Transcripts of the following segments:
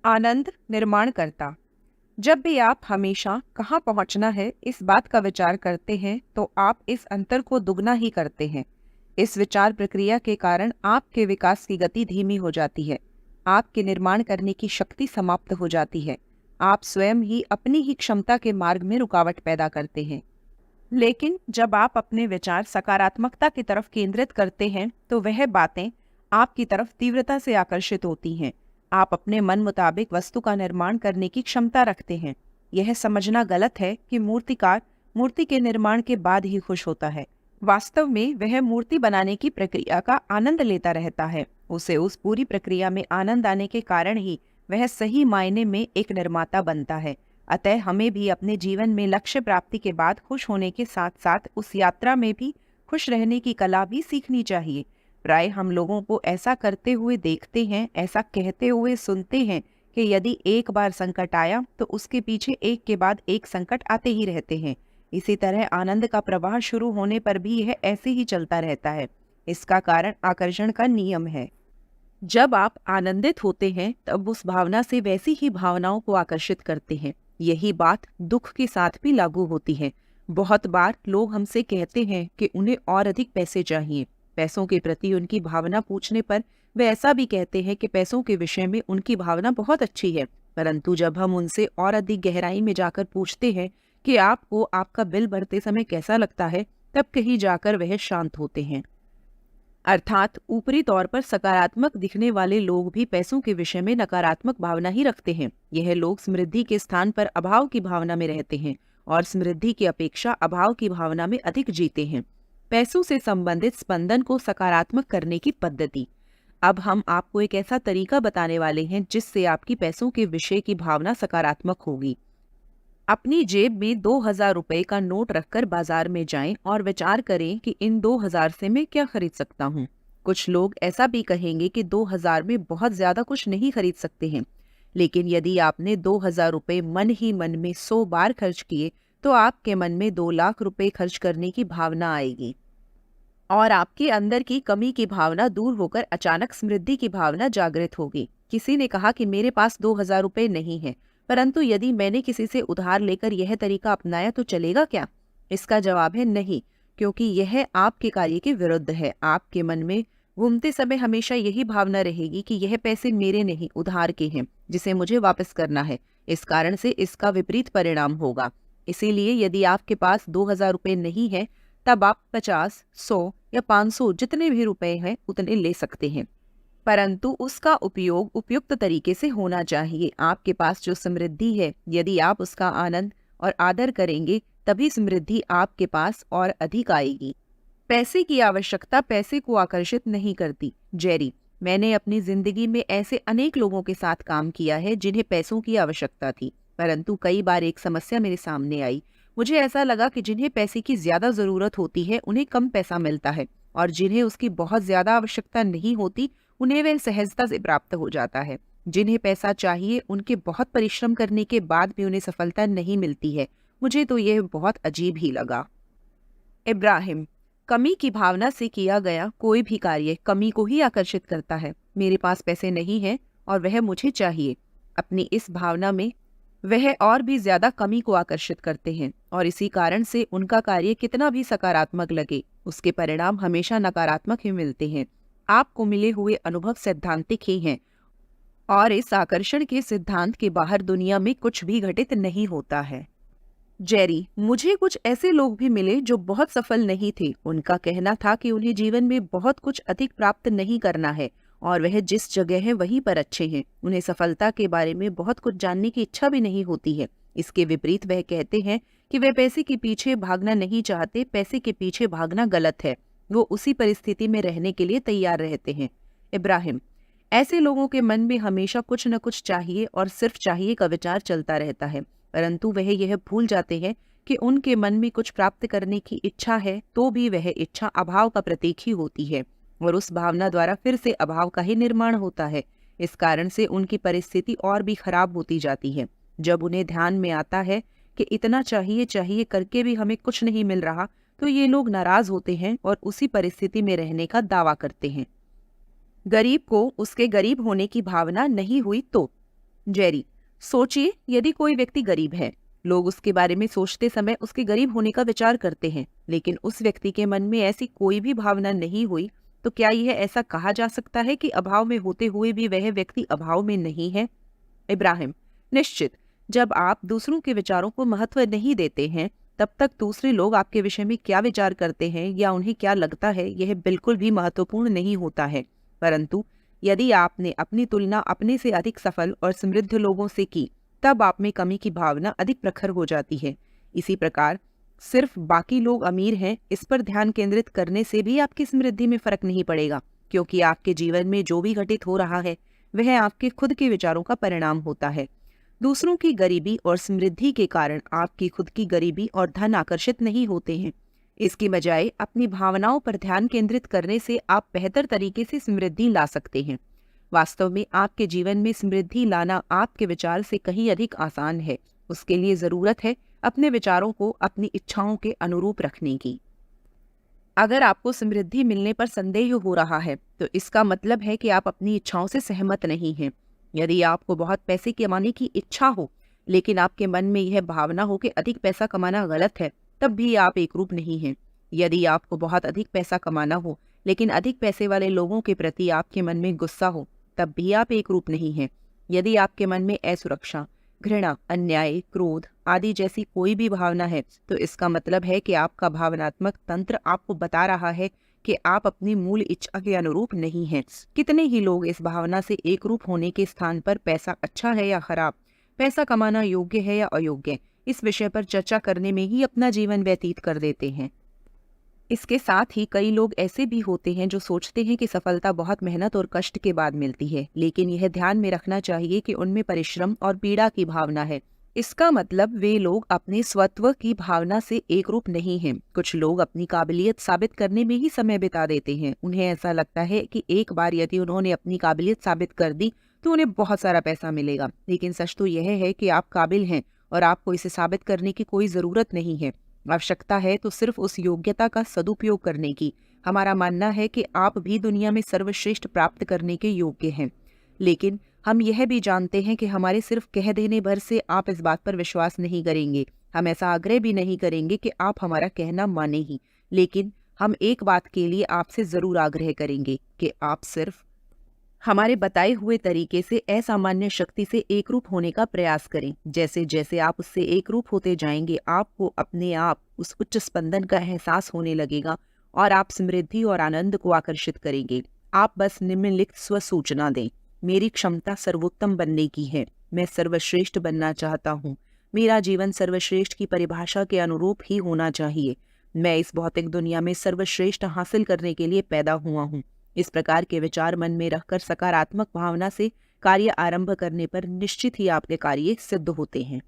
आनंद निर्माणकर्ता। जब भी आप हमेशा कहाँ पहुँचना है इस बात का विचार करते हैं तो आप इस अंतर को दुगना ही करते हैं। इस विचार प्रक्रिया के कारण आपके विकास की गति धीमी हो जाती है। आपके निर्माण करने की शक्ति समाप्त हो जाती है। आप स्वयं ही अपनी ही क्षमता के मार्ग में रुकावट पैदा करते हैं। लेकिन जब आप अपने विचार सकारात्मकता की तरफ केंद्रित करते हैं तो वह बातें आपकी तरफ तीव्रता से आकर्षित होती हैं। आप अपने मन मुताबिक वस्तु का निर्माण करने की क्षमता रखते हैं। यह समझना गलत है कि मूर्तिकार मूर्ति के निर्माण के बाद ही खुश होता है। वास्तव में वह मूर्ति बनाने की प्रक्रिया का आनंद लेता रहता है। उसे उस पूरी प्रक्रिया में आनंद आने के कारण ही वह सही मायने में एक निर्माता बनता है। अतः हमें भी अपने जीवन में लक्ष्य प्राप्ति के बाद खुश होने के साथ साथ उस यात्रा में भी खुश रहने की कला भी सीखनी चाहिए। प्राय हम लोगों को ऐसा करते हुए देखते हैं, ऐसा कहते हुए सुनते हैं कि यदि एक बार संकट आया तो उसके पीछे एक के बाद एक संकट आते ही रहते हैं। इसी तरह आनंद का प्रवाह शुरू होने पर भी यह ऐसे ही चलता रहता है। इसका कारण आकर्षण का नियम है। जब आप आनंदित होते हैं तब उस भावना से वैसी ही भावनाओं को आकर्षित करते हैं। यही बात दुख के साथ भी लागू होती है। बहुत बार लोग हमसे कहते हैं कि उन्हें और अधिक पैसे चाहिए। पैसों के प्रति उनकी भावना पूछने पर वे ऐसा भी कहते हैं कि पैसों के विषय में उनकी भावना बहुत अच्छी है। परंतु जब हम उनसे और अधिक गहराई में जाकर पूछते हैं कि आपको आपका बिल भरते समय कैसा लगता है, तब कहीं जाकर वह शांत होते हैं। अर्थात ऊपरी तौर पर सकारात्मक दिखने वाले लोग भी पैसों के विषय में नकारात्मक भावना ही रखते हैं। यह लोग समृद्धि के स्थान पर अभाव की भावना में रहते हैं और समृद्धि की अपेक्षा अभाव की भावना में अधिक जीते हैं। पैसों से संबंधित स्पंदन को सकारात्मक करने की पद्धति। अब हम आपको एक ऐसा तरीका बताने वाले हैं जिससे आपकी पैसों के विषय की भावना सकारात्मक होगी। अपनी जेब में 2000 रुपए का नोट रखकर बाजार में जाएं और विचार करें कि इन 2000 से मैं क्या खरीद सकता हूँ। कुछ लोग ऐसा भी कहेंगे कि 2000 में बहुत ज्यादा कुछ नहीं खरीद सकते हैं। लेकिन यदि आपने 2000 रुपए मन ही मन में 100 बार खर्च किए तो आपके मन में 2 लाख रुपए खर्च करने की भावना आएगी और आपके अंदर की कमी की भावना दूर होकर अचानक समृद्धि की भावना जागृत होगी। किसी ने कहा कि मेरे पास 2000 रुपए नहीं है, परंतु यदि मैंने किसी से उधार लेकर यह तरीका अपनाया तो चलेगा क्या? इसका जवाब है नहीं, क्योंकि यह आपके कार्य के विरुद्ध है। आपके मन में घूमते समय हमेशा यही भावना रहेगी कि यह पैसे मेरे नहीं, उधार के हैं, जिसे मुझे वापस करना है। इस कारण से इसका विपरीत परिणाम होगा। इसीलिए यदि आपके पास 2000 रुपए नहीं है तब आप 50, 100 या 500 जितने भी रुपए हैं उतने ले सकते हैं, परंतु उसका उपयोग उपयुक्त तरीके से होना चाहिए। आपके पास जो समृद्धि है, यदि आप उसका आनंद और आदर करेंगे तभी समृद्धि आपके पास और अधिक आएगी। पैसे की आवश्यकता पैसे को आकर्षित नहीं करती। जेरी, मैंने अपनी जिंदगी में ऐसे अनेक लोगों के साथ काम किया है जिन्हें पैसों की आवश्यकता थी, परंतु कई बार एक समस्या मेरे सामने आई। मुझे ऐसा लगा कि जिन्हें पैसे की ज्यादा जरूरत होती है उन्हें कम पैसा मिलता है और जिन्हें उसकी बहुत ज्यादा आवश्यकता नहीं होती उन्हें वह सहजता से प्राप्त हो जाता है। जिन्हें पैसा चाहिए उनके बहुत परिश्रम करने के बाद भी उन्हें सफलता नहीं मिलती है। मुझे तो यह बहुत अजीब ही लगा। इब्राहिम, कमी की भावना से किया गया कोई भी कार्य कमी को ही आकर्षित करता है। मेरे पास पैसे नहीं हैं और वह मुझे चाहिए। अपनी इस भावना में वह और भी ज्यादा कमी को आकर्षित करते हैं और इसी कारण से उनका कार्य कितना भी सकारात्मक लगे उसके परिणाम हमेशा नकारात्मक ही मिलते हैं। आपको मिले हुए अनुभव सैद्धांतिक ही हैं और इस आकर्षण के सिद्धांत के बाहर दुनिया में कुछ भी घटित नहीं होता है। जेरी, मुझे कुछ ऐसे लोग भी मिले जो बहुत सफल नहीं थे। उनका कहना था कि उन्हें जीवन में बहुत कुछ अधिक प्राप्त नहीं करना है और वह जिस जगह है वहीं पर अच्छे हैं। उन्हें सफलता के बारे में बहुत कुछ जानने की इच्छा भी नहीं होती है। इसके विपरीत वह कहते हैं कि वे पैसे के पीछे भागना नहीं चाहते। पैसे के पीछे भागना गलत है। वो उसी परिस्थिति में रहने के लिए तैयार रहते हैं। इब्राहिम, ऐसे लोगों के मन में हमेशा कुछ न कुछ चाहिए और सिर्फ चाहिए का विचार चलता रहता है, परंतु वह यह भूल जाते हैं कि उनके मन में कुछ प्राप्त करने की इच्छा है तो भी वह इच्छा अभाव का प्रतीक ही होती है और उस भावना द्वारा फिर से अभाव का ही निर्माण होता है। इस कारण से उनकी परिस्थिति और भी खराब होती जाती है। जब उन्हें ध्यान में आता है कि इतना चाहिए चाहिए करके भी हमें कुछ नहीं मिल रहा तो ये लोग नाराज होते हैं और उसी परिस्थिति में रहने का दावा करते हैं। गरीब को उसके गरीब होने की भावना नहीं हुई तो जेरी, सोचिए यदि कोई व्यक्ति गरीब है, लोग उसके बारे में सोचते समय उसके गरीब होने का विचार करते हैं, लेकिन उस व्यक्ति के मन में ऐसी कोई भी भावना नहीं हुई, तो क्या यह ऐसा कहा जा सकता है कि अभाव में होते हुए भी वह व्यक्ति अभाव में नहीं है? इब्राहिम, निश्चित। जब आप दूसरों के विचारों को महत्व नहीं देते हैं, तब तक दूसरे लोग आपके विषय में क्या विचार करते हैं या उन्हें क्या लगता है, यह बिल्कुल भी महत्वपूर्ण नहीं होता है। परंतु यदि आपने अपनी तुलना अपने से अधिक सफल और समृद्ध लोगों से की, तब आप में कमी की भावना अधिक प्रखर हो जाती है। इसी प्रकार सिर्फ बाकी लोग अमीर हैं, इस पर ध्यान केंद्रित करने से भी आपकी समृद्धि में फर्क नहीं पड़ेगा, क्योंकि आपके जीवन में जो भी घटित हो रहा है वह आपके खुद के विचारों का परिणाम होता है। दूसरों की गरीबी और समृद्धि के कारण आपकी खुद की गरीबी और धन आकर्षित नहीं होते हैं। इसकी बजाय अपनी भावनाओं पर ध्यान केंद्रित करने से आप बेहतर तरीके से समृद्धि ला सकते हैं। वास्तव में आपके जीवन में समृद्धि लाना आपके विचार से कहीं अधिक आसान है। उसके लिए जरूरत है अपने विचारों को अपनी इच्छाओं के अनुरूप रखने की। अगर आपको समृद्धि मिलने पर संदेह हो रहा है, तो इसका मतलब है कि आप अपनी इच्छाओं से सहमत नहीं हैं। यदि आपको बहुत पैसे कमाने की इच्छा हो, लेकिन आपके मन में यह भावना हो कि अधिक पैसा कमाना गलत है, तब भी आप एकरूप नहीं हैं। यदि आपको बहुत अधिक पैसा कमाना हो, लेकिन अधिक पैसे वाले लोगों के प्रति आपके मन में गुस्सा हो, तब भी आप एकरूप नहीं हैं। यदि आपके मन में असुरक्षा, घृणा, अन्याय, क्रोध आदि जैसी कोई भी भावना है, तो इसका मतलब है कि आपका भावनात्मक तंत्र आपको बता रहा है कि आप अपनी मूल इच्छा के अनुरूप नहीं हैं। कितने ही लोग इस भावना से एकरूप होने के स्थान पर पैसा अच्छा है या खराब, पैसा कमाना योग्य है या अयोग्य, इस विषय पर चर्चा करने में ही अपना जीवन व्यतीत कर देते हैं। इसके साथ ही कई लोग ऐसे भी होते हैं जो सोचते हैं कि सफलता बहुत मेहनत और कष्ट के बाद मिलती है, लेकिन यह ध्यान में रखना चाहिए कि उनमें परिश्रम और पीड़ा की भावना है। इसका मतलब वे लोग अपने स्वत्व की भावना से एकरूप नहीं हैं। कुछ लोग अपनी काबिलियत साबित करने में ही समय बिता देते हैं। उन्हें ऐसा लगता है कि एक बार यदि उन्होंने अपनी काबिलियत साबित कर दी तो उन्हें बहुत सारा पैसा मिलेगा, लेकिन सच तो यह है कि आप काबिल हैं और आपको इसे साबित करने की कोई ज़रूरत नहीं है। आवश्यकता है तो सिर्फ उस योग्यता का सदुपयोग करने की। हमारा मानना है कि आप भी दुनिया में सर्वश्रेष्ठ प्राप्त करने के योग्य हैं, लेकिन हम यह भी जानते हैं कि हमारे सिर्फ कह देने भर से आप इस बात पर विश्वास नहीं करेंगे। हम ऐसा आग्रह भी नहीं करेंगे कि आप हमारा कहना माने ही, लेकिन हम एक बात के लिए आपसे ज़रूर आग्रह करेंगे कि आप सिर्फ हमारे बताए हुए तरीके से असामान्य शक्ति से एकरूप होने का प्रयास करें। जैसे जैसे आप उससे एकरूप होते जाएंगे, आपको अपने आप उस उच्च स्पंदन का एहसास होने लगेगा और आप समृद्धि और आनंद को आकर्षित करेंगे। आप बस निम्नलिखित स्वसूचना दें: मेरी क्षमता सर्वोत्तम बनने की है, मैं सर्वश्रेष्ठ बनना चाहता हूँ, मेरा जीवन सर्वश्रेष्ठ की परिभाषा के अनुरूप ही होना चाहिए, मैं इस भौतिक दुनिया में सर्वश्रेष्ठ हासिल करने के लिए पैदा हुआ हूँ। इस प्रकार के विचार मन में रखकर सकारात्मक भावना से कार्य आरंभ करने पर निश्चित ही आपके कार्य सिद्ध होते हैं।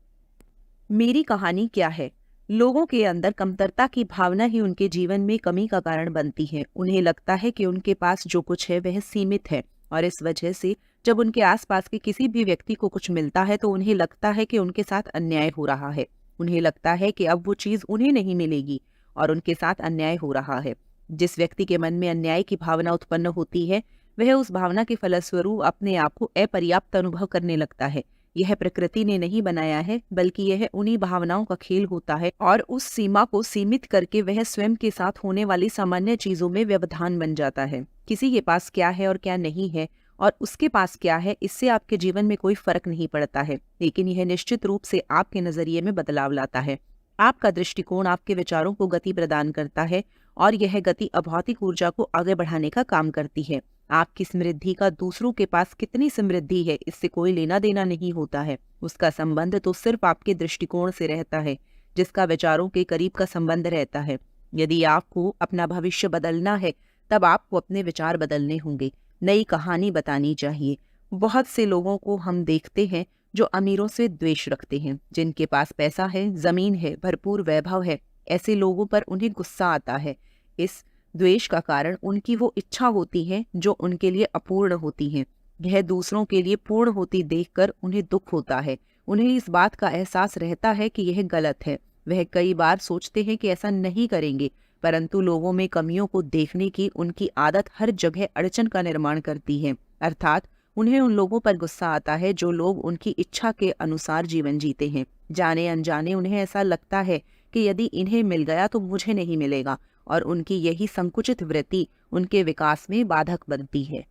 मेरी कहानी क्या है? लोगों के अंदर कमतरता की भावना ही उनके जीवन में कमी का कारण बनती है। उन्हें लगता है कि उनके पास जो कुछ है वह सीमित है, और इस वजह से जब उनके आसपास के किसी भी व्यक्ति को कुछ मिलता है तो उन्हें लगता है कि उनके साथ अन्याय हो रहा है। उन्हें लगता है कि अब वो चीज़ उन्हें नहीं मिलेगी और उनके साथ अन्याय हो रहा है। जिस व्यक्ति के मन में अन्याय की भावना उत्पन्न होती है, वह उस भावना के फलस्वरूप अपने आप को अपर्याप्त अनुभव करने लगता है। यह प्रकृति ने नहीं बनाया है, बल्कि यह उन्हीं भावनाओं का खेल होता है, और उस सीमा को सीमित करके वह स्वयं के साथ होने वाली सामान्य चीजों में व्यवधान बन जाता है। किसी के पास क्या है और क्या नहीं है, और उसके पास क्या है, इससे आपके जीवन में कोई फर्क नहीं पड़ता है, लेकिन यह निश्चित रूप से आपके नजरिए में बदलाव लाता है। आपका दृष्टिकोण आपके विचारों को गति प्रदान करता है, और यह गति अभौतिक ऊर्जा को आगे बढ़ाने का काम करती है। आपकी समृद्धि का दूसरों के पास कितनी समृद्धि है, इससे कोई लेना देना नहीं होता है। उसका संबंध तो सिर्फ आपके दृष्टिकोण से रहता है, जिसका विचारों के करीब का संबंध रहता है। यदि आपको अपना भविष्य बदलना है, तब आपको अपने विचार बदलने होंगे। नई कहानी बतानी चाहिए। बहुत से लोगों को हम देखते हैं जो अमीरों से द्वेष रखते हैं। जिनके पास पैसा है, जमीन है, भरपूर वैभव है, ऐसे लोगों पर उन्हें गुस्सा आता है। इस द्वेष का कारण उनकी वो इच्छा होती है जो उनके लिए अपूर्ण होती है। यह दूसरों के लिए पूर्ण होती देखकर उन्हें दुख होता है। उन्हें इस बात का एहसास रहता है कि यह गलत है। वह कई बार सोचते हैं कि ऐसा नहीं करेंगे, परंतु लोगों में कमियों को देखने की उनकी आदत हर जगह अड़चन का निर्माण करती है। अर्थात उन्हें उन लोगों पर गुस्सा आता है जो लोग उनकी इच्छा के अनुसार जीवन जीते हैं। जाने अनजाने उन्हें ऐसा लगता है कि यदि इन्हें मिल गया तो मुझे नहीं मिलेगा, और उनकी यही संकुचित वृत्ति उनके विकास में बाधक बनती है।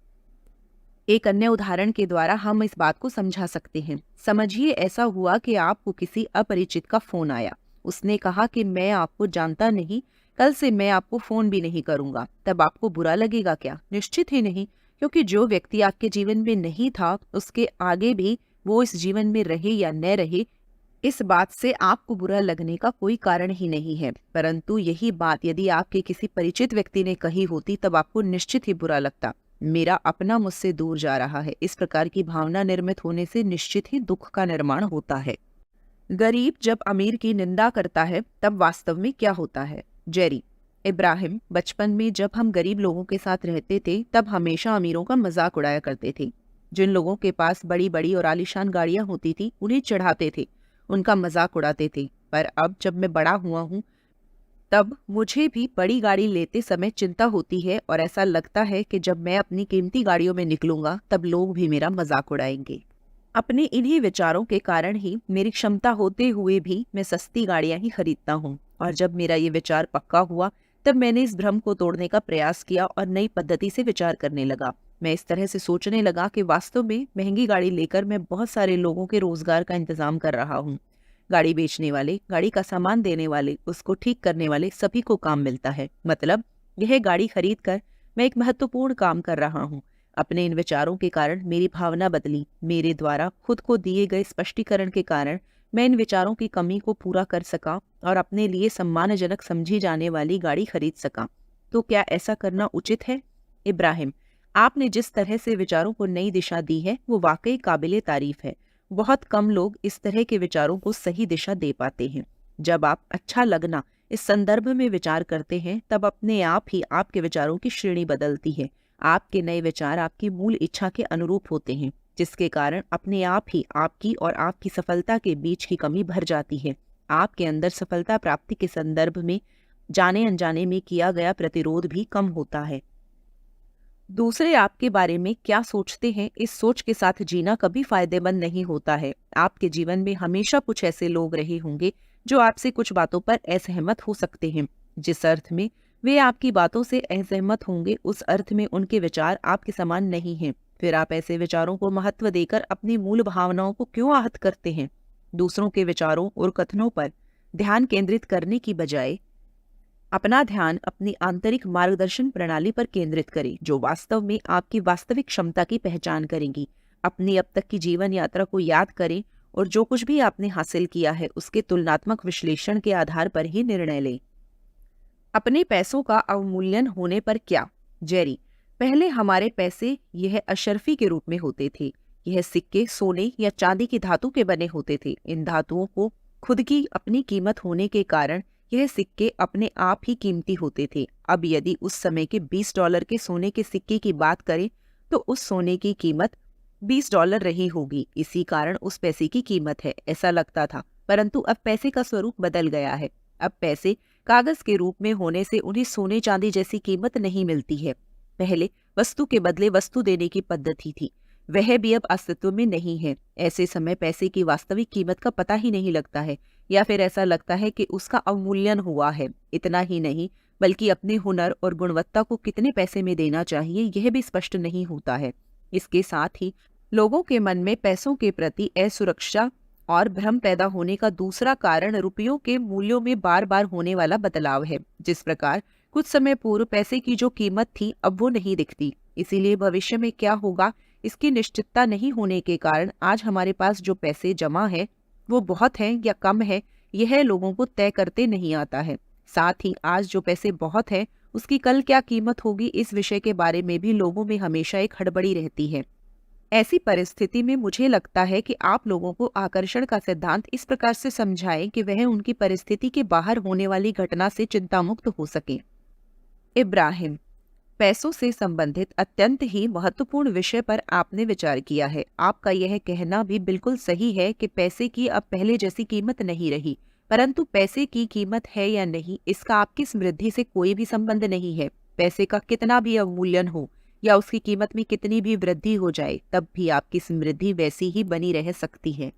एक अन्य उदाहरण के द्वारा हम इस बात को समझा सकते हैं। समझिए ऐसा हुआ कि आपको किसी अपरिचित का फोन आया। उसने कहा कि मैं आपको जानता नहीं, कल से मैं आपको फोन भी नहीं करूंगा। तब आपको बुरा लगेगा क्या? निश्चित ही नहीं, क्योंकि जो व्यक्ति आपके जीवन में नहीं था, उसके आगे भी वो इस जीवन में रहे या न रहे, इस बात से आपको बुरा लगने का कोई कारण ही नहीं है। परंतु यही बात यदि आपके किसी परिचित व्यक्ति ने कही होती, तब आपको निश्चित ही बुरा लगता। मेरा अपना मुझसे दूर जा रहा है, इस प्रकार की भावना निर्मित होने से निश्चित ही दुख का निर्माण होता है। गरीब जब अमीर की निंदा करता है तब वास्तव में क्या होता है? जेरी। इब्राहिम, बचपन में जब हम गरीब लोगों के साथ रहते थे तब हमेशा अमीरों का मजाक उड़ाया करते थे। जिन लोगों के पास बड़ी बड़ी और आलीशान गाड़ियां होती थी उन्हें चढ़ाते थे, उनका मजाक उड़ाते थे। पर अब जब मैं बड़ा हुआ हूँ तब मुझे भी बड़ी गाड़ी लेते समय चिंता होती है, और ऐसा लगता है कि जब मैं अपनी कीमती गाड़ियों में निकलूंगा तब लोग भी मेरा मजाक उड़ाएंगे। अपने इन्हीं विचारों के कारण ही मेरी क्षमता होते हुए भी मैं सस्ती गाड़ियां ही खरीदता हूँ। और जब मेरा ये विचार पक्का हुआ तब मैंने इस भ्रम को तोड़ने का प्रयास किया और नई पद्धति से विचार करने लगा। मैं इस तरह से सोचने लगा कि वास्तव में महंगी गाड़ी लेकर मैं बहुत सारे लोगों के रोजगार का इंतजाम कर रहा हूँ। गाड़ी बेचने वाले, गाड़ी का सामान देने वाले, उसको ठीक करने वाले, सभी को काम मिलता है। मतलब यह गाड़ी खरीद कर मैं एक महत्वपूर्ण काम कर रहा हूँ। अपने इन विचारों के कारण मेरी भावना बदली। मेरे द्वारा खुद को दिए गए स्पष्टीकरण के कारण मैं इन विचारों की कमी को पूरा कर सका और अपने लिए सम्मानजनक समझी जाने वाली गाड़ी खरीद सका। तो क्या ऐसा करना उचित है? इब्राहिम, आपने जिस तरह से विचारों को नई दिशा दी है वो वाकई काबिले तारीफ है। बहुत कम लोग इस तरह के विचारों को सही दिशा दे पाते हैं। जब आप अच्छा लगना इस संदर्भ में विचार करते हैं तब अपने आप ही आपके विचारों की श्रेणी बदलती है। आपके नए विचार आपकी मूल इच्छा के अनुरूप होते हैं, जिसके कारण अपने आप ही आपकी और आपकी सफलता के बीच की कमी भर जाती है। आपके अंदर सफलता प्राप्ति के संदर्भ में जाने अनजाने में किया गया प्रतिरोध भी कम होता है। दूसरे आपके बारे में क्या सोचते हैं, इस सोच के साथ जीना कभी फायदेमंद नहीं होता है। आपके जीवन में हमेशा कुछ ऐसे लोग रहे होंगे जो आपसे कुछ बातों पर असहमत हो सकते हैं। जिस अर्थ में वे आपकी बातों से असहमत होंगे, उस अर्थ में उनके विचार आपके समान नहीं हैं। फिर आप ऐसे विचारों को महत्व देकर अपनी मूल भावनाओं को क्यों आहत करते हैं? दूसरों के विचारों और कथनों पर ध्यान केंद्रित करने की बजाय अपना ध्यान अपनी आंतरिक मार्गदर्शन प्रणाली पर केंद्रित करें, जो वास्तव में आपकी वास्तविक क्षमता की पहचान करेंगी। अपनी अब तक की जीवन यात्रा को याद करें और जो कुछ भी आपने हासिल किया है उसके तुलनात्मक विश्लेषण के आधार पर ही निर्णय लें। अपने पैसों का अवमूल्यन होने पर क्या? जेरी, पहले हमारे पैसे यह अशर्फी के रूप में होते थे। यह सिक्के सोने या चांदी की धातु के बने होते थे। इन धातुओं को खुद की अपनी कीमत होने के कारण यह सिक्के अपने आप ही कीमती होते थे। अब यदि उस समय के $20 के सोने के सिक्के की बात करें तो उस सोने की कीमत $20 रही होगी। इसी कारण उस पैसे की कीमत है, ऐसा लगता था। परंतु अब पैसे का स्वरूप बदल गया है। अब पैसे कागज के रूप में होने से उन्हें सोने चांदी जैसी कीमत नहीं मिलती है। पहले वस्तु के बदले वस्तु देने की पद्धति थी, वह भी अब अस्तित्व में नहीं है। ऐसे समय पैसे की वास्तविक कीमत का पता ही नहीं लगता है, या फिर ऐसा लगता है कि उसका अवमूल्यन हुआ है। इतना ही नहीं, बल्कि अपने हुनर और गुणवत्ता को कितने पैसे में देना चाहिए यह भी स्पष्ट नहीं होता है। इसके साथ ही लोगों के मन में पैसों के प्रति असुरक्षा और भ्रम पैदा होने का दूसरा कारण रुपयों के मूल्यों में बार बार होने वाला बदलाव है। जिस प्रकार कुछ समय पूर्व पैसे की जो कीमत थी अब वो नहीं दिखती। इसीलिए भविष्य में क्या होगा इसकी निश्चितता नहीं होने के कारण आज हमारे पास जो पैसे जमा है वो बहुत है या कम है, यह लोगों को तय करते नहीं आता है। साथ ही आज जो पैसे बहुत है उसकी कल क्या कीमत होगी, इस विषय के बारे में भी लोगों में हमेशा एक हड़बड़ी रहती है। ऐसी परिस्थिति में मुझे लगता है कि आप लोगों को आकर्षण का सिद्धांत इस प्रकार से समझाएं कि वह उनकी परिस्थिति के बाहर होने वाली घटना से चिंतामुक्त हो सके। इब्राहिम, पैसों से संबंधित अत्यंत ही महत्वपूर्ण विषय पर आपने विचार किया है। आपका यह कहना भी बिल्कुल सही है कि पैसे की अब पहले जैसी कीमत नहीं रही, परंतु पैसे की कीमत है या नहीं इसका आपकी समृद्धि से कोई भी संबंध नहीं है। पैसे का कितना भी अवमूल्यन हो, या उसकी कीमत में कितनी भी वृद्धि हो जाए, तब भी आपकी समृद्धि वैसी ही बनी रह सकती है।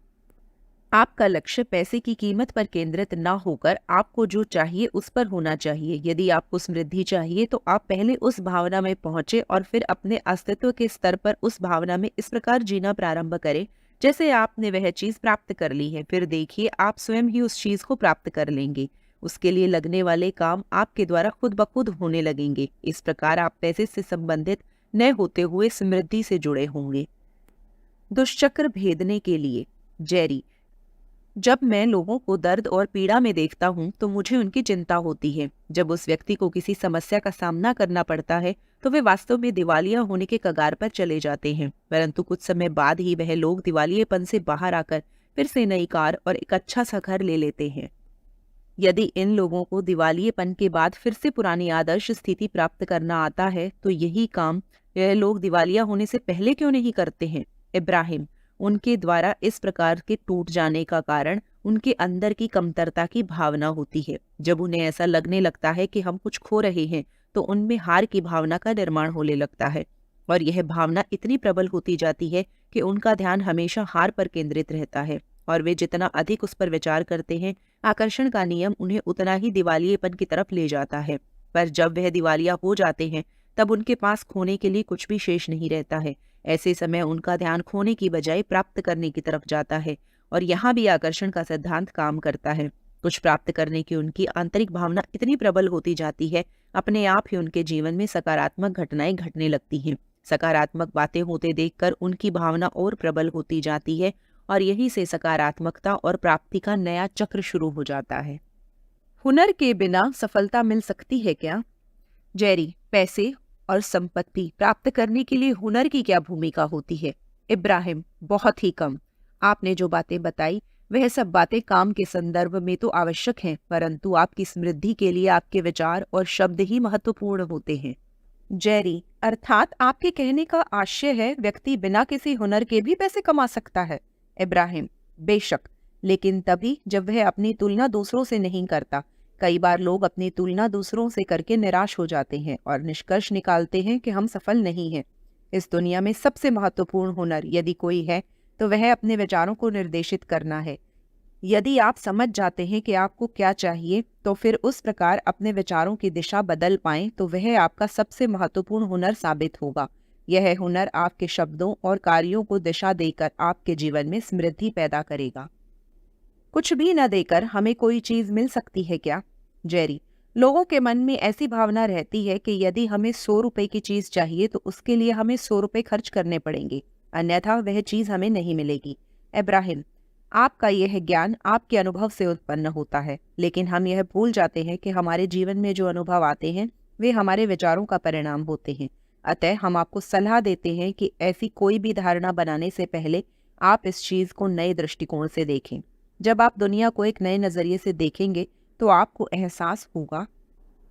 आपका लक्ष्य पैसे की कीमत पर केंद्रित ना होकर आपको जो चाहिए उस पर होना चाहिए। यदि आपको समृद्धि चाहिए तो आप पहले उस भावना में पहुंचे और फिर अपने अस्तित्व के स्तर पर उस भावना में इस प्रकार जीना प्रारंभ करें जैसे आपने वह चीज प्राप्त कर ली है। फिर देखिए, आप स्वयं ही उस चीज को प्राप्त कर लेंगे। उसके लिए लगने वाले काम आपके द्वारा खुद ब खुद होने लगेंगे। इस प्रकार आप पैसे से संबंधित न होते हुए समृद्धि से जुड़े होंगे। दुष्चक्र भेदने के लिए। जेरी, जब मैं लोगों को दर्द और पीड़ा में देखता हूँ तो मुझे उनकी चिंता होती है। जब उस व्यक्ति को किसी समस्या का सामना करना पड़ता है तो वे वास्तव में दिवालिया होने के कगार पर चले जाते हैं, परंतु कुछ समय बाद ही वह लोग दिवालियेपन से बाहर आकर फिर से नई कार और एक अच्छा सा घर ले लेते हैं। यदि इन लोगों को दिवालियेपन के बाद फिर से पुरानी आदर्श स्थिति प्राप्त करना आता है तो यही काम यह लोग दिवालिया होने से पहले क्यों नहीं करते हैं? इब्राहिम, उनके द्वारा इस प्रकार के टूट जाने का कारण उनके अंदर की कमतरता की भावना होती है। जब उन्हें ऐसा लगने लगता है कि हम कुछ खो रहे हैं तो उनमें हार की भावना का निर्माण होने लगता है, और यह भावना इतनी प्रबल होती जाती है कि उनका ध्यान हमेशा हार पर केंद्रित रहता है, और वे जितना अधिक उस पर विचार करते हैं, आकर्षण का नियम उन्हें उतना ही दिवालियेपन की तरफ ले जाता है। पर जब वह दिवालिया हो जाते हैं तब उनके पास खोने के लिए कुछ भी शेष नहीं रहता है। ऐसे समय उनका ध्यान खोने की बजाय प्राप्त करने की तरफ जाता है, और यहाँ भी आकर्षण का सिद्धांत काम करता है। कुछ प्राप्त करने की उनकी आंतरिक भावना इतनी प्रबल होती जाती है, अपने आप ही उनके जीवन में सकारात्मक घटनाएं घटने लगती हैं। सकारात्मक बातें होते देखकर उनकी भावना और प्रबल होती जाती है, और यहीं से सकारात्मकता और प्राप्ति का नया चक्र शुरू हो जाता है। हुनर के बिना सफलता मिल सकती है क्या? जेरी, पैसे और संपत्ति प्राप्त करने के लिए हुनर की क्या भूमिका होती है? इब्राहिम, बहुत ही कम। आपने जो बातें बताई वह सब बातें काम के संदर्भ में तो आवश्यक हैं, परंतु आपकी समृद्धि के लिए आपके विचार और शब्द ही महत्वपूर्ण होते हैं। जेरी, अर्थात आपके कहने का आशय है व्यक्ति बिना किसी हुनर के भी पैसे कमा सकता है? इब्राहिम, बेशक, लेकिन तभी जब वह अपनी तुलना दूसरों से नहीं करता। कई बार लोग अपनी तुलना दूसरों से करके निराश हो जाते हैं और निष्कर्ष निकालते हैं कि हम सफल नहीं हैं। इस दुनिया में सबसे महत्वपूर्ण हुनर यदि कोई है तो वह अपने विचारों को निर्देशित करना है। यदि आप समझ जाते हैं कि आपको क्या चाहिए तो फिर उस प्रकार अपने विचारों की दिशा बदल पाएं तो वह आपका सबसे महत्वपूर्ण हुनर साबित होगा। यह हुनर आपके शब्दों और कार्यों को दिशा देकर आपके जीवन में समृद्धि पैदा करेगा। कुछ भी न देकर हमें कोई चीज मिल सकती है क्या? जेरी, लोगों के मन में ऐसी भावना रहती है कि यदि हमें 100 रुपए की चीज चाहिए तो उसके लिए हमें 100 रुपए खर्च करने पड़ेंगे, अन्यथा वह चीज हमें नहीं मिलेगी। इब्राहिम, आपका यह ज्ञान आपके अनुभव से उत्पन्न होता है, लेकिन हम यह भूल जाते हैं कि हमारे जीवन में जो अनुभव आते हैं वे हमारे विचारों का परिणाम होते हैं। अतः हम आपको सलाह देते हैं कि ऐसी कोई भी धारणा बनाने से पहले आप इस चीज को नए दृष्टिकोण से देखें। जब आप दुनिया को एक नए नजरिए से देखेंगे तो आपको एहसास होगा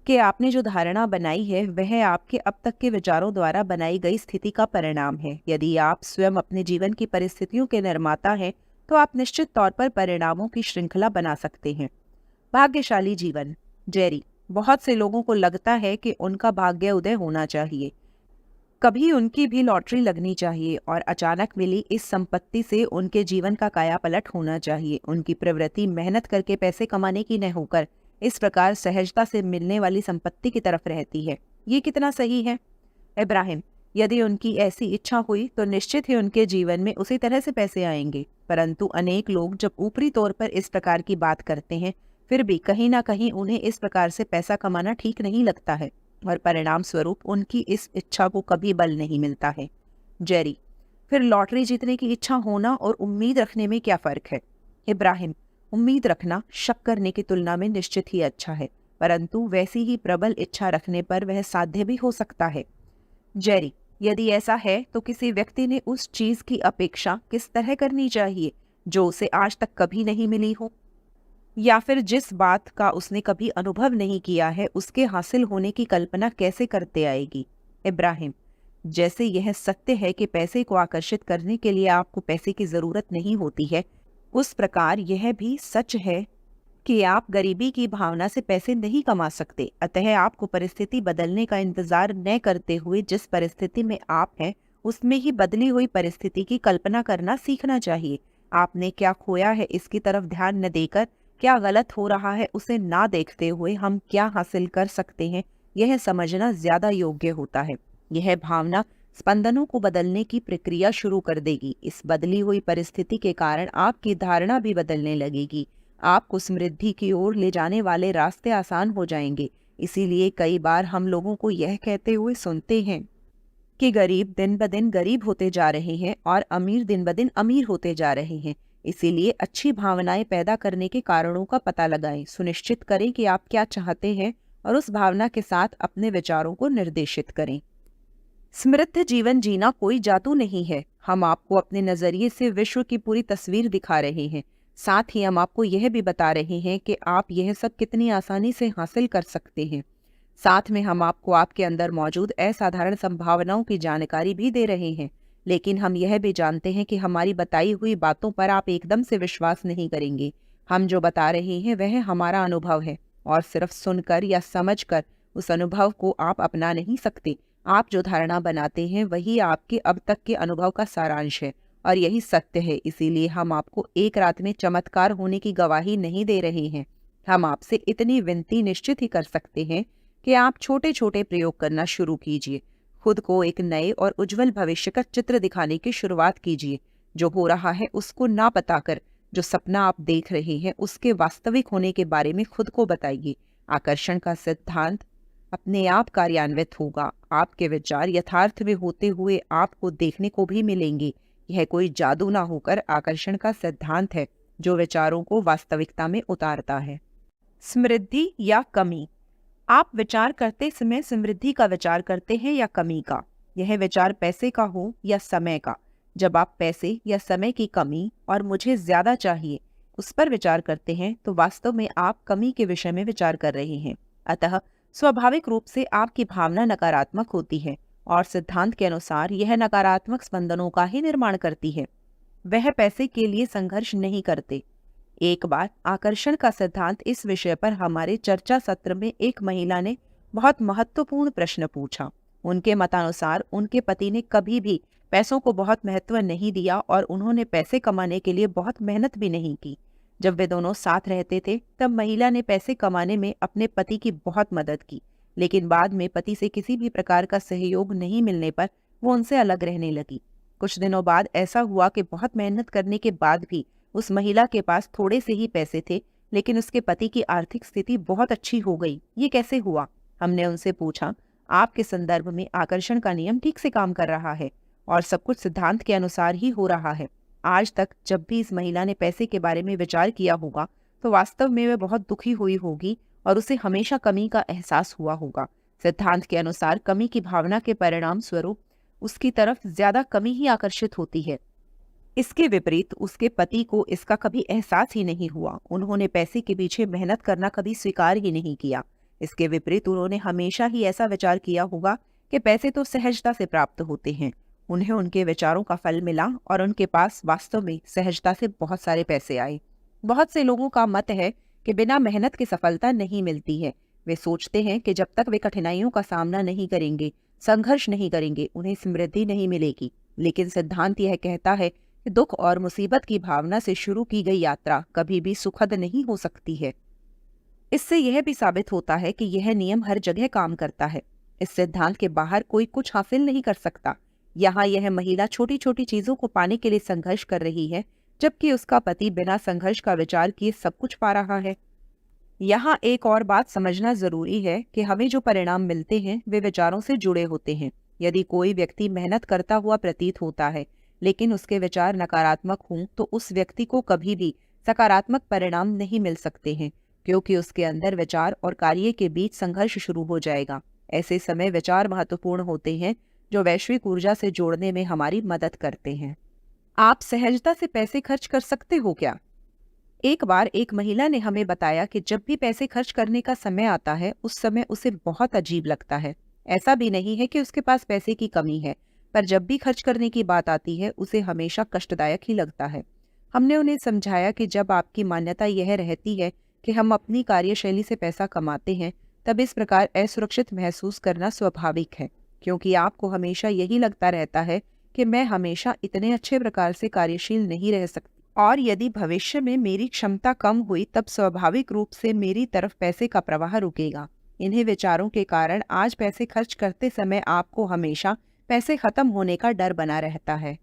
कि आपने जो धारणा बनाई है वह आपके अब तक के विचारों द्वारा बनाई गई स्थिति का परिणाम है। यदि आप स्वयं अपने जीवन की परिस्थितियों के निर्माता हैं तो आप निश्चित तौर पर परिणामों की श्रृंखला बना सकते हैं। भाग्यशाली जीवन। जेरी, बहुत से लोगों को लगता है कि उनका भाग्य उदय होना चाहिए, कभी उनकी भी लॉटरी लगनी चाहिए और अचानक मिली इस संपत्ति से उनके जीवन का कायापलट होना चाहिए। उनकी प्रवृत्ति मेहनत करके पैसे कमाने की न होकर इस प्रकार सहजता से मिलने वाली संपत्ति की तरफ रहती है। ये कितना सही है? इब्राहिम, यदि उनकी ऐसी इच्छा हुई तो निश्चित ही उनके जीवन में उसी तरह से पैसे आएंगे, परंतु अनेक लोग जब ऊपरी तौर पर इस प्रकार की बात करते हैं फिर भी कहीं ना कहीं उन्हें इस प्रकार से पैसा कमाना ठीक नहीं लगता है, और परिणाम स्वरूप उनकी इस इच्छा को कभी बल नहीं मिलता है। जेरी, फिर लॉटरी जीतने की इच्छा होना और उम्मीद रखने में क्या फर्क है? इब्राहिम, उम्मीद रखना शक करने की तुलना में निश्चित ही अच्छा है, परंतु वैसी ही प्रबल इच्छा रखने पर वह साध्य भी हो सकता है। जेरी, यदि ऐसा है तो किसी व्यक्ति ने उस चीज की अपेक्षा किस तरह करनी चाहिए जो उसे आज तक कभी नहीं मिली हो, या फिर जिस बात का उसने कभी अनुभव नहीं किया है उसके हासिल होने की कल्पना कैसे करते आएगी? इब्राहिम, जैसे यह सत्य है कि पैसे को आकर्षित करने के लिए आपको पैसे की जरूरत नहीं होती है, उस प्रकार यह भी सच है कि आप गरीबी की भावना से पैसे नहीं कमा सकते, अतः आपको परिस्थिति बदलने का इंतजार न करते हुए जिस परिस्थिति में आप हैं उसमें ही बदली हुई परिस्थिति की कल्पना करना सीखना चाहिए। आपने क्या खोया है इसकी तरफ ध्यान न देकर, क्या गलत हो रहा है उसे ना देखते हुए हम क्या हासिल कर सकते हैं यह समझना ज्यादा योग्य होता है। यह भावना स्पंदनों को बदलने की प्रक्रिया शुरू कर देगी। इस बदली हुई परिस्थिति के कारण आपकी धारणा भी बदलने लगेगी। आपको समृद्धि की ओर ले जाने वाले रास्ते आसान हो जाएंगे। इसीलिए कई बार हम लोगों को यह कहते हुए सुनते हैं कि गरीब दिन ब दिन गरीब होते जा रहे हैं और अमीर दिन ब दिन अमीर होते जा रहे हैं। इसीलिए अच्छी भावनाएं पैदा करने के कारणों का पता लगाएं, सुनिश्चित करें कि आप क्या चाहते हैं और उस भावना के साथ अपने विचारों को निर्देशित करें। समृद्ध जीवन जीना कोई जादू नहीं है। हम आपको अपने नजरिए से विश्व की पूरी तस्वीर दिखा रहे हैं। साथ ही हम आपको यह भी बता रहे हैं कि आप यह सब कितनी आसानी से हासिल कर सकते हैं। साथ में हम आपको आपके अंदर मौजूद असाधारण संभावनाओं की जानकारी भी दे रहे हैं। लेकिन हम यह भी जानते हैं कि हमारी बताई हुई बातों पर आप एकदम से विश्वास नहीं करेंगे। हम जो बता रहे हैं वह हमारा अनुभव है और सिर्फ सुनकर या समझकर उस अनुभव को आप अपना नहीं सकते। आप जो धारणा बनाते हैं वही आपके अब तक के अनुभव का सारांश है और यही सत्य है। इसीलिए हम आपको एक रात में चमत्कार होने की गवाही नहीं दे रहे हैं। हम आपसे इतनी विनती निश्चित ही कर सकते हैं कि आप छोटे छोटे प्रयोग करना शुरू कीजिए। खुद को एक नए और उज्जवल भविष्य का चित्र दिखाने की शुरुआत कीजिए। जो हो रहा है उसको ना बताकर जो सपना आप देख रहे हैं उसके वास्तविक होने के बारे में खुद को बताइए। आकर्षण का सिद्धांत अपने आप कार्यान्वित होगा। आपके विचार यथार्थ में होते हुए आपको देखने को भी मिलेंगे। यह कोई जादू ना होकर आकर्षण का सिद्धांत है जो विचारों को वास्तविकता में उतारता है। समृद्धि या कमी। आप विचार करते समय समृद्धि का विचार करते हैं या कमी का? यह विचार पैसे का हो या समय का? जब आप पैसे या समय की कमी और मुझे ज्यादा चाहिए उस पर विचार करते हैं तो वास्तव में आप कमी के विषय में विचार कर रहे हैं। अतः स्वाभाविक रूप से आपकी भावना नकारात्मक होती है और सिद्धांत के अनुसार यह नकारात्मक स्पंदनों का ही निर्माण करती है। वह पैसे के लिए संघर्ष नहीं करते। एक बार आकर्षण का सिद्धांत इस विषय पर हमारे चर्चा सत्र में एक महिला ने बहुत महत्वपूर्ण प्रश्न पूछा। उनके मतानुसार उनके पति ने कभी भी पैसों को बहुत महत्व नहीं दिया और उन्होंने पैसे कमाने के लिए बहुत मेहनत भी नहीं की। जब वे दोनों साथ रहते थे तब महिला ने पैसे कमाने में अपने पति की बहुत मदद की, लेकिन बाद में पति से किसी भी प्रकार का सहयोग नहीं मिलने पर वो उनसे अलग रहने लगी। कुछ दिनों बाद ऐसा हुआ कि बहुत मेहनत करने के बाद भी उस महिला के पास थोड़े से ही पैसे थे, लेकिन उसके पति की आर्थिक स्थिति बहुत अच्छी हो गई। ये कैसे हुआ? हमने उनसे पूछा। आपके संदर्भ में आकर्षण का नियम ठीक से काम कर रहा है और सब कुछ सिद्धांत के अनुसार ही हो रहा है। आज तक जब भी इस महिला ने पैसे के बारे में विचार किया होगा तो वास्तव में वह बहुत दुखी हुई होगी और उसे हमेशा कमी का एहसास हुआ होगा। सिद्धांत के अनुसार कमी की भावना के परिणाम स्वरूप उसकी तरफ ज्यादा कमी ही आकर्षित होती है। इसके विपरीत उसके पति को इसका कभी एहसास ही नहीं हुआ। उन्होंने पैसे के पीछे मेहनत करना कभी स्वीकार ही नहीं किया। इसके विपरीत उन्होंने हमेशा ही ऐसा विचार किया होगा कि पैसे तो सहजता से प्राप्त होते हैं। उन्हें उनके विचारों का फल मिला और उनके पास वास्तव में सहजता से बहुत सारे पैसे आए। बहुत से लोगों का मत है कि बिना मेहनत की सफलता नहीं मिलती है। वे सोचते हैं कि जब तक वे कठिनाइयों का सामना नहीं करेंगे, संघर्ष नहीं करेंगे, उन्हें समृद्धि नहीं मिलेगी। लेकिन सिद्धांत यह कहता है कि दुख और मुसीबत की भावना से शुरू की गई यात्रा कभी भी सुखद नहीं हो सकती है। इससे यह भी साबित होता है कि यह नियम हर जगह काम करता है। इस सिद्धांत के बाहर कोई कुछ हासिल नहीं कर सकता। यहाँ यह महिला छोटी छोटी चीजों को पाने के लिए संघर्ष कर रही है, जबकि उसका पति बिना संघर्ष का विचार किए सब कुछ पा रहा है। यहाँ एक और बात समझना जरूरी है कि हमें जो परिणाम मिलते हैं वे विचारों से जुड़े होते हैं। यदि कोई व्यक्ति मेहनत करता हुआ प्रतीत होता है लेकिन उसके विचार नकारात्मक हों तो उस व्यक्ति को कभी भी सकारात्मक परिणाम नहीं मिल सकते हैं, क्योंकि उसके अंदर विचार और कार्य के बीच संघर्ष शुरू हो जाएगा। ऐसे समय विचार महत्वपूर्ण होते हैं जो वैश्विक ऊर्जा से जोड़ने में हमारी मदद करते हैं। आप सहजता से पैसे खर्च कर सकते हो क्या? एक बार एक महिला ने हमें बताया कि जब भी पैसे खर्च करने का समय आता है उस समय उसे बहुत अजीब लगता है। ऐसा भी नहीं है कि उसके पास पैसे की कमी है, पर जब भी खर्च करने की बात आती है उसे हमेशा कष्टदायक ही लगता है। हमने उन्हें समझाया कि जब आपकी मान्यता यह रहती है कि हम अपनी कार्यशैली से पैसा कमाते हैं, तब इस प्रकार असुरक्षित महसूस करना स्वाभाविक है, क्योंकि आपको हमेशा यही लगता रहता है कि मैं हमेशा इतने अच्छे प्रकार से कार्यशील नहीं रह सकती, और यदि भविष्य में मेरी क्षमता कम हुई तब स्वाभाविक रूप से मेरी तरफ पैसे का प्रवाह रुकेगा। इन्हीं विचारों के कारण आज पैसे खर्च करते समय आपको हमेशा पैसे खत्म होने का डर बना रहता है।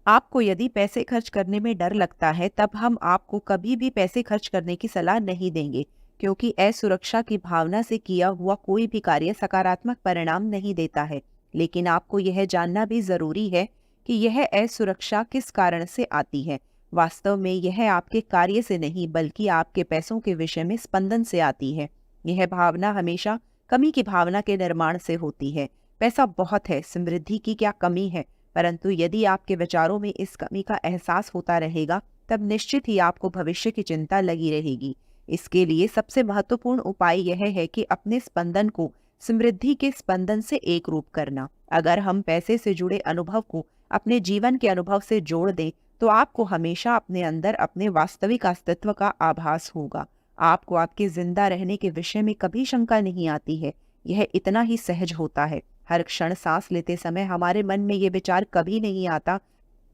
आपको यदि पैसे खर्च करने में डर लगता है, तब हम आपको कभी भी पैसे खर्च करने की सलाह नहीं देंगे, क्योंकि असुरक्षा की भावना से किया हुआ कोई भी कार्य सकारात्मक परिणाम नहीं देता है। लेकिन आपको यह जानना भी जरूरी है कि यह असुरक्षा किस कारण से आती है। वास्तव में यह आपके कार्य से नहीं, बल्कि आपके पैसों के विषय में स्पंदन से आती है। यह भावना हमेशा कमी की भावना के निर्माण से होती है। पैसा बहुत है, समृद्धि की क्या कमी है, परंतु यदि आपके विचारों में इस कमी का एहसास होता रहेगा, तब निश्चित ही आपको भविष्य की चिंता लगी रहेगी। इसके लिए सबसे महत्वपूर्ण उपाय यह है कि अपने स्पंदन को समृद्धि के स्पंदन से एक रूप करना। अगर हम पैसे से जुड़े अनुभव को अपने जीवन के अनुभव से जोड़ दें, तो आपको हमेशा अपने अंदर अपने वास्तविक अस्तित्व का आभास होगा। आपको आपके जिंदा रहने के विषय में कभी शंका नहीं आती है। यह इतना ही सहज होता है। हर क्षण सांस लेते समय हमारे मन में ये विचार कभी नहीं आता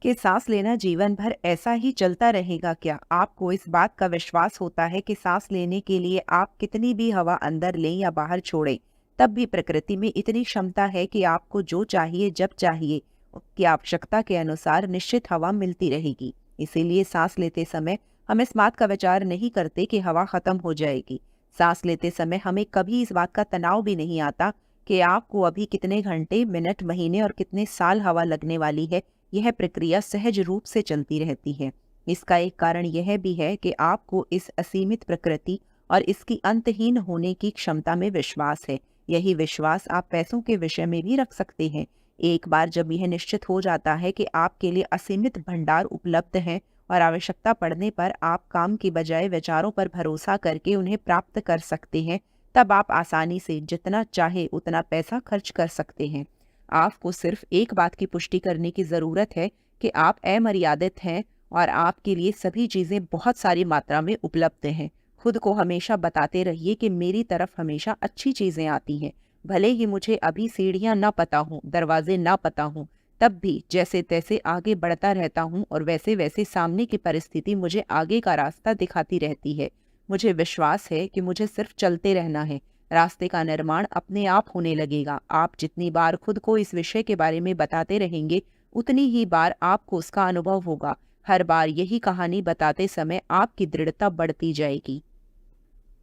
कि सांस लेना जीवन भर ऐसा ही चलता रहेगा क्या। आपको इस बात का विश्वास होता है कि सांस लेने के लिए आप कितनी भी हवा अंदर लें या बाहर छोड़ें, तब भी प्रकृति में इतनी क्षमता है कि आपको जो चाहिए जब चाहिए उसकी आवश्यकता के अनुसार निश्चित हवा मिलती रहेगी। इसीलिए सांस लेते समय हम इस बात का विचार नहीं करते कि हवा खत्म हो जाएगी। सांस लेते समय हमें कभी इस बात का तनाव भी नहीं आता कि आपको अभी कितने घंटे, मिनट, महीने और कितने साल हवा लगने वाली है। यह प्रक्रिया सहज रूप से चलती रहती है। इसका एक कारण यह भी है कि आपको इस असीमित प्रकृति और इसकी अंतहीन होने की क्षमता में विश्वास है। यही विश्वास आप पैसों के विषय में भी रख सकते हैं। एक बार जब यह निश्चित हो जाता है कि आपके लिए असीमित भंडार उपलब्ध है और आवश्यकता पड़ने पर आप काम की बजाय विचारों पर भरोसा करके उन्हें प्राप्त कर सकते हैं, तब आप आसानी से जितना चाहे उतना पैसा खर्च कर सकते हैं। आपको सिर्फ एक बात की पुष्टि करने की ज़रूरत है कि आप अमर्यादित हैं और आपके लिए सभी चीज़ें बहुत सारी मात्रा में उपलब्ध हैं। खुद को हमेशा बताते रहिए कि मेरी तरफ हमेशा अच्छी चीज़ें आती हैं। भले ही मुझे अभी सीढ़ियाँ ना पता हों, दरवाजे ना पता हों, तब भी जैसे तैसे आगे बढ़ता रहता हूँ और वैसे वैसे सामने की परिस्थिति मुझे आगे का रास्ता दिखाती रहती है। मुझे विश्वास है कि मुझे सिर्फ चलते रहना है। रास्ते का निर्माण अपने आप होने लगेगा। आप जितनी बार खुद को इस विषय के बारे में बताते रहेंगे, उतनी ही बार आपको उसका अनुभव होगा। हर बार यही कहानी बताते समय आपकी दृढ़ता बढ़ती जाएगी।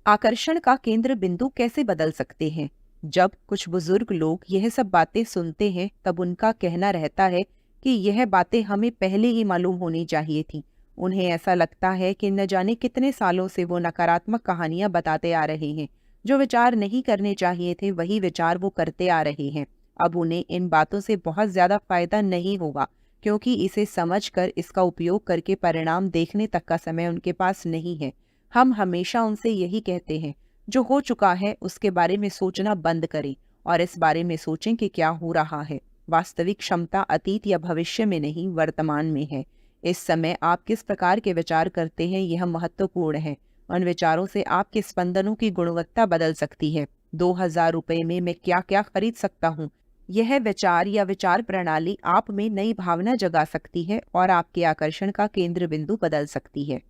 आकर्षण का केंद्र बिंदु कैसे बदल सकते हैं? जब कुछ बुजुर्ग लोग यह सब बातें सुनते हैं, तब उनका कहना रहता है कि यह बातें हमें पहले ही मालूम होनी चाहिए थी। उन्हें ऐसा लगता है कि न जाने कितने सालों से वो नकारात्मक कहानियां बताते आ रहे हैं। जो विचार नहीं करने चाहिए थे, वही विचार वो करते आ रहे हैं। अब उन्हें इन बातों से बहुत ज्यादा फायदा नहीं होगा, क्योंकि इसे समझकर इसका उपयोग करके परिणाम देखने तक का समय उनके पास नहीं है। हम हमेशा उनसे यही कहते हैं, जो हो चुका है उसके बारे में सोचना बंद करें और इस बारे में सोचें कि क्या हो रहा है। वास्तविक क्षमता अतीत या भविष्य में नहीं, वर्तमान में है। इस समय आप किस प्रकार के विचार करते हैं, यह महत्वपूर्ण है। उन विचारों से आपके स्पंदनों की गुणवत्ता बदल सकती है। 2000 रुपये में मैं क्या क्या खरीद सकता हूँ, यह विचार या विचार प्रणाली आप में नई भावना जगा सकती है और आपके आकर्षण का केंद्र बिंदु बदल सकती है।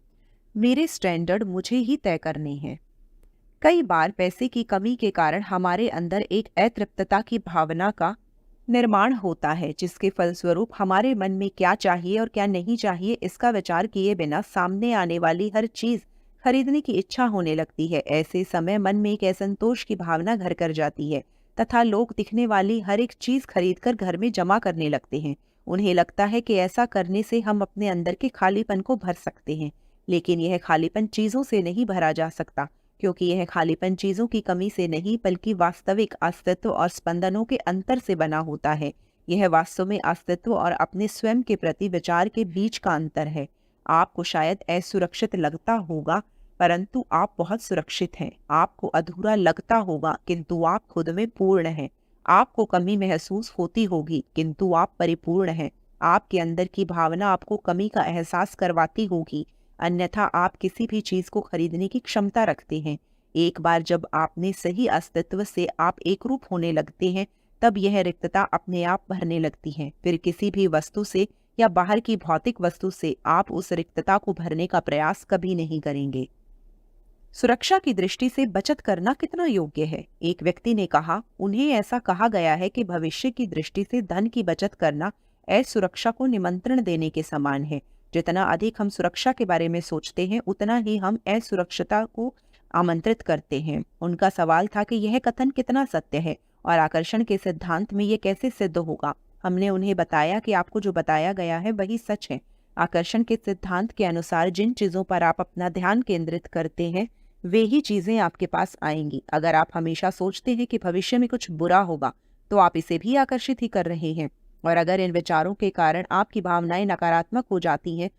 मेरे स्टैंडर्ड मुझे ही तय करने हैं। कई बार पैसे की कमी के कारण हमारे अंदर एक अतृप्तता की भावना का निर्माण होता है, जिसके फलस्वरूप हमारे मन में क्या चाहिए और क्या नहीं चाहिए इसका विचार किए बिना सामने आने वाली हर चीज खरीदने की इच्छा होने लगती है। ऐसे समय मन में एक असंतोष की भावना घर कर जाती है तथा लोग दिखने वाली हर एक चीज खरीदकर घर में जमा करने लगते हैं। उन्हें लगता है कि ऐसा करने से हम अपने अंदर के खालीपन को भर सकते हैं, लेकिन यह खालीपन चीजों से नहीं भरा जा सकता, क्योंकि यह खालीपन चीजों की कमी से नहीं बल्कि वास्तविक अस्तित्व और स्पंदनों के अंतर से बना होता है। यह वास्तव में अस्तित्व और अपने स्वयं के प्रति विचार के बीच का अंतर है। आपको शायद असुरक्षित लगता होगा, परंतु आप बहुत सुरक्षित हैं। आपको अधूरा लगता होगा, किंतु आप खुद में पूर्ण हैं। आपको कमी महसूस होती होगी, किंतु आप परिपूर्ण हैं। आपके अंदर की भावना आपको कमी का एहसास करवाती होगी। अन्यथा आप किसी भी चीज को खरीदने की क्षमता रखते हैं। एक बार जब आपने सही अस्तित्व से आप एकरूप होने लगते हैं, तब यह रिक्तता अपने आप भरने लगती है। फिर किसी भी वस्तु से या बाहर की भौतिक वस्तु से आप उस रिक्तता को भरने का प्रयास कभी नहीं करेंगे। सुरक्षा की दृष्टि से बचत करना कितना योग्य है? एक व्यक्ति ने कहा, उन्हें ऐसा कहा गया है कि भविष्य की दृष्टि से धन की बचत करना असुरक्षा को निमंत्रण देने के समान है। जितना अधिक हम सुरक्षा के बारे में सोचते हैं, उतना ही हम असुरक्षता को आमंत्रित करते हैं। उनका सवाल था कि यह कथन कितना सत्य है और आकर्षण के सिद्धांत में यह कैसे सिद्ध होगा। हमने उन्हें बताया कि आपको जो बताया गया है वही सच है। आकर्षण के सिद्धांत के अनुसार जिन चीजों पर आप अपना ध्यान केंद्रित करते हैं, वे ही चीजें आपके पास आएंगी। अगर आप हमेशा सोचते हैं कि भविष्य में कुछ बुरा होगा, तो आप इसे भी आकर्षित ही कर रहे हैं। और अगर इन विचारों के कारण आपकी भावनाएं नकारात्मक हो जाती हैं,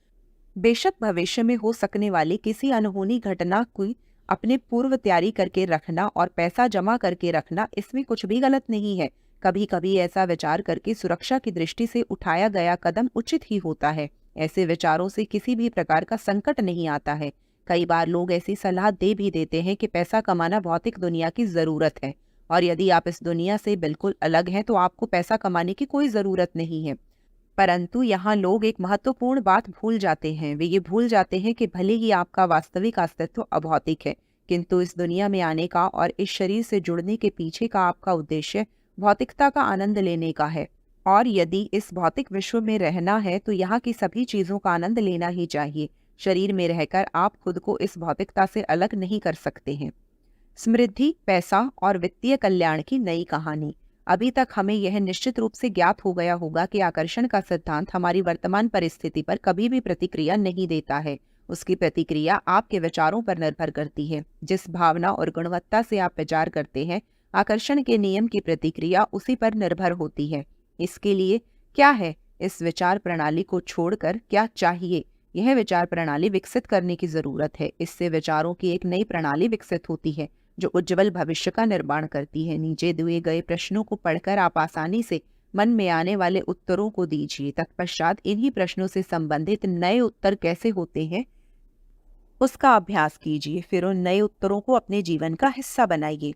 बेशक भविष्य में हो सकने वाली किसी अनहोनी घटना को अपने पूर्व तैयारी करके रखना और पैसा जमा करके रखना, इसमें कुछ भी गलत नहीं है। कभी कभी ऐसा विचार करके सुरक्षा की दृष्टि से उठाया गया कदम उचित ही होता है। ऐसे विचारों से किसी भी प्रकार का संकट नहीं आता है। कई बार लोग ऐसी सलाह दे भी देते हैं कि पैसा कमाना भौतिक दुनिया की जरूरत है, और यदि आप इस दुनिया से बिल्कुल अलग हैं तो आपको पैसा कमाने की कोई जरूरत नहीं है। परंतु यहाँ लोग एक महत्वपूर्ण बात भूल जाते हैं। वे ये भूल जाते हैं कि भले ही आपका वास्तविक अस्तित्व अभौतिक है, किंतु इस दुनिया में आने का और इस शरीर से जुड़ने के पीछे का आपका उद्देश्य भौतिकता का आनंद लेने का है। और यदि इस भौतिक विश्व में रहना है तो यहाँ की सभी चीजों का आनंद लेना ही चाहिए। शरीर में रहकर आप खुद को इस भौतिकता से अलग नहीं कर सकते हैं। समृद्धि, पैसा और वित्तीय कल्याण की नई कहानी। अभी तक हमें यह निश्चित रूप से ज्ञात हो गया होगा कि आकर्षण का सिद्धांत हमारी वर्तमान परिस्थिति पर कभी भी प्रतिक्रिया नहीं देता है। उसकी प्रतिक्रिया आपके विचारों पर निर्भर करती है। जिस भावना और गुणवत्ता से आप विचार करते हैं, आकर्षण के नियम की प्रतिक्रिया उसी पर निर्भर होती है। इसके लिए क्या है, इस विचार प्रणाली को छोड़कर क्या चाहिए, यह विचार प्रणाली विकसित करने की जरूरत है। इससे विचारों की एक नई प्रणाली विकसित होती है जो उज्जवल भविष्य का निर्माण करती है। नीचे दिए गए प्रश्नों को पढ़कर आप आसानी से मन में आने वाले उत्तरों को दीजिए। तत्पश्चात इन्हीं प्रश्नों से संबंधित नए उत्तर कैसे होते हैं उसका अभ्यास कीजिए। फिर उन नए उत्तरों को अपने जीवन का हिस्सा बनाइए।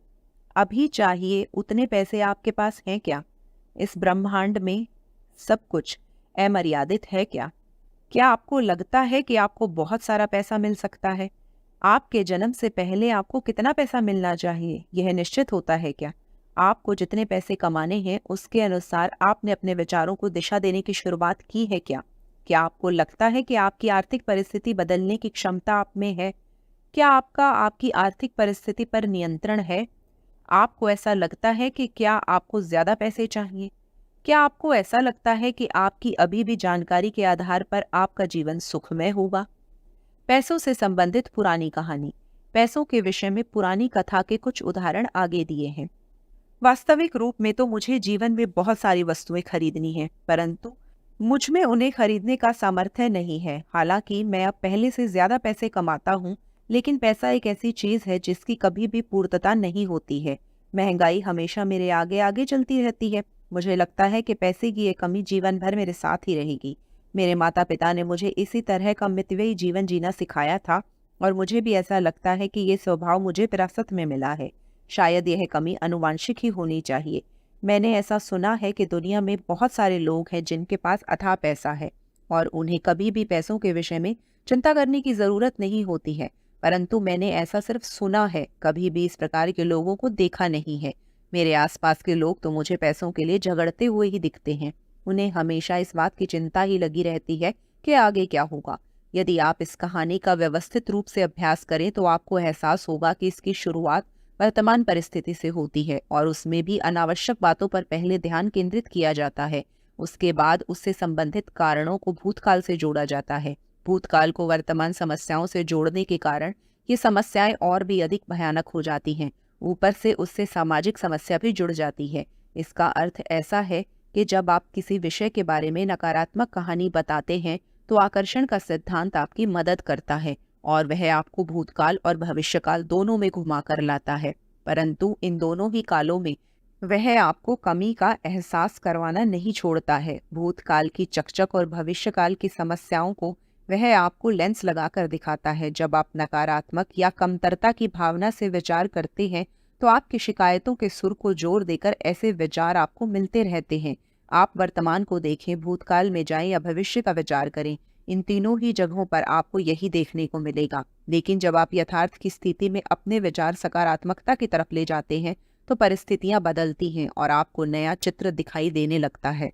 अभी चाहिए उतने पैसे आपके पास हैं क्या? इस ब्रह्मांड में सब कुछ अमर्यादित है क्या? क्या आपको लगता है कि आपको बहुत सारा पैसा मिल सकता है? आपके जन्म से पहले आपको कितना पैसा मिलना चाहिए, यह निश्चित होता है क्या? आपको जितने पैसे कमाने हैं उसके अनुसार आपने अपने विचारों को दिशा देने की शुरुआत की है क्या? क्या आपको लगता है कि आपकी आर्थिक परिस्थिति बदलने की क्षमता आप में है? क्या आपकी आर्थिक परिस्थिति पर नियंत्रण है? आपको ऐसा लगता है कि क्या आपको ज्यादा पैसे चाहिए? क्या आपको ऐसा लगता है कि आपकी अभी भी जानकारी के आधार पर आपका जीवन सुखमय होगा? पैसों से संबंधित पुरानी कहानी। पैसों के विषय में पुरानी कथा के कुछ उदाहरण आगे दिए हैं। वास्तविक रूप में तो मुझे जीवन में बहुत सारी वस्तुएं खरीदनी हैं, परंतु मुझ में उन्हें खरीदने का सामर्थ्य नहीं है। हालांकि मैं अब पहले से ज्यादा पैसे कमाता हूँ, लेकिन पैसा एक ऐसी चीज है जिसकी कभी भी पूर्तता नहीं होती है। महंगाई हमेशा मेरे आगे आगे चलती रहती है। मुझे लगता है कि पैसे की ये कमी जीवन भर मेरे साथ ही रहेगी। मेरे माता पिता ने मुझे इसी तरह का मितव्ययी जीवन जीना सिखाया था, और मुझे भी ऐसा लगता है कि ये स्वभाव मुझे विरासत में मिला है। शायद यह कमी अनुवांशिक ही होनी चाहिए। मैंने ऐसा सुना है कि दुनिया में बहुत सारे लोग हैं जिनके पास अथाह पैसा है और उन्हें कभी भी पैसों के विषय में चिंता करने की जरूरत नहीं होती है। परंतु मैंने ऐसा सिर्फ सुना है, कभी भी इस प्रकार के लोगों को देखा नहीं है। मेरे आसपास के लोग तो मुझे पैसों के लिए झगड़ते हुए ही दिखते हैं। उन्हें हमेशा इस बात की चिंता ही लगी रहती है कि आगे क्या होगा। यदि आप इस कहानी का व्यवस्थित रूप से अभ्यास करें तो आपको एहसास होगा कि इसकी शुरुआत वर्तमान परिस्थिति से होती है और उसमें भी अनावश्यक बातों पर पहले ध्यान केंद्रित किया जाता है। उसके बाद उससे संबंधित कारणों को भूतकाल से जोड़ा जाता है। भूतकाल को वर्तमान समस्याओं से जोड़ने के कारण ये समस्याएं और भी अधिक भयानक हो जाती हैं। ऊपर से उससे सामाजिक समस्या भी जुड़ जाती है। इसका अर्थ ऐसा है कि जब आप किसी विषय के बारे में नकारात्मक कहानी बताते हैं तो आकर्षण का सिद्धांत आपकी मदद करता है और वह आपको भूतकाल और भविष्यकाल दोनों में घुमा कर लाता है। परंतु इन दोनों ही कालों में वह आपको कमी का एहसास करवाना नहीं छोड़ता है। भूतकाल की चकचक और भविष्यकाल की समस्याओं को वह आपको लेंस लगाकर दिखाता है। जब आप नकारात्मक या कमतरता की भावना से विचार करते हैं तो आपकी शिकायतों के सुर को जोर देकर ऐसे विचार आपको मिलते रहते हैं। आप वर्तमान को देखें, भूतकाल में जाएं या भविष्य का विचार करें, इन तीनों ही जगहों पर आपको यही देखने को मिलेगा। लेकिन जब आप यथार्थ की स्थिति में अपने विचार सकारात्मकता की तरफ ले जाते हैं तो परिस्थितियां बदलती हैं और आपको नया चित्र दिखाई देने लगता है।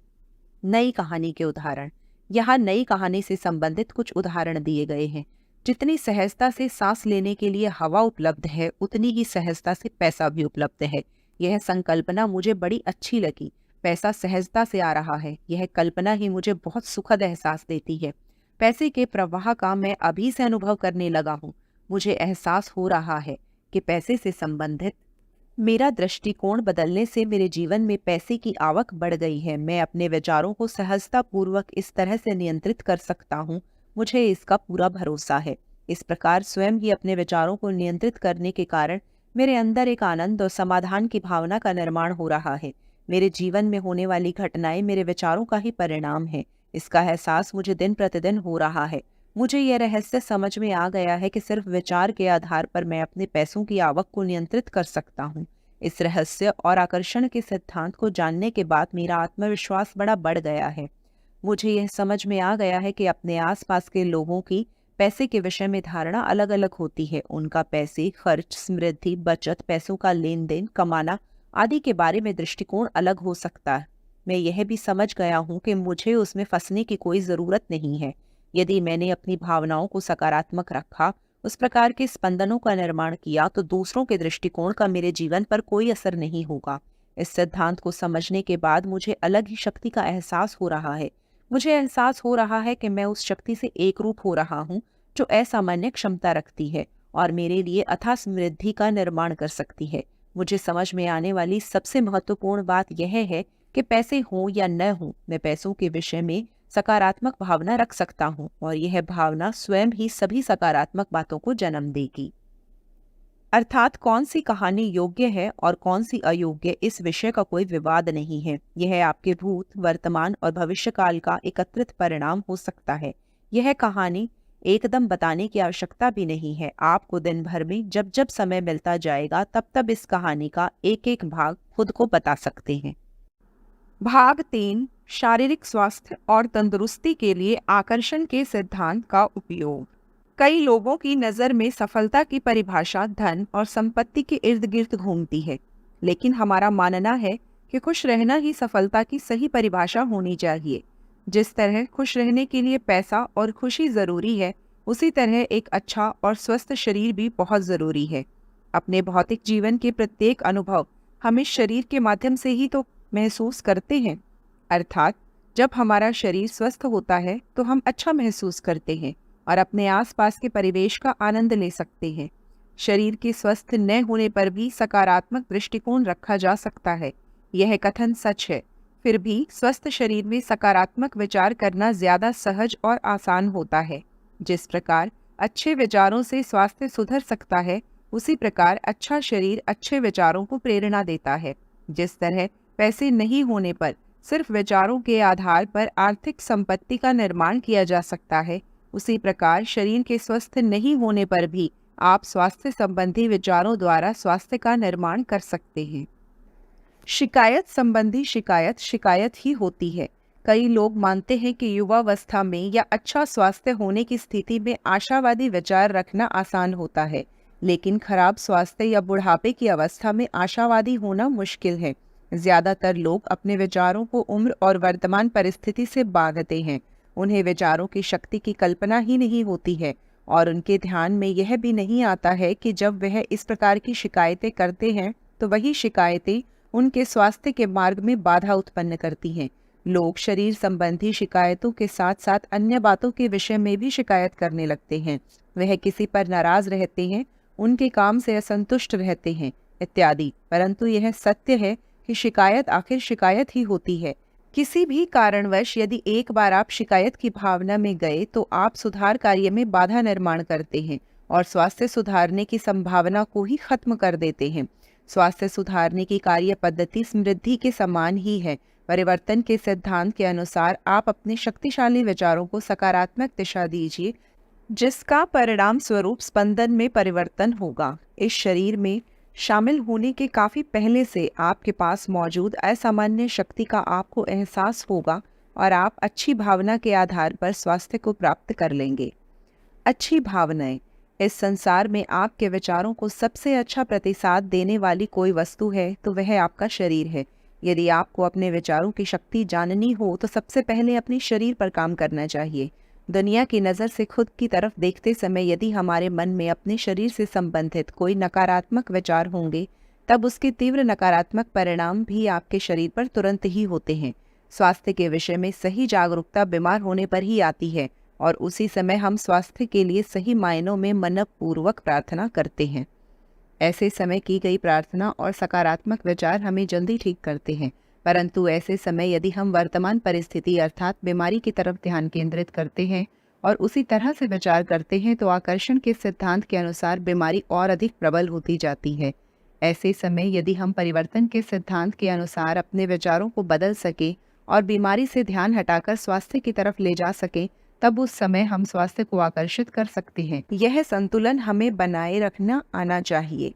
नई कहानी के उदाहरण। यहाँ नई कहानी से संबंधित कुछ उदाहरण दिए गए हैं। जितनी सहजता से सांस लेने के लिए हवा उपलब्ध है, उतनी ही सहजता से पैसा भी उपलब्ध है। यह संकल्पना मुझे बड़ी अच्छी लगी। पैसा सहजता से आ रहा है, यह कल्पना ही मुझे बहुत सुखद एहसास देती है। पैसे के प्रवाह का मैं अभी से अनुभव करने लगा हूँ। मुझे एहसास हो रहा है कि पैसे से संबंधित मेरा दृष्टिकोण बदलने से मेरे जीवन में पैसे की आवक बढ़ गई है। मैं अपने विचारों को सहजतापूर्वक इस तरह से नियंत्रित कर सकता हूँ, मुझे इसका पूरा भरोसा है। इस प्रकार स्वयं ही अपने विचारों को नियंत्रित करने के कारण मेरे अंदर एक आनंद और समाधान की भावना का निर्माण हो रहा है। मेरे जीवन में होने वाली घटनाएं मेरे विचारों का ही परिणाम है। इसका एहसास मुझे दिन प्रतिदिन हो रहा है। मुझे यह रहस्य समझ में आ गया है कि सिर्फ विचार के आधार पर मैं अपने पैसों की आवक को नियंत्रित कर सकता हूँ। इस रहस्य और आकर्षण के सिद्धांत को जानने के बाद मेरा आत्मविश्वास बड़ा बढ़ गया है। मुझे यह समझ में आ गया है कि अपने आसपास के लोगों की पैसे के विषय में धारणा अलग अलग होती है। उनका पैसे, खर्च, समृद्धि, बचत, पैसों का लेन देन, कमाना आदि के बारे में दृष्टिकोण अलग हो सकता है। मैं यह भी समझ गया हूँ कि मुझे उसमें फंसने की कोई ज़रूरत नहीं है। यदि मैंने अपनी भावनाओं को सकारात्मक रखा, उस प्रकार के स्पंदनों का निर्माण किया, तो दूसरों के दृष्टिकोण का मेरे जीवन पर कोई असर नहीं होगा। इस सिद्धांत को समझने के बाद मुझे अलग ही शक्ति का एहसास हो रहा है। मुझे एहसास हो रहा है कि मैं उस शक्ति से एकरूप हो रहा हूँ जो असामान्य क्षमता रखती है और मेरे लिए अथाह समृद्धि का निर्माण कर सकती है। मुझे समझ में आने वाली सबसे महत्वपूर्ण बात यह है कि पैसे हों या न हों, मैं पैसों के विषय में सकारात्मक भावना रख सकता हूँ और यह भावना स्वयं ही सभी सकारात्मक बातों को जन्म देगी। अर्थात कौन सी कहानी योग्य है और कौन सी अयोग्य, इस विषय का कोई विवाद नहीं है। यह आपके भूत, वर्तमान और भविष्य काल का एकत्रित परिणाम हो सकता है। यह कहानी एकदम बताने की आवश्यकता भी नहीं है। आपको दिन भर में जब जब समय मिलता जाएगा तब तब इस कहानी का एक एक भाग खुद को बता सकते हैं। भाग 3, शारीरिक स्वास्थ्य और तंदुरुस्ती के लिए आकर्षण के सिद्धांत का उपयोग। कई लोगों की नज़र में सफलता की परिभाषा धन और संपत्ति के इर्द गिर्द घूमती है, लेकिन हमारा मानना है कि खुश रहना ही सफलता की सही परिभाषा होनी चाहिए। जिस तरह खुश रहने के लिए पैसा और खुशी ज़रूरी है, उसी तरह एक अच्छा और स्वस्थ शरीर भी बहुत ज़रूरी है। अपने भौतिक जीवन के प्रत्येक अनुभव हम इस शरीर के माध्यम से ही तो महसूस करते हैं। अर्थात जब हमारा शरीर स्वस्थ होता है तो हम अच्छा महसूस करते हैं और अपने आसपास के परिवेश का आनंद ले सकते हैं। शरीर के स्वस्थ न होने पर भी सकारात्मक दृष्टिकोण रखा जा सकता है, यह कथन सच है। फिर भी स्वस्थ शरीर में सकारात्मक विचार करना ज़्यादा सहज और आसान होता है। जिस प्रकार अच्छे विचारों से स्वास्थ्य सुधर सकता है, उसी प्रकार अच्छा शरीर अच्छे विचारों को प्रेरणा देता है। जिस तरह पैसे नहीं होने पर सिर्फ विचारों के आधार पर आर्थिक संपत्ति का निर्माण किया जा सकता है, उसी प्रकार शरीर के स्वस्थ नहीं होने पर भी आप स्वास्थ्य संबंधी विचारों द्वारा स्वास्थ्य का निर्माण कर सकते हैं। शिकायत संबंधी शिकायत शिकायत ही होती है। कई लोग मानते हैं कि युवावस्था में या अच्छा स्वास्थ्य होने की स्थिति में आशावादी विचार रखना आसान होता है, लेकिन खराब स्वास्थ्य या बुढ़ापे की अवस्था में आशावादी होना मुश्किल है। ज्यादातर लोग अपने विचारों को उम्र और वर्तमान परिस्थिति से बांधते हैं। उन्हें विचारों की शक्ति की कल्पना ही नहीं होती है और उनके ध्यान में यह भी नहीं आता है कि जब वह इस प्रकार की शिकायतें करते हैं तो वही शिकायतें उनके स्वास्थ्य के मार्ग में बाधा उत्पन्न करती हैं। लोग शरीर संबंधी शिकायतों के साथ साथ अन्य बातों के विषय में भी शिकायत करने लगते हैं। वह किसी पर नाराज रहते हैं, उनके काम से असंतुष्ट रहते हैं इत्यादि। परंतु यह सत्य है कि शिकायत आखिर शिकायत ही होती है। किसी भी कारणवश यदि एक बार आप शिकायत की भावना में गए तो आप सुधार कार्य में बाधा निर्माण करते हैं और स्वास्थ्य सुधारने की संभावना को ही खत्म कर देते हैं। स्वास्थ्य सुधारने की कार्य पद्धति समृद्धि के समान ही है, परिवर्तन के सिद्धांत के अनुसार आप अपने शक्तिशाली विचारों को सकारात्मक दिशा दीजिए, जिसका परिणाम स्वरूप स्पंदन में परिवर्तन होगा। इस शरीर में शामिल होने के काफी पहले से आपके पास मौजूद असामान्य शक्ति का आपको एहसास होगा और आप अच्छी भावना के आधार पर स्वास्थ्य को प्राप्त कर लेंगे। अच्छी भावनाएं। इस संसार में आपके विचारों को सबसे अच्छा प्रतिसाद देने वाली कोई वस्तु है तो वह आपका शरीर है। यदि आपको अपने विचारों की शक्ति जाननी हो तो सबसे पहले अपने शरीर पर काम करना चाहिए। दुनिया की नज़र से खुद की तरफ देखते समय यदि हमारे मन में अपने शरीर से संबंधित कोई नकारात्मक विचार होंगे, तब उसके तीव्र नकारात्मक परिणाम भी आपके शरीर पर तुरंत ही होते हैं। स्वास्थ्य के विषय में सही जागरूकता बीमार होने पर ही आती है और उसी समय हम स्वास्थ्य के लिए सही मायनों में मनपूर्वक प्रार्थना करते हैं। ऐसे समय की गई प्रार्थना और सकारात्मक विचार हमें जल्दी ठीक करते हैं, परंतु ऐसे समय यदि हम वर्तमान परिस्थिति अर्थात बीमारी की तरफ ध्यान केंद्रित करते हैं और उसी तरह से विचार करते हैं तो आकर्षण के सिद्धांत के अनुसार बीमारी और अधिक प्रबल होती जाती है। ऐसे समय यदि हम परिवर्तन के सिद्धांत के अनुसार अपने विचारों को बदल सकें और बीमारी से ध्यान हटाकर स्वास्थ्य की तरफ ले जा सकें, तब उस समय हम स्वास्थ्य को आकर्षित कर सकते हैं। यह संतुलन हमें बनाए रखना आना चाहिए।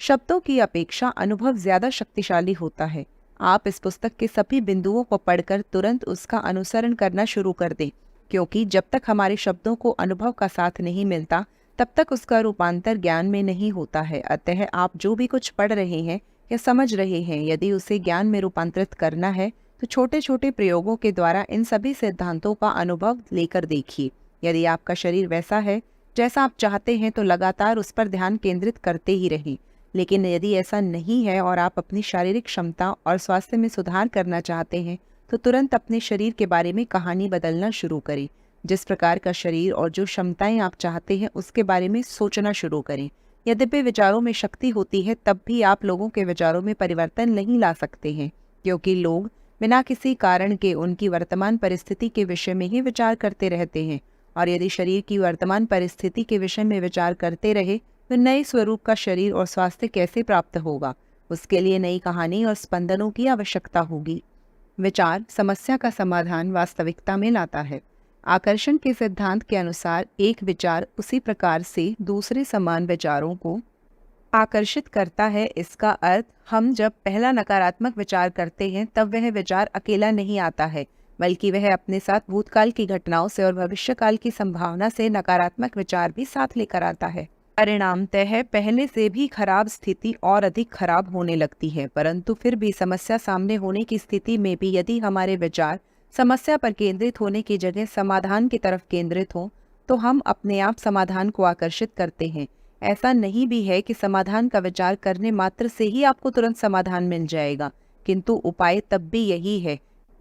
शब्दों की अपेक्षा अनुभव ज्यादा शक्तिशाली होता है। आप इस पुस्तक के सभी बिंदुओं को पढ़कर तुरंत उसका अनुसरण करना शुरू कर दें, क्योंकि जब तक हमारे शब्दों को अनुभव का साथ नहीं मिलता तब तक उसका रूपांतर ज्ञान में नहीं होता है। अतः आप जो भी कुछ पढ़ रहे हैं या समझ रहे हैं, यदि उसे ज्ञान में रूपांतरित करना है तो छोटे छोटे प्रयोगों के द्वारा इन सभी सिद्धांतों का अनुभव लेकर देखिए। यदि आपका शरीर वैसा है जैसा आप चाहते हैं तो लगातार उस पर ध्यान केंद्रित करते ही रहें। लेकिन यदि ऐसा नहीं है और आप अपनी शारीरिक क्षमता और स्वास्थ्य में सुधार करना चाहते हैं तो तुरंत अपने शरीर के बारे में कहानी बदलना शुरू करें। जिस प्रकार का शरीर और जो क्षमताएं आप चाहते हैं उसके बारे में सोचना शुरू करें। यद्यपि विचारों में शक्ति होती है तब भी आप लोगों के विचारों में परिवर्तन नहीं ला सकते हैं, क्योंकि लोग बिना किसी कारण के उनकी वर्तमान परिस्थिति के विषय में ही विचार करते रहते हैं। और यदि शरीर की वर्तमान परिस्थिति के विषय में विचार करते रहे तो नए स्वरूप का शरीर और स्वास्थ्य कैसे प्राप्त होगा? उसके लिए नई कहानी और स्पंदनों की आवश्यकता होगी। विचार समस्या का समाधान वास्तविकता में लाता है। आकर्षण के सिद्धांत के अनुसार एक विचार उसी प्रकार से दूसरे समान विचारों को आकर्षित करता है। इसका अर्थ हम जब पहला नकारात्मक विचार करते हैं तब वह विचार अकेला नहीं आता है, बल्कि वह अपने साथ भूतकाल की घटनाओं से और भविष्यकाल की संभावना से नकारात्मक विचार भी साथ लेकर आता है। परिणामतः पहले से भी खराब स्थिति और अधिक खराब होने लगती है। परंतु फिर भी समस्या सामने होने की स्थिति में भी यदि हमारे विचार समस्या पर केंद्रित होने की जगह समाधान की तरफ केंद्रित हो तो हम अपने आप समाधान को आकर्षित करते हैं। ऐसा नहीं भी है कि समाधान का विचार करने मात्र से ही आपको तुरंत समाधान मिल जाएगा, किंतु उपाय तब भी यही है,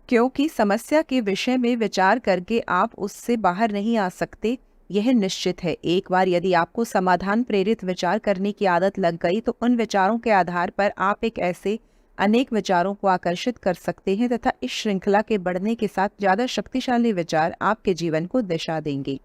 क्योंकि समस्या के विषय में विचार करके आप उससे बाहर नहीं आ सकते, यह निश्चित है। एक बार यदि आपको समाधान प्रेरित विचार करने की आदत लग गई तो उन विचारों के आधार पर आप एक ऐसे अनेक विचारों को आकर्षित कर सकते हैं तथा इस श्रृंखला के बढ़ने के साथ ज़्यादा शक्तिशाली विचार आपके जीवन को दिशा देंगे।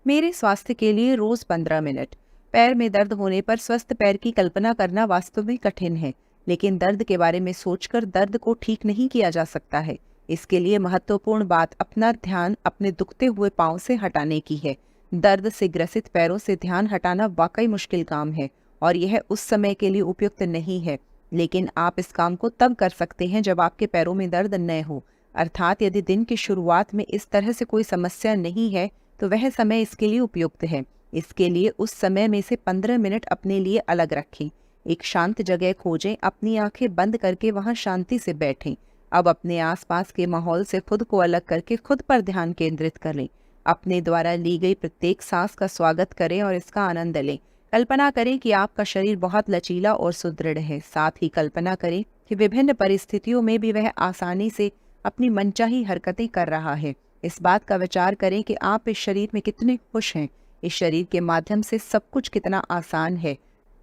मेरे स्वास्थ्य के लिए रोज़ 15 मिनट। पैर में दर्द होने पर स्वस्थ पैर की कल्पना करना वास्तव में कठिन है, लेकिन दर्द के बारे में सोचकर दर्द को ठीक नहीं किया जा सकता है। इसके लिए महत्वपूर्ण बात अपना ध्यान अपने दुखते हुए पांव से हटाने की है। दर्द से ग्रसित पैरों से ध्यान हटाना वाकई मुश्किल काम है और यह उस समय के लिए उपयुक्त नहीं है, लेकिन आप इस काम को तब कर सकते हैं जब आपके पैरों में दर्द न हो। अर्थात यदि दिन की शुरुआत में इस तरह से कोई समस्या नहीं है तो वह समय इसके लिए उपयुक्त है। इसके लिए उस समय में से 15 मिनट अपने लिए अलग रखें। एक शांत जगह खोजें, अपनी आंखें बंद करके वहां शांति से बैठें। अब अपने आसपास के माहौल से खुद को अलग करके खुद पर ध्यान केंद्रित करें। अपने द्वारा ली गई प्रत्येक सांस का स्वागत करें और इसका आनंद लें। कल्पना करें कि आपका शरीर बहुत लचीला और सुदृढ़ है। साथ ही कल्पना करें कि विभिन्न परिस्थितियों में भी वह आसानी से अपनी मनचाही हरकतें कर रहा है। इस बात का विचार करें कि आप इस शरीर में कितने खुश हैं। इस शरीर के माध्यम से सब कुछ कितना आसान है।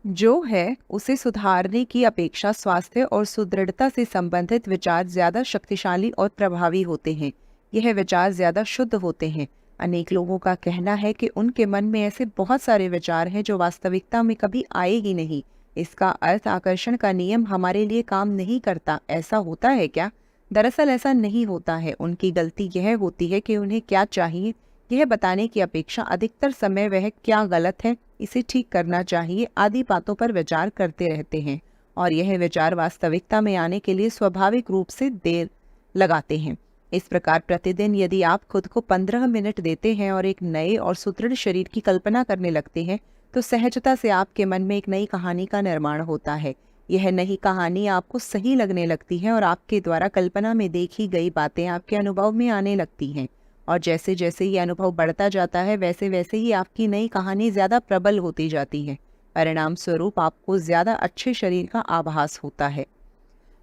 जो है उसे सुधारने की अपेक्षा स्वास्थ्य और सुदृढ़ता से संबंधित विचार ज्यादा शक्तिशाली और प्रभावी होते हैं। यह विचार ज्यादा शुद्ध होते हैं। अनेक लोगों का कहना है कि उनके मन में ऐसे बहुत सारे विचार हैं जो वास्तविकता में कभी आए ही नहीं। इसका अर्थ आकर्षण का नियम हमारे लिए काम नहीं करता। ऐसा होता है क्या? दरअसल ऐसा नहीं होता है। उनकी गलती यह होती है कि उन्हें क्या चाहिए यह बताने की अपेक्षा अधिकतर समय वह क्या गलत है, इसे ठीक करना चाहिए आदि बातों पर विचार करते रहते हैं, और यह विचार वास्तविकता में आने के लिए स्वाभाविक रूप से देर लगाते हैं। इस प्रकार प्रतिदिन यदि आप खुद को 15 मिनट देते हैं और एक नए और सुदृढ़ शरीर की कल्पना करने लगते हैं, तो सहजता से आपके मन में एक नई कहानी का निर्माण होता है। यह नई कहानी आपको सही लगने लगती है और आपके द्वारा कल्पना में देखी गई बातें आपके अनुभव में आने लगती हैं, और जैसे जैसे ये अनुभव बढ़ता जाता है वैसे वैसे ही आपकी नई कहानी ज़्यादा प्रबल होती जाती है। परिणाम स्वरूप आपको ज़्यादा अच्छे शरीर का आभास होता है।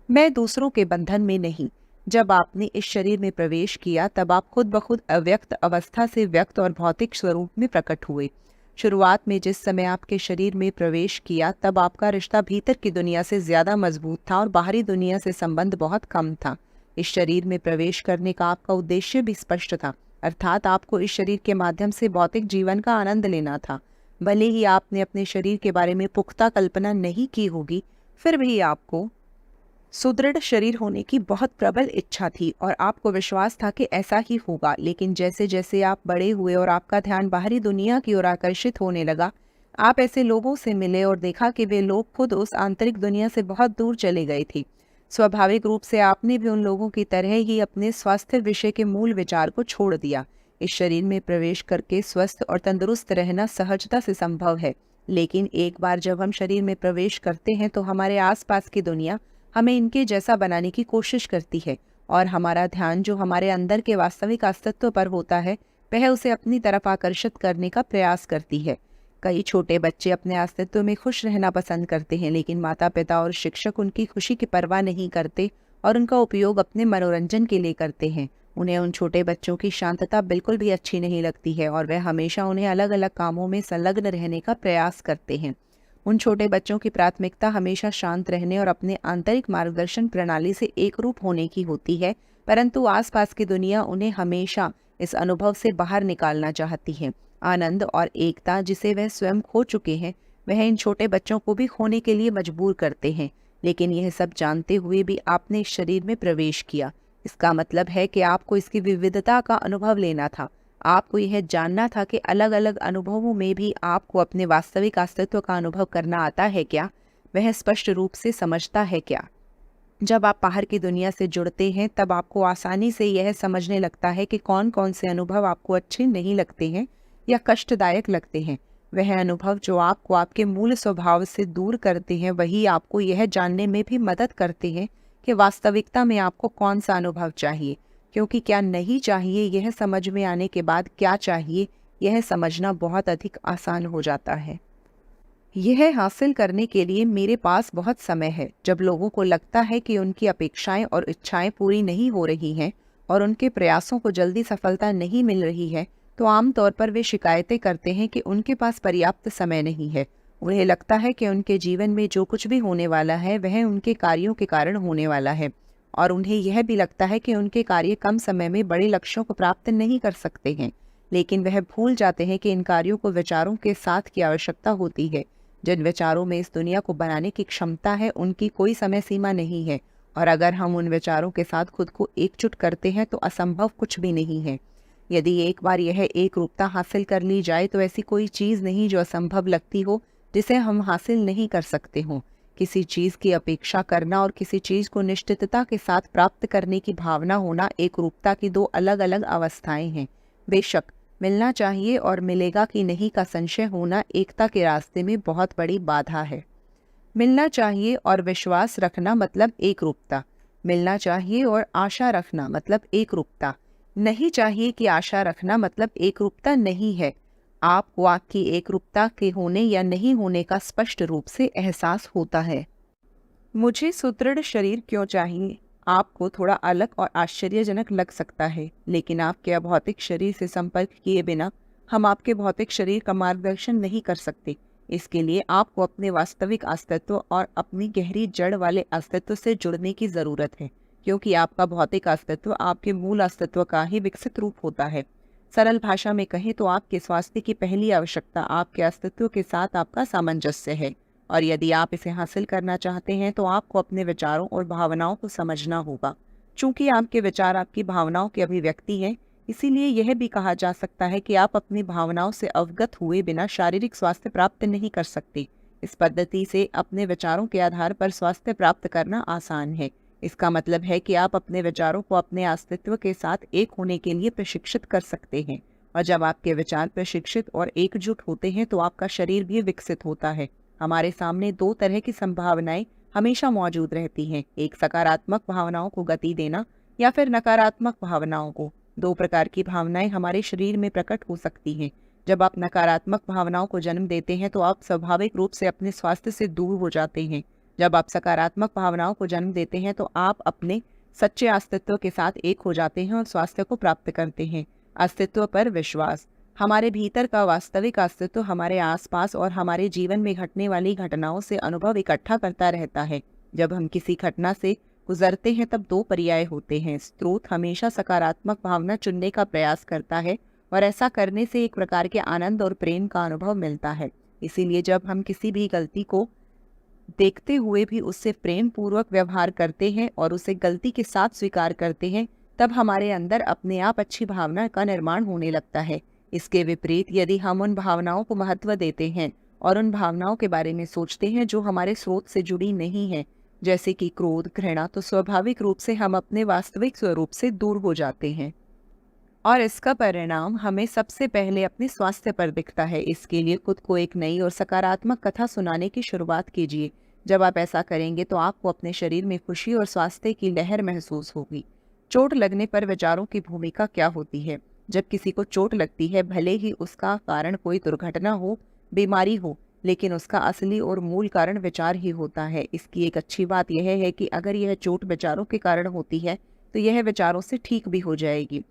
मैं दूसरों के बंधन में नहीं। जब आपने इस शरीर में प्रवेश किया तब आप खुद ब खुद अव्यक्त अवस्था से व्यक्त और भौतिक स्वरूप में प्रकट हुए। शुरुआत में जिस समय आपके शरीर में प्रवेश किया तब आपका रिश्ता भीतर की दुनिया से ज्यादा मजबूत था और बाहरी दुनिया से संबंध बहुत कम था। इस शरीर में प्रवेश करने का आपका उद्देश्य भी स्पष्ट था, अर्थात आपको इस शरीर के माध्यम से भौतिक जीवन का आनंद लेना था। भले ही आपने अपने शरीर के बारे में पुख्ता कल्पना नहीं की होगी, फिर भी आपको सुदृढ़ शरीर होने की बहुत प्रबल इच्छा थी और आपको विश्वास था कि ऐसा ही होगा। लेकिन जैसे जैसे आप बड़े हुए और आपका ध्यान बाहरी दुनिया की ओर आकर्षित होने लगा, आप ऐसे लोगों से मिले और देखा कि वे लोग खुद उस आंतरिक दुनिया से बहुत दूर चले गए थे। स्वाभाविक रूप से आपने भी उन लोगों की तरह ही अपने स्वास्थ्य विषय के मूल विचार को छोड़ दिया। इस शरीर में प्रवेश करके स्वस्थ और तंदुरुस्त रहना सहजता से संभव है, लेकिन एक बार जब हम शरीर में प्रवेश करते हैं तो हमारे आसपास की दुनिया हमें इनके जैसा बनाने की कोशिश करती है, और हमारा ध्यान जो हमारे अंदर के वास्तविक अस्तित्व पर होता है वह उसे अपनी तरफ आकर्षित करने का प्रयास करती है। कई छोटे बच्चे अपने अस्तित्व में खुश रहना पसंद करते हैं, लेकिन माता पिता और शिक्षक उनकी खुशी की परवाह नहीं करते और उनका उपयोग अपने मनोरंजन के लिए करते हैं। उन्हें उन छोटे बच्चों की शांतता बिल्कुल भी अच्छी नहीं लगती है और वह हमेशा उन्हें अलग अलग कामों में संलग्न रहने का प्रयास करते हैं। उन छोटे बच्चों की प्राथमिकता हमेशा शांत रहने और अपने आंतरिक मार्गदर्शन प्रणाली से एकरूप होने की होती है, परंतु आसपास की दुनिया उन्हें हमेशा इस अनुभव से बाहर निकालना चाहती है। आनंद और एकता जिसे वह स्वयं खो चुके हैं, वह इन छोटे बच्चों को भी खोने के लिए मजबूर करते हैं। लेकिन यह सब जानते हुए भी आपने इस शरीर में प्रवेश किया। इसका मतलब है कि आपको इसकी विविधता का अनुभव लेना था। आपको यह जानना था कि अलग अलग अनुभवों में भी आपको अपने वास्तविक अस्तित्व का अनुभव करना आता है क्या, वह स्पष्ट रूप से समझता है क्या। जब आप बाहर की दुनिया से जुड़ते हैं तब आपको आसानी से यह समझने लगता है कि कौन कौन से अनुभव आपको अच्छे नहीं लगते हैं या कष्टदायक लगते हैं। वह अनुभव जो आपको आपके मूल स्वभाव से दूर करते हैं, वही आपको यह जानने में भी मदद करते हैं कि वास्तविकता में आपको कौन सा अनुभव चाहिए, क्योंकि क्या नहीं चाहिए यह समझ में आने के बाद क्या चाहिए यह समझना बहुत अधिक आसान हो जाता है। यह हासिल करने के लिए मेरे पास बहुत समय है। जब लोगों को लगता है कि उनकी अपेक्षाएं और इच्छाएं पूरी नहीं हो रही हैं और उनके प्रयासों को जल्दी सफलता नहीं मिल रही है, तो आमतौर पर वे शिकायतें करते हैं कि उनके पास पर्याप्त समय नहीं है। उन्हें लगता है कि उनके जीवन में जो कुछ भी होने वाला है वह उनके कार्यों के कारण होने वाला है, और उन्हें यह भी लगता है कि उनके कार्य कम समय में बड़े लक्ष्यों को प्राप्त नहीं कर सकते हैं। लेकिन वह भूल जाते हैं कि इन कार्यों को विचारों के साथ की आवश्यकता होती है। जिन विचारों में इस दुनिया को बनाने की क्षमता है उनकी कोई समय सीमा नहीं है, और अगर हम उन विचारों के साथ खुद को एकजुट करते हैं तो असंभव कुछ भी नहीं है। यदि एक बार यह एक रूपता हासिल कर ली जाए तो ऐसी कोई चीज़ नहीं जो असंभव लगती हो जिसे हम हासिल नहीं कर सकते हों। किसी चीज़ की अपेक्षा करना और किसी चीज़ को निश्चितता के साथ प्राप्त करने की भावना होना एक रूपता की दो अलग अलग अवस्थाएं हैं। बेशक मिलना चाहिए और मिलेगा कि नहीं का संशय होना एकता के रास्ते में बहुत बड़ी बाधा है। मिलना चाहिए और विश्वास रखना मतलब एक रूपता, मिलना चाहिए और आशा रखना मतलब एक रूपता नहीं चाहिए कि आशा रखना मतलब एक रूपता नहीं है। आपको आपकी एक रूपता के होने या नहीं होने का स्पष्ट रूप से एहसास होता है। मुझे सुदृढ़ शरीर क्यों चाहिए? आपको थोड़ा अलग और आश्चर्यजनक लग सकता है, लेकिन आपके अभौतिक शरीर से संपर्क किए बिना हम आपके भौतिक शरीर का मार्गदर्शन नहीं कर सकते। इसके लिए आपको अपने वास्तविक अस्तित्व और अपनी गहरी जड़ वाले अस्तित्व से जुड़ने की ज़रूरत है, क्योंकि आपका भौतिक अस्तित्व आपके मूल अस्तित्व का ही विकसित रूप होता है। सरल भाषा में कहें तो आपके स्वास्थ्य की पहली आवश्यकता आपके अस्तित्व के साथ आपका सामंजस्य है, और यदि आप इसे हासिल करना चाहते हैं तो आपको अपने विचारों और भावनाओं को समझना होगा। चूंकि आपके विचार आपकी भावनाओं की अभिव्यक्ति हैं, इसीलिए यह भी कहा जा सकता है कि आप अपनी भावनाओं से अवगत हुए बिना शारीरिक स्वास्थ्य प्राप्त नहीं कर सकते। इस पद्धति से अपने विचारों के आधार पर स्वास्थ्य प्राप्त करना आसान है। इसका मतलब है कि आप अपने विचारों को अपने अस्तित्व के साथ एक होने के लिए प्रशिक्षित कर सकते हैं, और जब आपके विचार प्रशिक्षित और एकजुट होते हैं तो आपका शरीर भी विकसित होता है। हमारे सामने दो तरह की संभावनाएं हमेशा मौजूद रहती हैं, एक सकारात्मक भावनाओं को गति देना या फिर नकारात्मक भावनाओं को। दो प्रकार की भावनाएं हमारे शरीर में प्रकट हो सकती हैं। जब आप नकारात्मक भावनाओं को जन्म देते हैं तो आप स्वाभाविक रूप से अपने स्वास्थ्य से दूर हो जाते हैं। जब आप सकारात्मक भावनाओं को जन्म देते हैं तो आप अपने सच्चे अस्तित्व के साथ एक हो जाते हैं और स्वास्थ्य को प्राप्त करते हैं। अस्तित्व पर विश्वास। हमारे भीतर का वास्तविक अस्तित्व हमारे आसपास और हमारे जीवन में घटने वाली घटनाओं से अनुभव इकट्ठा करता रहता है। जब हम किसी घटना से गुजरते हैं तब दो पर्याय होते हैं। स्रोत हमेशा सकारात्मक भावना चुनने का प्रयास करता है और ऐसा करने से एक प्रकार के आनंद और प्रेम का अनुभव मिलता है। इसीलिए जब हम किसी भी गलती को देखते हुए भी उससे प्रेम पूर्वक व्यवहार करते हैं और उसे गलती के साथ स्वीकार करते हैं, तब हमारे अंदर अपने आप अच्छी भावना का निर्माण होने लगता है। इसके विपरीत यदि हम उन भावनाओं को महत्व देते हैं और उन भावनाओं के बारे में सोचते हैं जो हमारे स्रोत से जुड़ी नहीं है, जैसे कि क्रोध, घृणा, तो स्वाभाविक रूप से हम अपने वास्तविक स्वरूप से दूर हो जाते हैं और इसका परिणाम हमें सबसे पहले अपने स्वास्थ्य पर दिखता है। इसके लिए खुद को एक नई और सकारात्मक कथा सुनाने की शुरुआत कीजिए। जब आप ऐसा करेंगे तो आपको अपने शरीर में खुशी और स्वास्थ्य की लहर महसूस होगी। चोट लगने पर विचारों की भूमिका क्या होती है? जब किसी को चोट लगती है, भले ही उसका कारण कोई दुर्घटना हो, बीमारी हो, लेकिन उसका असली और मूल कारण विचार ही होता है। इसकी एक अच्छी बात यह है कि अगर यह चोट विचारों के कारण होती है तो यह विचारों से ठीक भी हो जाएगी।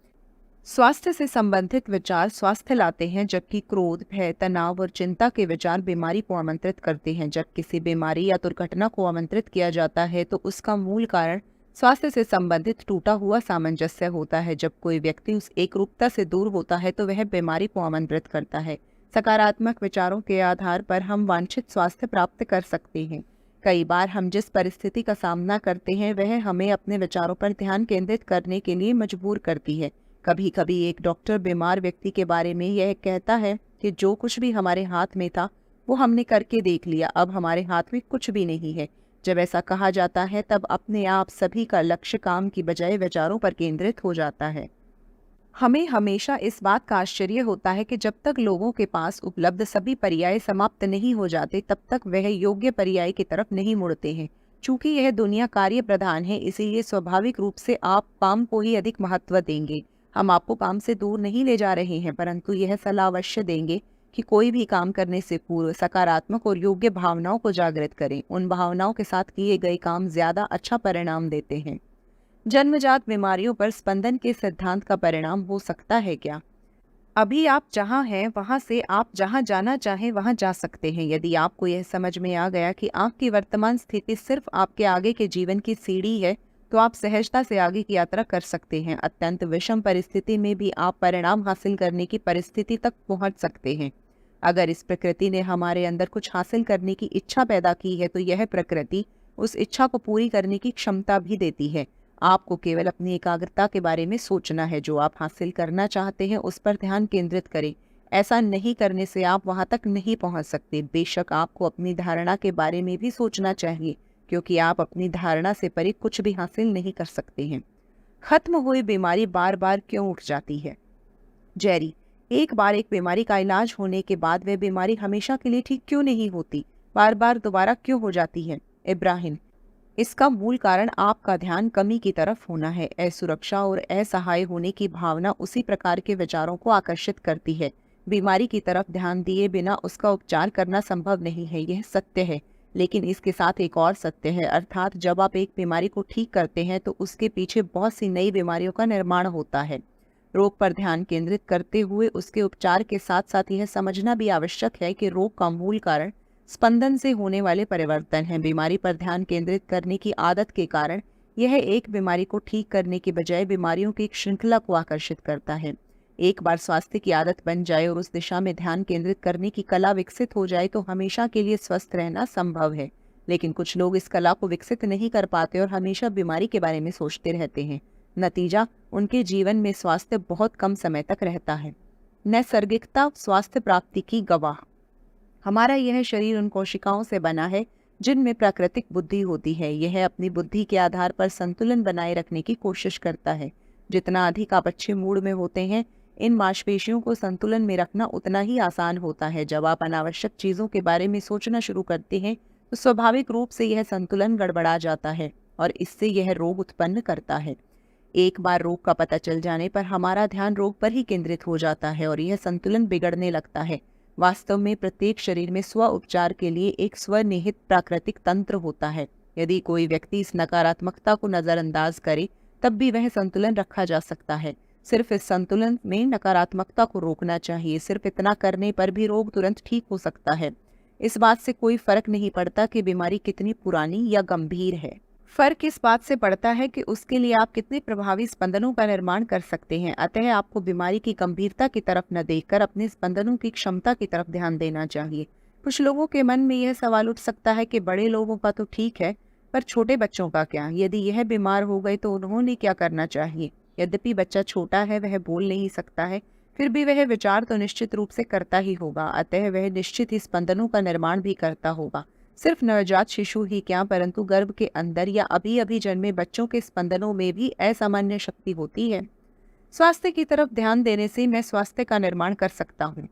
स्वास्थ्य से संबंधित विचार स्वास्थ्य लाते हैं, जबकि क्रोध, भय, तनाव और चिंता के विचार बीमारी को आमंत्रित करते हैं। जब किसी बीमारी या दुर्घटना को आमंत्रित किया जाता है तो उसका मूल कारण स्वास्थ्य से संबंधित टूटा हुआ सामंजस्य होता है। जब कोई व्यक्ति उस एकरूपता से दूर होता है तो वह बीमारी को आमंत्रित करता है। सकारात्मक विचारों के आधार पर हम वांछित स्वास्थ्य प्राप्त कर सकते हैं। कई बार हम जिस परिस्थिति का सामना करते हैं वह हमें अपने विचारों पर ध्यान केंद्रित करने के लिए मजबूर करती है। कभी कभी एक डॉक्टर बीमार व्यक्ति के बारे में यह कहता है कि जो कुछ भी हमारे हाथ में था वो हमने करके देख लिया, अब हमारे हाथ में कुछ भी नहीं है। जब ऐसा कहा जाता है तब अपने आप सभी का लक्ष्य काम की बजाय विचारों पर केंद्रित हो जाता है। हमें हमेशा इस बात का आश्चर्य होता है कि जब तक लोगों के पास उपलब्ध सभी पर्याय समाप्त नहीं हो जाते तब तक वह योग्य पर्याय की तरफ नहीं मुड़ते हैं। चूंकि यह दुनिया कार्य प्रधान है, इसीलिए स्वाभाविक रूप से आप काम को ही अधिक महत्व देंगे। हम आपको काम से दूर नहीं ले जा रहे हैं, परंतु यह सलाह अवश्य देंगे कि कोई भी काम करने से पूर्व सकारात्मक और योग्य भावनाओं को जागृत करें। उन भावनाओं के साथ किए गए काम ज्यादा अच्छा परिणाम देते हैं। जन्मजात बीमारियों पर स्पंदन के सिद्धांत का परिणाम हो सकता है क्या? अभी आप जहां हैं वहां से आप जहां जाना चाहें वहां जा सकते हैं। यदि आपको यह समझ में आ गया कि आपकी वर्तमान स्थिति सिर्फ आपके आगे के जीवन की सीढ़ी है, तो आप सहजता से आगे की यात्रा कर सकते हैं। अत्यंत विषम परिस्थिति में भी आप परिणाम हासिल करने की परिस्थिति तक पहुंच सकते हैं। अगर इस प्रकृति ने हमारे अंदर कुछ हासिल करने की इच्छा पैदा की है तो यह प्रकृति उस इच्छा को पूरी करने की क्षमता भी देती है। आपको केवल अपनी एकाग्रता के बारे में सोचना है। जो आप हासिल करना चाहते हैं उस पर ध्यान केंद्रित करें। ऐसा नहीं करने से आप वहां तक नहीं पहुंच सकते। बेशक आपको अपनी धारणा के बारे में भी सोचना चाहिए, क्योंकि आप अपनी धारणा से परे कुछ भी हासिल नहीं कर सकते हैं। खत्म हुई बीमारी बार बार क्यों उठ जाती है? जेरी, एक बार एक बीमारी का इलाज होने के बाद वह बीमारी हमेशा के लिए ठीक क्यों नहीं होती? बार बार दोबारा क्यों हो जाती है? इब्राहिम, इसका मूल कारण आपका ध्यान कमी की तरफ होना है। असुरक्षा और असहाय होने की भावना उसी प्रकार के विचारों को आकर्षित करती है। बीमारी की तरफ ध्यान दिए बिना उसका उपचार करना संभव नहीं है, यह सत्य है। लेकिन इसके साथ एक और सत्य है, अर्थात जब आप एक बीमारी को ठीक करते हैं तो उसके पीछे बहुत सी नई बीमारियों का निर्माण होता है। रोग पर ध्यान केंद्रित करते हुए उसके उपचार के साथ साथ यह समझना भी आवश्यक है कि रोग का मूल कारण स्पंदन से होने वाले परिवर्तन है। बीमारी पर ध्यान केंद्रित करने की आदत के कारण यह एक बीमारी को ठीक करने के बजाय बीमारियों की एक श्रृंखला को आकर्षित करता है। एक बार स्वास्थ्य की आदत बन जाए और उस दिशा में ध्यान केंद्रित करने की कला विकसित हो जाए तो हमेशा के लिए स्वस्थ रहना संभव है। लेकिन कुछ लोग इस कला को विकसित नहीं कर पाते और हमेशा बीमारी के बारे में सोचते रहते हैं। नतीजा, उनके जीवन में स्वास्थ्य बहुत कम समय तक रहता है। नैसर्गिकता स्वास्थ्य प्राप्ति की गवाह। हमारा यह शरीर उन कोशिकाओं से बना है जिनमें प्राकृतिक बुद्धि होती है। यह अपनी बुद्धि के आधार पर संतुलन बनाए रखने की कोशिश करता है। जितना अधिक आप अच्छे मूड में होते हैं, इन मांसपेशियों को संतुलन में रखना उतना ही आसान होता है। जब आप अनावश्यक चीजों के बारे में सोचना शुरू करते हैं तो स्वाभाविक रूप से यह संतुलन गड़बड़ा जाता है और इससे यह रोग उत्पन्न करता है। एक बार रोग का पता चल जाने पर हमारा ध्यान रोग पर ही केंद्रित हो जाता है और यह संतुलन बिगड़ने लगता है। वास्तव में प्रत्येक शरीर में स्व उपचार के लिए एक स्वनिहित प्राकृतिक तंत्र होता है। यदि कोई व्यक्ति इस नकारात्मकता को नजरअंदाज करे तब भी वह संतुलन रखा जा सकता है। सिर्फ इस संतुलन में नकारात्मकता को रोकना चाहिए। सिर्फ इतना करने पर भी रोग तुरंत ठीक हो सकता है। इस बात से कोई फर्क नहीं पड़ता कि बीमारी कितनी पुरानी या गंभीर है। फर्क इस बात से पड़ता है कि उसके लिए आप कितने प्रभावी स्पंदनों का निर्माण कर सकते हैं। अतः आपको बीमारी की गंभीरता की तरफ न देखकर अपने स्पंदनों की क्षमता की तरफ ध्यान देना चाहिए। कुछ लोगों के मन में यह सवाल उठ सकता है कि बड़े लोगों का तो ठीक है, पर छोटे बच्चों का क्या? यदि यह बीमार हो गए तो उन्होंने क्या करना चाहिए? यद्यपि बच्चा छोटा है, वह बोल नहीं सकता है, फिर भी वह विचार तो निश्चित रूप से करता ही होगा। अतः वह निश्चित ही स्पंदनों का निर्माण भी करता होगा। सिर्फ नवजात शिशु ही क्या, परंतु गर्भ के अंदर या अभी अभी जन्मे बच्चों के स्पंदनों में भी असामान्य शक्ति होती है। स्वास्थ्य की तरफ ध्यान देने से मैं स्वास्थ्य का निर्माण कर सकता हूँ।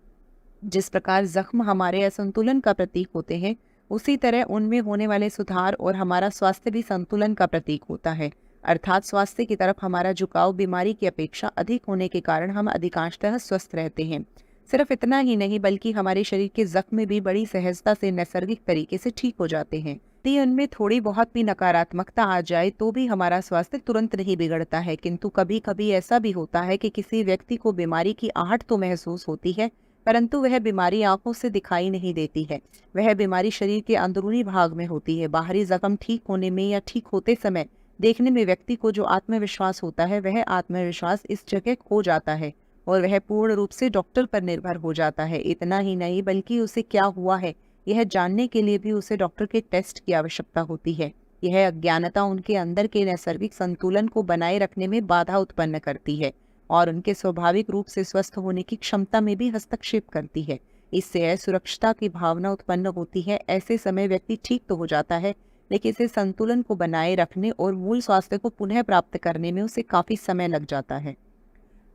जिस प्रकार जख्म हमारे असंतुलन का प्रतीक होते हैं, उसी तरह उनमें होने वाले सुधार और हमारा स्वास्थ्य भी संतुलन का प्रतीक होता है। अर्थात स्वास्थ्य की तरफ हमारा झुकाव बीमारी की अपेक्षा अधिक होने के कारण हम अधिकांशतः स्वस्थ रहते हैं। सिर्फ इतना ही नहीं, बल्कि हमारे शरीर के जख्म भी बड़ी सहजता से नैसर्गिक तरीके से ठीक हो जाते हैं। यदि उनमें थोड़ी बहुत भी नकारात्मकता आ जाए तो भी हमारा स्वास्थ्य तुरंत नहीं बिगड़ता है। किंतु कभी कभी ऐसा भी होता है कि किसी व्यक्ति को बीमारी की आहट तो महसूस होती है, परंतु वह बीमारी आंखों से दिखाई नहीं देती है। वह बीमारी शरीर के अंदरूनी भाग में होती है। बाहरी जख्म ठीक होने में या ठीक होते समय देखने में व्यक्ति को जो आत्मविश्वास होता है, वह आत्मविश्वास इस जगह खो जाता है और वह पूर्ण रूप से डॉक्टर पर निर्भर हो जाता है। इतना ही नहीं, बल्कि उसे क्या हुआ है यह जानने के लिए भी उसे डॉक्टर के टेस्ट की आवश्यकता होती है। यह अज्ञानता उनके अंदर के नैसर्गिक संतुलन को बनाए रखने में बाधा उत्पन्न करती है और उनके स्वाभाविक रूप से स्वस्थ होने की क्षमता में भी हस्तक्षेप करती है। इससे असुरक्षता की भावना उत्पन्न होती है। ऐसे समय व्यक्ति ठीक तो हो जाता है, लेकिन इसे संतुलन को बनाए रखने और मूल स्वास्थ्य को पुनः प्राप्त करने में उसे काफी समय लग जाता है।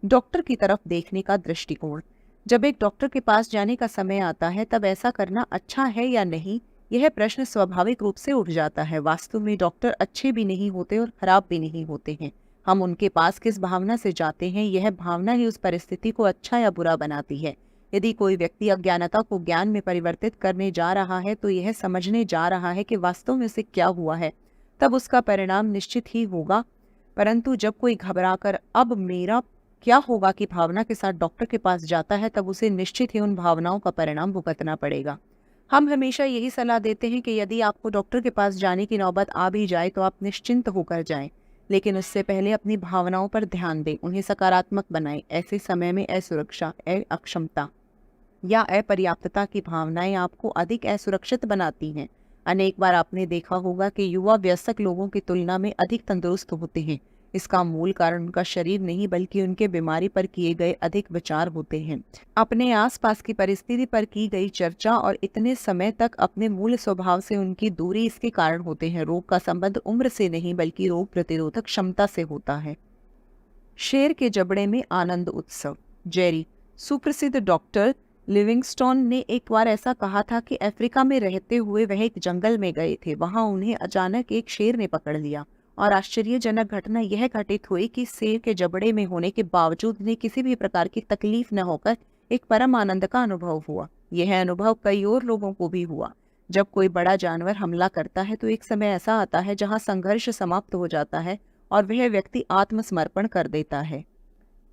डॉक्टर की तरफ देखने का दृष्टिकोण। जब एक डॉक्टर के पास जाने का समय आता है, तब ऐसा करना अच्छा है या नहीं, यह प्रश्न स्वाभाविक रूप से उठ जाता है। वास्तव में डॉक्टर अच्छे भी नहीं होते और खराब भी नहीं होते हैं। हम उनके पास किस भावना से जाते हैं, यह भावना ही उस परिस्थिति को अच्छा या बुरा बनाती है। यदि कोई व्यक्ति अज्ञानता को ज्ञान में परिवर्तित करने जा रहा है तो यह समझने जा रहा है कि वास्तव में उसे क्या हुआ है, तब उसका परिणाम निश्चित ही होगा। परंतु जब कोई घबराकर अब मेरा क्या होगा की भावना के साथ डॉक्टर के पास जाता है, तब उसे निश्चित ही उन भावनाओं का परिणाम भुगतना पड़ेगा। हम हमेशा यही सलाह देते हैं कि यदि आपको डॉक्टर के पास जाने की नौबत आ भी जाए तो आप निश्चिंत होकर जाएं, लेकिन उससे पहले अपनी भावनाओं पर ध्यान दें, उन्हें सकारात्मक बनाएं। ऐसे समय में असुरक्षा, अक्षमता या अपर्याप्तता की भावनाएं आपको अधिक असुरक्षित बनाती हैं। अनेक बार आपने देखा होगा कि युवा वयस्क लोगों की तुलना में अधिक तंदुरुस्त होते हैं। इसका मूल कारण उनका शरीर नहीं, बल्कि उनके बीमारी पर किए गए अधिक विचार होते हैं। अपने आसपास की परिस्थिति पर की गई चर्चा और इतने समय तक अपने मूल स्वभाव से उनकी दूरी इसके कारण होते हैं। रोग का संबंध उम्र से नहीं, बल्कि रोग प्रतिरोधक क्षमता से होता है। शेर के जबड़े में आनंद उत्सव। जेरी, सुप्रसिद्ध डॉक्टर लिविंगस्टोन ने एक बार ऐसा कहा था कि अफ्रीका में रहते हुए वह एक जंगल में गए थे। वहां उन्हें अचानक एक शेर ने पकड़ लिया और आश्चर्यजनक घटना यह घटित हुई कि शेर के जबड़े में होने के बावजूद उन्हें किसी भी प्रकार की तकलीफ न होकर एक परम आनंद का अनुभव हुआ। यह अनुभव कई और लोगों को भी हुआ। जब कोई बड़ा जानवर हमला करता है तो एक समय ऐसा आता है जहां संघर्ष समाप्त हो जाता है और वह व्यक्ति आत्मसमर्पण कर देता है।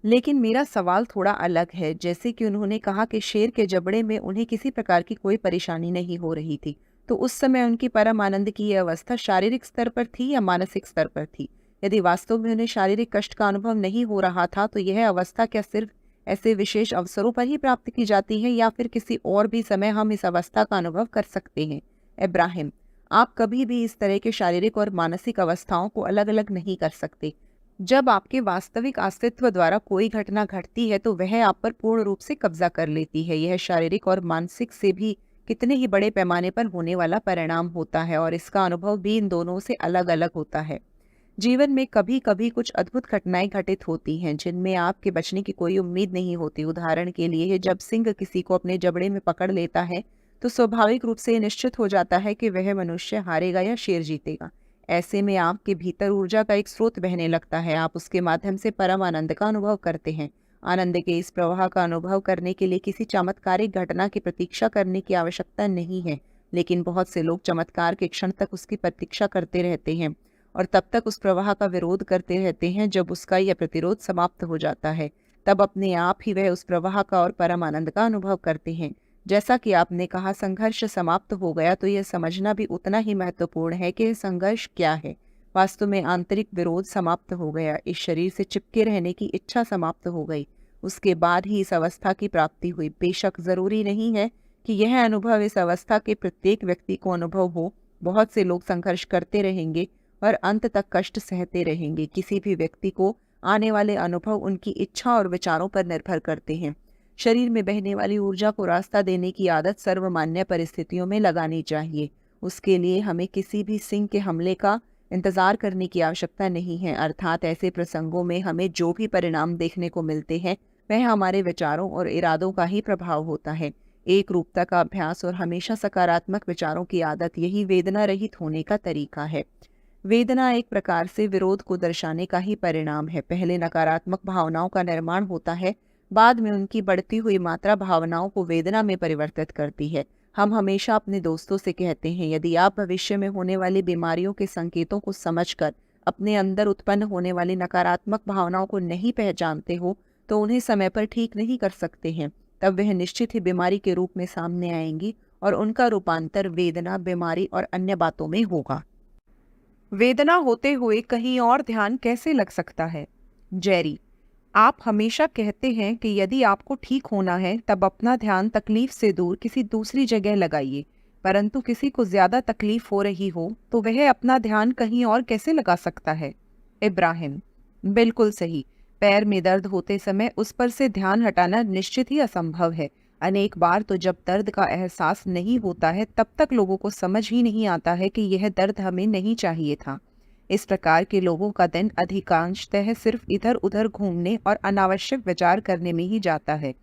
लेकिन मेरा सवाल थोड़ा अलग है। जैसे कि उन्होंने कहा कि शेर के जबड़े में उन्हें किसी प्रकार की कोई परेशानी नहीं हो रही थी, तो उस समय उनकी परम आनंद की यह अवस्था शारीरिक स्तर पर थी या मानसिक स्तर पर थी? यदि वास्तव में उन्हें शारीरिक कष्ट का अनुभव नहीं हो रहा था, तो यह अवस्था क्या सिर्फ ऐसे विशेष अवसरों पर ही प्राप्त की जाती है या फिर किसी और भी समय हम इस अवस्था का अनुभव कर सकते हैं? इब्राहिम, आप कभी भी इस तरह के शारीरिक और मानसिक अवस्थाओं को अलग अलग नहीं कर सकते। जब आपके वास्तविक अस्तित्व द्वारा कोई घटना घटती है तो वह आप पर पूर्ण रूप से कब्जा कर लेती है। यह शारीरिक और मानसिक से भी कितने ही बड़े पैमाने पर होने वाला परिणाम होता है और इसका अनुभव भी इन दोनों से अलग अलग होता है। जीवन में कभी कभी कुछ अद्भुत घटनाएं घटित होती हैं जिनमें आपके बचने की कोई उम्मीद नहीं होती। उदाहरण के लिए जब सिंह किसी को अपने जबड़े में पकड़ लेता है तो स्वाभाविक रूप से ये निश्चित हो जाता है कि वह मनुष्य हारेगा या शेर जीतेगा। ऐसे में आपके भीतर ऊर्जा का एक स्रोत बहने लगता है। आप उसके माध्यम से परम आनंद का अनुभव करते हैं। आनंद के इस प्रवाह का अनुभव करने के लिए किसी चमत्कारिक घटना की प्रतीक्षा करने की आवश्यकता नहीं है, लेकिन बहुत से लोग चमत्कार के क्षण तक उसकी प्रतीक्षा करते रहते हैं और तब तक उस प्रवाह का विरोध करते रहते हैं। जब उसका यह प्रतिरोध समाप्त हो जाता है तब अपने आप ही वह उस प्रवाह का और परम आनंद का अनुभव करते हैं। जैसा कि आपने कहा, संघर्ष समाप्त हो गया, तो यह समझना भी उतना ही महत्वपूर्ण है कि संघर्ष क्या है। वास्तव में आंतरिक विरोध समाप्त हो गया। इस शरीर से चिपके रहने की इच्छा समाप्त हो गई। उसके बाद ही इस अवस्था की प्राप्ति हुई। बेशक जरूरी नहीं है कि यह अनुभव इस अवस्था के प्रत्येक व्यक्ति को अनुभव हो। बहुत से लोग संघर्ष करते रहेंगे और अंत तक कष्ट सहते रहेंगे। किसी भी व्यक्ति को आने वाले अनुभव उनकी इच्छा और विचारों पर निर्भर करते हैं। शरीर में बहने वाली ऊर्जा को रास्ता देने की आदत सर्वमान्य परिस्थितियों में लगानी चाहिए। उसके लिए हमें किसी भी सिंह के हमले का इंतजार करने की आवश्यकता नहीं है। अर्थात ऐसे प्रसंगों में हमें जो भी परिणाम देखने को मिलते हैं वह हमारे विचारों और इरादों का ही प्रभाव होता है। एक रूपता का अभ्यास और हमेशा सकारात्मक विचारों की आदत, यही वेदना रहित होने का तरीका है। वेदना एक प्रकार से विरोध को दर्शाने का ही परिणाम है। पहले नकारात्मक भावनाओं का निर्माण होता है, बाद में उनकी बढ़ती हुई मात्रा भावनाओं को वेदना में परिवर्तित करती है। हम हमेशा अपने दोस्तों से कहते हैं, यदि आप भविष्य में होने वाली बीमारियों के संकेतों को समझकर अपने अंदर उत्पन्न होने वाली नकारात्मक भावनाओं को नहीं पहचानते हो तो उन्हें समय पर ठीक नहीं कर सकते हैं। तब वह निश्चित ही बीमारी के रूप में सामने आएंगी और उनका रूपांतर वेदना, बीमारी और अन्य बातों में होगा। वेदना होते हुए कहीं और ध्यान कैसे लग सकता है? जेरी, आप हमेशा कहते हैं कि यदि आपको ठीक होना है तब अपना ध्यान तकलीफ से दूर किसी दूसरी जगह लगाइए, परंतु किसी को ज्यादा तकलीफ हो रही हो तो वह अपना ध्यान कहीं और कैसे लगा सकता है? इब्राहिम, बिल्कुल सही। पैर में दर्द होते समय उस पर से ध्यान हटाना निश्चित ही असंभव है। अनेक बार तो जब दर्द का एहसास नहीं होता है तब तक लोगों को समझ ही नहीं आता है कि यह दर्द हमें नहीं चाहिए था। इस प्रकार के लोगों का दिन अधिकांशतः सिर्फ इधर उधर घूमने और अनावश्यक विचार करने में ही जाता है।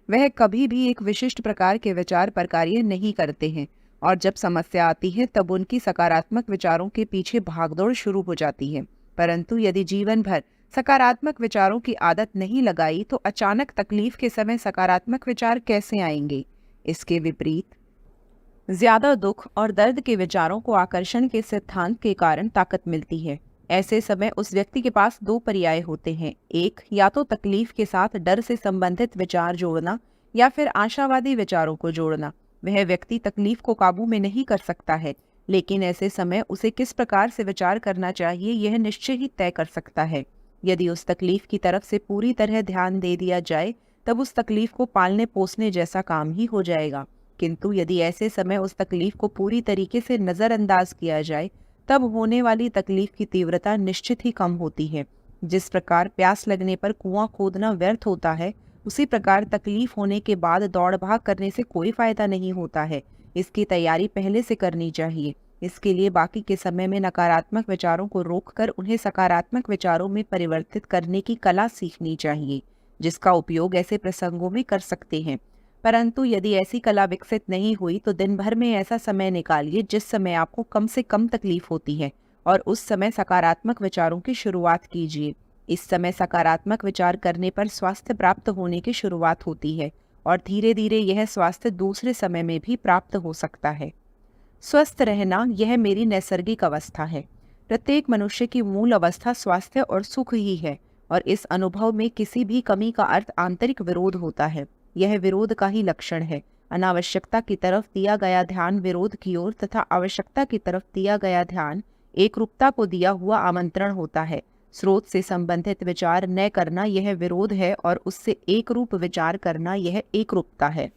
वह कभी भी एक विशिष्ट प्रकार के विचार पर कार्य नहीं करते हैं और जब समस्या आती है तब उनकी सकारात्मक विचारों के पीछे भागदौड़ शुरू हो जाती है। परंतु यदि जीवन भर सकारात्मक विचारों की आदत नहीं लगाई तो अचानक तकलीफ के समय सकारात्मक विचार कैसे आएंगे? इसके विपरीत ज्यादा दुख और दर्द के विचारों को आकर्षण के सिद्धांत के कारण ताकत मिलती है। ऐसे समय उस व्यक्ति के पास दो पर्याय होते हैं, एक या तो तकलीफ के साथ डर से संबंधित विचार जोड़ना या फिर आशावादी विचारों को जोड़ना। वह व्यक्ति तकलीफ को काबू में नहीं कर सकता है, लेकिन ऐसे समय उसे किस प्रकार से विचार करना चाहिए यह निश्चय ही तय कर सकता है। यदि उस तकलीफ की तरफ से पूरी तरह ध्यान दे दिया जाए तब उस तकलीफ को पालने पोसने जैसा काम ही हो जाएगा। किंतु यदि ऐसे समय उस तकलीफ को पूरी तरीके से नज़रअंदाज किया जाए तब होने वाली तकलीफ की तीव्रता निश्चित ही कम होती है। जिस प्रकार प्यास लगने पर कुआं खोदना व्यर्थ होता है, उसी प्रकार तकलीफ होने के बाद दौड़ भाग करने से कोई फायदा नहीं होता है। इसकी तैयारी पहले से करनी चाहिए। इसके लिए बाकी के समय में नकारात्मक विचारों को रोककर उन्हें सकारात्मक विचारों में परिवर्तित करने की कला सीखनी चाहिए, जिसका उपयोग ऐसे प्रसंगों में कर सकते हैं। परंतु यदि ऐसी कला विकसित नहीं हुई तो दिन भर में ऐसा समय निकालिए जिस समय आपको कम से कम तकलीफ होती है और उस समय सकारात्मक विचारों की शुरुआत कीजिए। इस समय सकारात्मक विचार करने पर स्वास्थ्य प्राप्त होने की शुरुआत होती है और धीरे धीरे यह स्वास्थ्य दूसरे समय में भी प्राप्त हो सकता है। स्वस्थ रहना यह मेरी नैसर्गिक अवस्था है। प्रत्येक मनुष्य की मूल अवस्था स्वास्थ्य और सुख ही है और इस अनुभव में किसी भी कमी का अर्थ आंतरिक विरोध होता है। यह विरोध का ही लक्षण है। अनावश्यकता की तरफ दिया गया ध्यान विरोध की ओर तथा आवश्यकता की तरफ दिया गया ध्यान एकरूपता को दिया हुआ आमंत्रण होता है। स्रोत से संबंधित विचार न करना यह विरोध है और उससे एक रूप विचार करना यह एकरूपता है।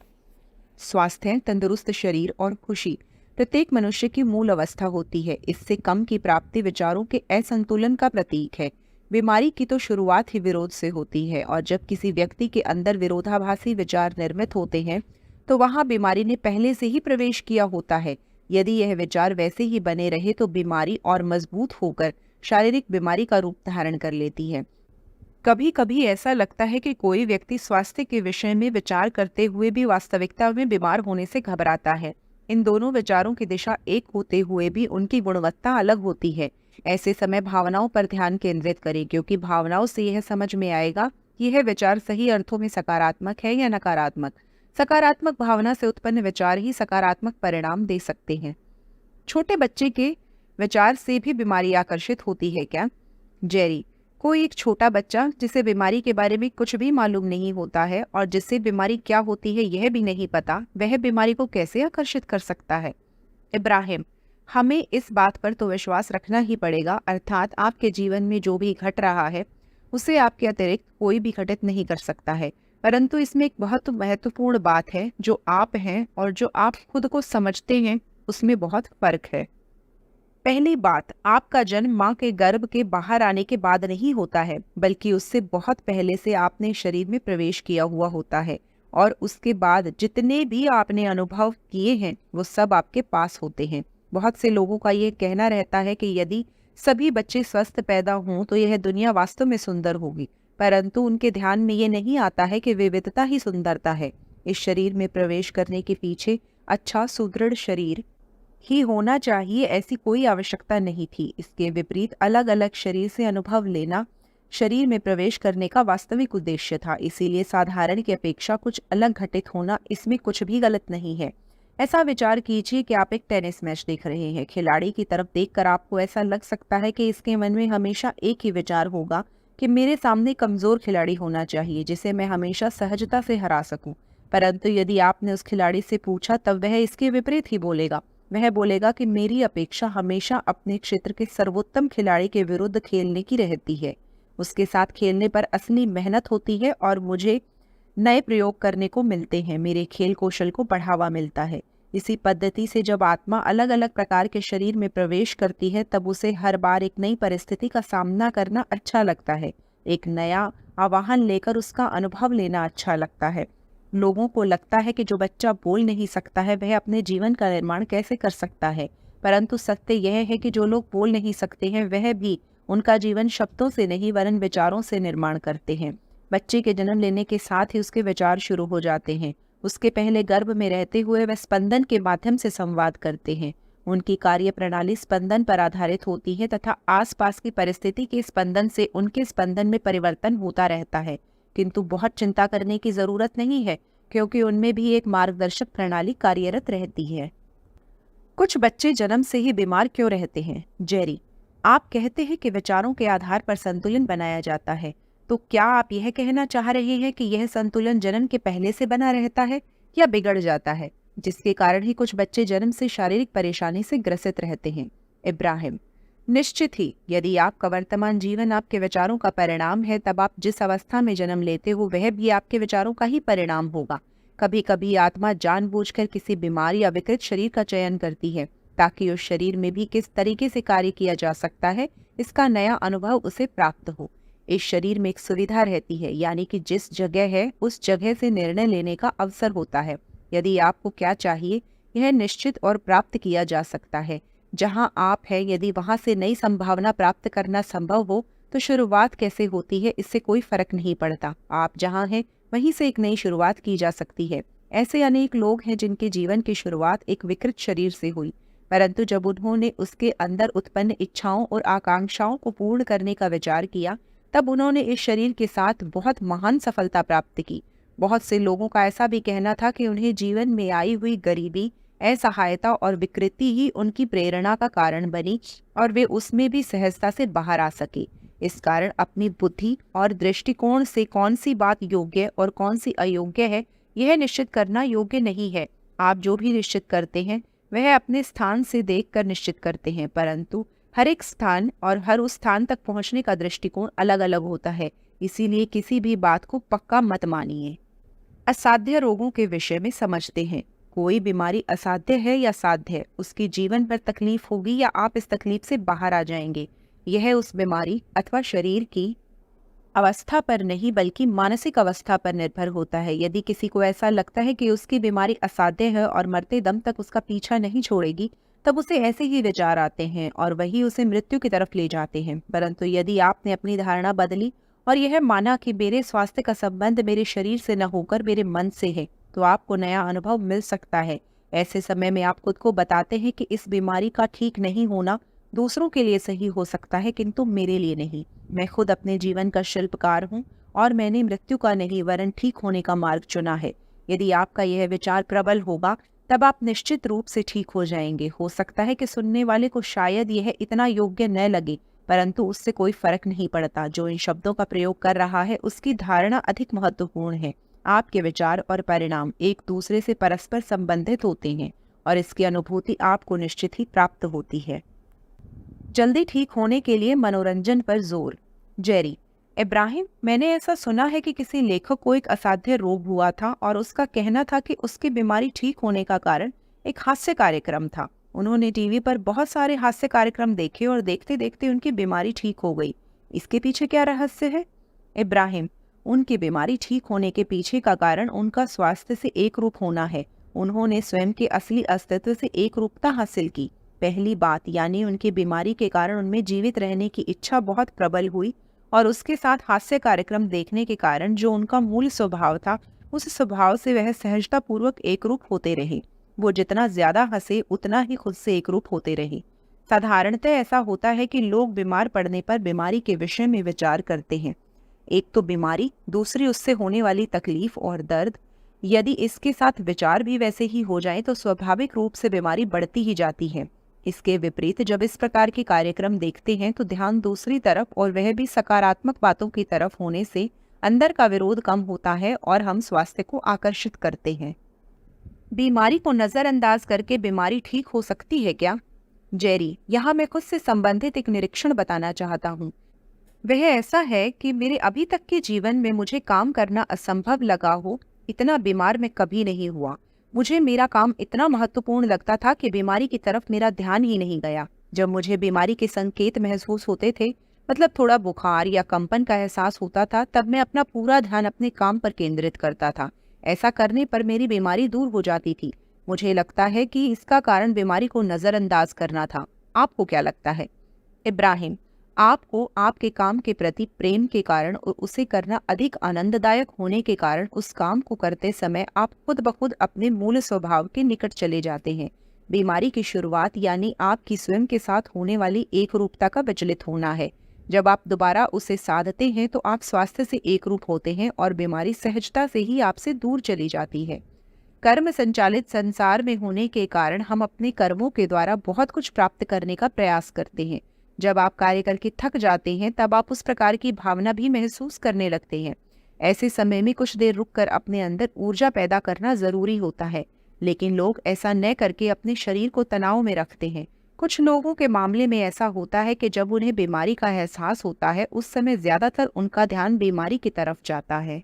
स्वास्थ्य, तंदुरुस्त शरीर और खुशी प्रत्येक मनुष्य की मूल अवस्था होती है। इससे कम की प्राप्ति विचारों के असंतुलन का प्रतीक है। बीमारी की तो शुरुआत ही विरोध से होती है, और जब किसी व्यक्ति के अंदर विरोधाभासी विचार निर्मित होते हैं तो वहां बीमारी ने पहले से ही प्रवेश किया होता है। यदि यह विचार वैसे ही बने रहे तो बीमारी और मजबूत होकर शारीरिक बीमारी का रूप धारण कर लेती है। कभी कभी ऐसा लगता है कि कोई व्यक्ति स्वास्थ्य के विषय में विचार करते हुए भी वास्तविकता में बीमार होने से घबराता है। इन दोनों विचारों की दिशा एक होते हुए भी उनकी गुणवत्ता अलग होती है। ऐसे समय भावनाओं पर ध्यान केंद्रित करें, क्योंकि भावनाओं से यह समझ में आएगा कि यह विचार सही अर्थों में सकारात्मक है या नकारात्मक। सकारात्मक भावना से उत्पन्न विचार ही सकारात्मक परिणाम दे सकते हैं। छोटे बच्चे के विचार से भी बीमारी आकर्षित होती है क्या? जेरी, कोई एक छोटा बच्चा जिसे बीमारी के बारे में कुछ भी मालूम नहीं होता है और जिससे बीमारी क्या होती है यह भी नहीं पता, वह बीमारी को कैसे आकर्षित कर सकता है? इब्राहिम, हमें इस बात पर तो विश्वास रखना ही पड़ेगा, अर्थात आपके जीवन में जो भी घट रहा है उसे आपके अतिरिक्त कोई भी घटित नहीं कर सकता है। परंतु इसमें एक बहुत महत्वपूर्ण बात है, जो आप हैं और जो आप खुद को समझते हैं उसमें बहुत फर्क है। पहली बात, आपका जन्म माँ के गर्भ के बाहर आने के बाद नहीं होता है, बल्कि उससे बहुत पहले से आपने शरीर में प्रवेश किया हुआ होता है, और उसके बाद जितने भी आपने अनुभव किए हैं वो सब आपके पास होते हैं। बहुत से लोगों का ये कहना रहता है कि यदि सभी बच्चे स्वस्थ पैदा हों तो यह दुनिया वास्तव में सुंदर होगी, परंतु उनके ध्यान में ये नहीं आता है कि विविधता ही सुंदरता है। इस शरीर में प्रवेश करने के पीछे अच्छा सुदृढ़ शरीर ही होना चाहिए, ऐसी कोई आवश्यकता नहीं थी। इसके विपरीत अलग अलग शरीर से अनुभव लेना शरीर में प्रवेश करने का वास्तविक उद्देश्य था। इसीलिए साधारण की अपेक्षा कुछ अलग घटित होना, इसमें कुछ भी गलत नहीं है। ऐसा विचार कीजिए कि आप एक टेनिस मैच देख रहे हैं। खिलाड़ी की तरफ देखकर आपको ऐसा लग सकता है कि इसके मन में हमेशा एक ही विचार होगा कि मेरे सामने कमजोर खिलाड़ी होना चाहिए जिसे मैं हमेशा सहजता से हरा सकूं। परंतु यदि आपने उस खिलाड़ी से पूछा तब वह इसके विपरीत ही बोलेगा। वह बोलेगा कि मेरी अपेक्षा हमेशा अपने क्षेत्र के सर्वोत्तम खिलाड़ी के विरुद्ध खेलने की रहती है। उसके साथ खेलने पर असली मेहनत होती है और मुझे नए प्रयोग करने को मिलते हैं, मेरे खेल कौशल को बढ़ावा मिलता है। इसी पद्धति से जब आत्मा अलग अलग प्रकार के शरीर में प्रवेश करती है तब उसे हर बार एक नई परिस्थिति का सामना करना अच्छा लगता है। एक नया आवाहन लेकर उसका अनुभव लेना अच्छा लगता है। लोगों को लगता है कि जो बच्चा बोल नहीं सकता है वह अपने जीवन का निर्माण कैसे कर सकता है, परंतु सत्य यह है कि जो लोग बोल नहीं सकते हैं वह भी उनका जीवन शब्दों से नहीं वरन विचारों से निर्माण करते हैं। बच्चे के जन्म लेने के साथ ही उसके विचार शुरू हो जाते हैं। उसके पहले गर्भ में रहते हुए वह स्पंदन के माध्यम से संवाद करते हैं। उनकी कार्य प्रणाली स्पंदन पर आधारित होती है तथा आसपास की परिस्थिति के स्पंदन से उनके स्पंदन में परिवर्तन होता रहता है। किंतु बहुत चिंता करने की जरूरत नहीं है, क्योंकि उनमें भी एक मार्गदर्शक प्रणाली कार्यरत रहती है। कुछ बच्चे जन्म से ही बीमार क्यों रहते हैं? जेरी, आप कहते हैं कि विचारों के आधार पर संतुलन बनाया जाता है, तो क्या आप यह कहना चाह रहे हैं कि यह संतुलन जन्म के पहले से बना रहता है या बिगड़ जाता है, जिसके कारण ही कुछ बच्चे जन्म से शारीरिक परेशानी से ग्रसित रहते हैं? इब्राहिम, निश्चित ही, यदि आपका वर्तमान जीवन आपके विचारों का परिणाम है तब आप जिस अवस्था में जन्म लेते हो वह भी आपके विचारों का ही परिणाम होगा। कभी कभी आत्मा जानबूझकर किसी बीमार या विकृत शरीर का चयन करती है ताकि उस शरीर में भी किस तरीके से कार्य किया जा सकता है इसका नया अनुभव उसे प्राप्त हो। इस शरीर में एक सुविधा रहती है, यानी कि जिस जगह है उस जगह से निर्णय लेने का अवसर होता है। यदि आपको क्या चाहिए यह निश्चित और प्राप्त किया जा सकता है। जहां आप हैं यदि वहां से नई संभावना प्राप्त करना संभव हो तो शुरुआत कैसे होती है इससे कोई फर्क नहीं पड़ता। आप जहां हैं वहीं से एक नई शुरुआत की जा सकती है। ऐसे अनेक लोग हैं जिनके जीवन की शुरुआत एक विकृत शरीर से हुई, परंतु जब उन्होंने उसके अंदर उत्पन्न इच्छाओं और आकांक्षाओं को पूर्ण करने का विचार किया तब उन्होंने इस शरीर के साथ बहुत महान सफलता प्राप्त की। बहुत से लोगों का ऐसा भी कहना था कि उन्हें जीवन में आई हुई गरीबी, असहायता और विकृति ही उनकी प्रेरणा का कारण बनी और वे उसमें भी सहजता से बाहर आ सके। इस कारण अपनी बुद्धि और दृष्टिकोण से कौन सी बात योग्य और कौन सी अयोग्य है यह निश्चित करना योग्य नहीं है। आप जो भी निश्चित करते हैं वह अपने स्थान से देखकर निश्चित करते हैं, परंतु हर एक स्थान और हर उस स्थान तक पहुंचने का दृष्टिकोण अलग अलग होता है। इसीलिए किसी भी बात को पक्का मत मानिए। असाध्य रोगों के विषय में समझते हैं। कोई बीमारी असाध्य है या साध्य है, उसकी जीवन पर तकलीफ होगी या आप इस तकलीफ से बाहर आ जाएंगे, यह उस बीमारी अथवा शरीर की अवस्था पर नहीं बल्कि मानसिक अवस्था पर निर्भर होता है। यदि किसी को ऐसा लगता है कि उसकी बीमारी असाध्य है और मरते दम तक उसका पीछा नहीं छोड़ेगी, तब उसे ऐसे ही विचार आते हैं और वही उसे मृत्यु की तरफ ले जाते हैं। परंतु यदि आपने अपनी धारणा बदली और यह माना कि मेरे स्वास्थ्य का संबंध मेरे शरीर से न होकर मेरे मन से है, तो आपको नया अनुभव मिल सकता है। ऐसे समय में आप खुद को बताते हैं कि इस बीमारी का ठीक नहीं होना दूसरों के लिए सही हो सकता है, किंतु मेरे लिए नहीं। मैं खुद अपने जीवन का शिल्पकार हूँ और मैंने मृत्यु का नहीं वरन ठीक होने का मार्ग चुना है। यदि आपका यह विचार प्रबल होगा, तब आप निश्चित रूप से ठीक हो जाएंगे। हो सकता है कि सुनने वाले को शायद यह इतना योग्य न लगे, परंतु उससे कोई फर्क नहीं पड़ता। जो इन शब्दों का प्रयोग कर रहा है उसकी धारणा अधिक महत्वपूर्ण है। आपके विचार और परिणाम एक दूसरे से परस्पर संबंधित होते हैं और इसकी अनुभूति आपको निश्चित ही प्राप्त होती है। जल्दी ठीक होने के लिए मनोरंजन पर जोर। जेरी इब्राहिम, मैंने ऐसा सुना है कि किसी लेखक को एक असाध्य रोग हुआ था और उसका कहना था कि उसकी बीमारी ठीक होने का कारण एक हास्य कार्यक्रम था। उन्होंने टीवी पर बहुत सारे हास्य कार्यक्रम देखे और देखते देखते उनकी बीमारी ठीक हो गई। इसके पीछे क्या रहस्य है? इब्राहिम, उनकी बीमारी ठीक होने के पीछे का कारण उनका स्वास्थ्य से एक रूप होना है। उन्होंने स्वयं के असली अस्तित्व से एक रूपता हासिल की। पहली बात यानी उनकी बीमारी के कारण उनमें जीवित रहने की इच्छा बहुत प्रबल हुई और उसके साथ हास्य कार्यक्रम देखने के कारण जो उनका मूल स्वभाव था, उस स्वभाव से वह सहजतापूर्वक एकरूप होते रहे। वो जितना ज्यादा हंसे उतना ही खुद से एकरूप होते रहे। साधारणतः ऐसा होता है कि लोग बीमार पड़ने पर बीमारी के विषय में विचार करते हैं। एक तो बीमारी, दूसरी उससे होने वाली तकलीफ और दर्द। यदि इसके साथ विचार भी वैसे ही हो जाए तो स्वाभाविक रूप से बीमारी बढ़ती ही जाती है। इसके विपरीत जब इस प्रकार के कार्यक्रम देखते हैं तो ध्यान दूसरी तरफ और वह भी सकारात्मक बातों की तरफ होने से अंदर का विरोध कम होता है और हम स्वास्थ्य को आकर्षित करते हैं। बीमारी को नजरअंदाज करके बीमारी ठीक हो सकती है क्या? जेरी, यहाँ मैं खुद से संबंधित एक निरीक्षण बताना चाहता हूँ। वह ऐसा है कि मेरे अभी तक के जीवन में मुझे काम करना असंभव लगा हो, इतना बीमार मैं कभी नहीं हुआ। मुझे मेरा काम इतना महत्वपूर्ण लगता था कि बीमारी की तरफ मेरा ध्यान ही नहीं गया। जब मुझे बीमारी के संकेत महसूस होते थे, मतलब थोड़ा बुखार या कंपन का एहसास होता था, तब मैं अपना पूरा ध्यान अपने काम पर केंद्रित करता था। ऐसा करने पर मेरी बीमारी दूर हो जाती थी। मुझे लगता है कि इसका कारण बीमारी को नजरअंदाज करना था। आपको क्या लगता है? इब्राहिम, आपको आपके काम के प्रति प्रेम के कारण और उसे करना अधिक आनंददायक होने के कारण उस काम को करते समय आप खुद ब खुद अपने मूल स्वभाव के निकट चले जाते हैं। बीमारी की शुरुआत यानी आपकी स्वयं के साथ होने वाली एक रूपता का विचलित होना है। जब आप दोबारा उसे साधते हैं तो आप स्वास्थ्य से एक रूप होते हैं और बीमारी सहजता से ही आपसे दूर चली जाती है। कर्म संचालित संसार में होने के कारण हम अपने कर्मों के द्वारा बहुत कुछ प्राप्त करने का प्रयास करते हैं। जब आप कार्य करके थक जाते हैं तब आप उस प्रकार की भावना भी महसूस करने लगते हैं। ऐसे समय में कुछ देर रुककर अपने अंदर ऊर्जा पैदा करना जरूरी होता है, लेकिन लोग ऐसा न करके अपने शरीर को तनाव में रखते हैं। कुछ लोगों के मामले में ऐसा होता है कि जब उन्हें बीमारी का एहसास होता है उस समय ज्यादातर उनका ध्यान बीमारी की तरफ जाता है,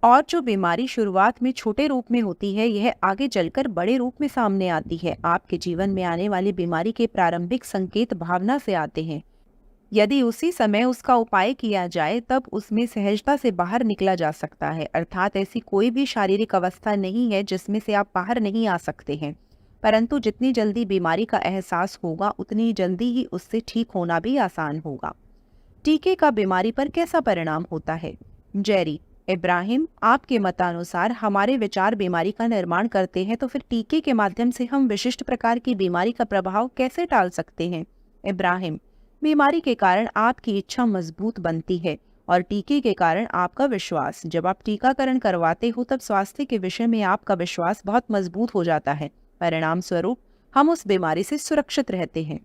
और जो बीमारी शुरुआत में छोटे रूप में होती है यह आगे चलकर बड़े रूप में सामने आती है। आपके जीवन में आने वाली बीमारी के प्रारंभिक संकेत भावना से आते हैं। यदि उसी समय उसका उपाय किया जाए तब उसमें सहजता से बाहर निकला जा सकता है। अर्थात ऐसी कोई भी शारीरिक अवस्था नहीं है जिसमें से आप बाहर नहीं आ सकते हैं, परंतु जितनी जल्दी बीमारी का एहसास होगा उतनी जल्दी ही उससे ठीक होना भी आसान होगा। टीके का बीमारी पर कैसा परिणाम होता है? जेरी इब्राहिम, आपके मतानुसार हमारे विचार बीमारी का निर्माण करते हैं, तो फिर टीके के माध्यम से हम विशिष्ट प्रकार की बीमारी का प्रभाव कैसे टाल सकते हैं? इब्राहिम, बीमारी के कारण आपकी इच्छा मजबूत बनती है और टीके के कारण आपका विश्वास। जब आप टीकाकरण करवाते हो तब स्वास्थ्य के विषय में आपका विश्वास बहुत मजबूत हो जाता है। परिणाम स्वरूप हम उस बीमारी से सुरक्षित रहते हैं।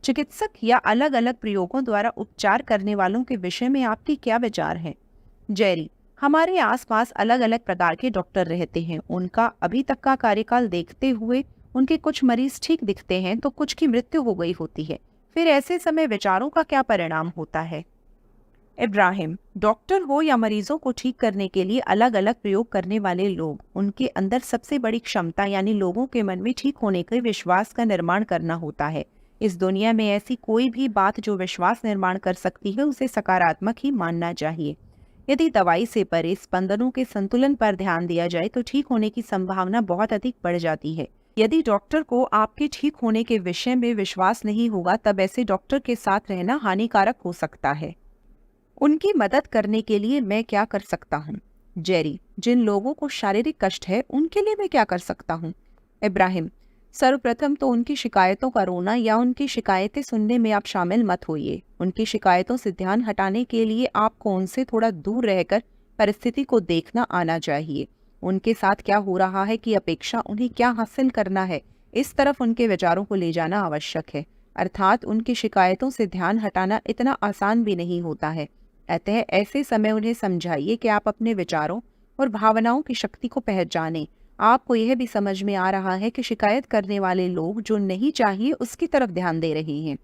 चिकित्सक या अलग अलग प्रयोगों द्वारा उपचार करने वालों के विषय में आपके क्या विचार हैं? जेरी, हमारे आसपास अलग अलग प्रकार के डॉक्टर रहते हैं। उनका अभी तक का कार्यकाल देखते हुए उनके कुछ मरीज ठीक दिखते हैं तो कुछ की मृत्यु हो गई होती है। फिर ऐसे समय विचारों का क्या परिणाम होता है? इब्राहिम, डॉक्टर हो या मरीजों को ठीक करने के लिए अलग अलग प्रयोग करने वाले लोग, उनके अंदर सबसे बड़ी क्षमता यानी लोगों के मन में ठीक होने के विश्वास का निर्माण करना होता है। इस दुनिया में ऐसी कोई भी बात जो विश्वास निर्माण कर सकती है उसे सकारात्मक ही मानना चाहिए। यदि दवाई से परे स्पंदनों के संतुलन पर ध्यान दिया जाए तो ठीक होने की संभावना बहुत अधिक बढ़ जाती है। यदि डॉक्टर को आपके ठीक होने के विषय में विश्वास नहीं होगा तब ऐसे डॉक्टर के साथ रहना हानिकारक हो सकता है। उनकी मदद करने के लिए मैं क्या कर सकता हूँ? जेरी, जिन लोगों को शारीरिक कष्ट है उनके लिए मैं क्या कर सकता हूँ? इब्राहिम, सर्वप्रथम तो उनकी शिकायतों का रोना या उनकी शिकायतें सुनने में आप शामिल मत होइए। उनकी शिकायतों से ध्यान हटाने के लिए आपको उनसे थोड़ा दूर रहकर परिस्थिति को देखना आना चाहिए। उनके साथ क्या हो रहा है की अपेक्षा उन्हें क्या हासिल करना है, इस तरफ उनके विचारों को ले जाना आवश्यक है। अर्थात उनकी शिकायतों से ध्यान हटाना इतना आसान भी नहीं होता है। अतः ऐसे समय उन्हें समझाइए कि आप अपने विचारों और भावनाओं की शक्ति को पहचानें। आपको यह भी समझ में आ रहा है कि शिकायत करने वाले लोग जो नहीं चाहिए उसकी तरफ ध्यान दे रहे हैं।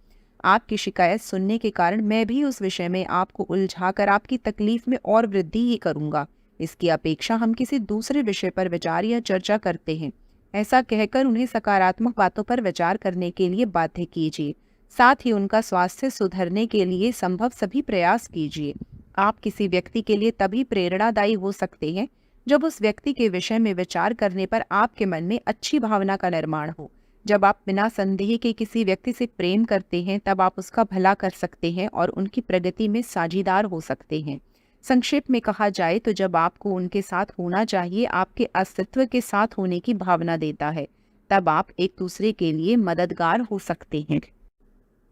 आपकी शिकायत सुनने के कारण मैं भी उस विषय में आपको उलझाकर आपकी तकलीफ में और वृद्धि ही करूंगा। इसकी अपेक्षा हम किसी दूसरे विषय पर विचार या चर्चा करते हैं। ऐसा कहकर उन्हें सकारात्मक बातों पर विचार करने के लिए बाध्य कीजिए। साथ ही उनका स्वास्थ्य सुधरने के लिए संभव सभी प्रयास कीजिए। आप किसी व्यक्ति के लिए तभी प्रेरणादायी हो सकते हैं जब उस व्यक्ति के विषय में विचार करने पर आपके मन में अच्छी भावना का निर्माण हो। जब आप बिना संदेह के किसी व्यक्ति से प्रेम करते हैं तब आप उसका भला कर सकते हैं और उनकी प्रगति में साझीदार हो सकते हैं। संक्षेप में कहा जाए तो जब आपको उनके साथ होना चाहिए आपके अस्तित्व के साथ होने की भावना देता है, तब आप एक दूसरे के लिए मददगार हो सकते हैं।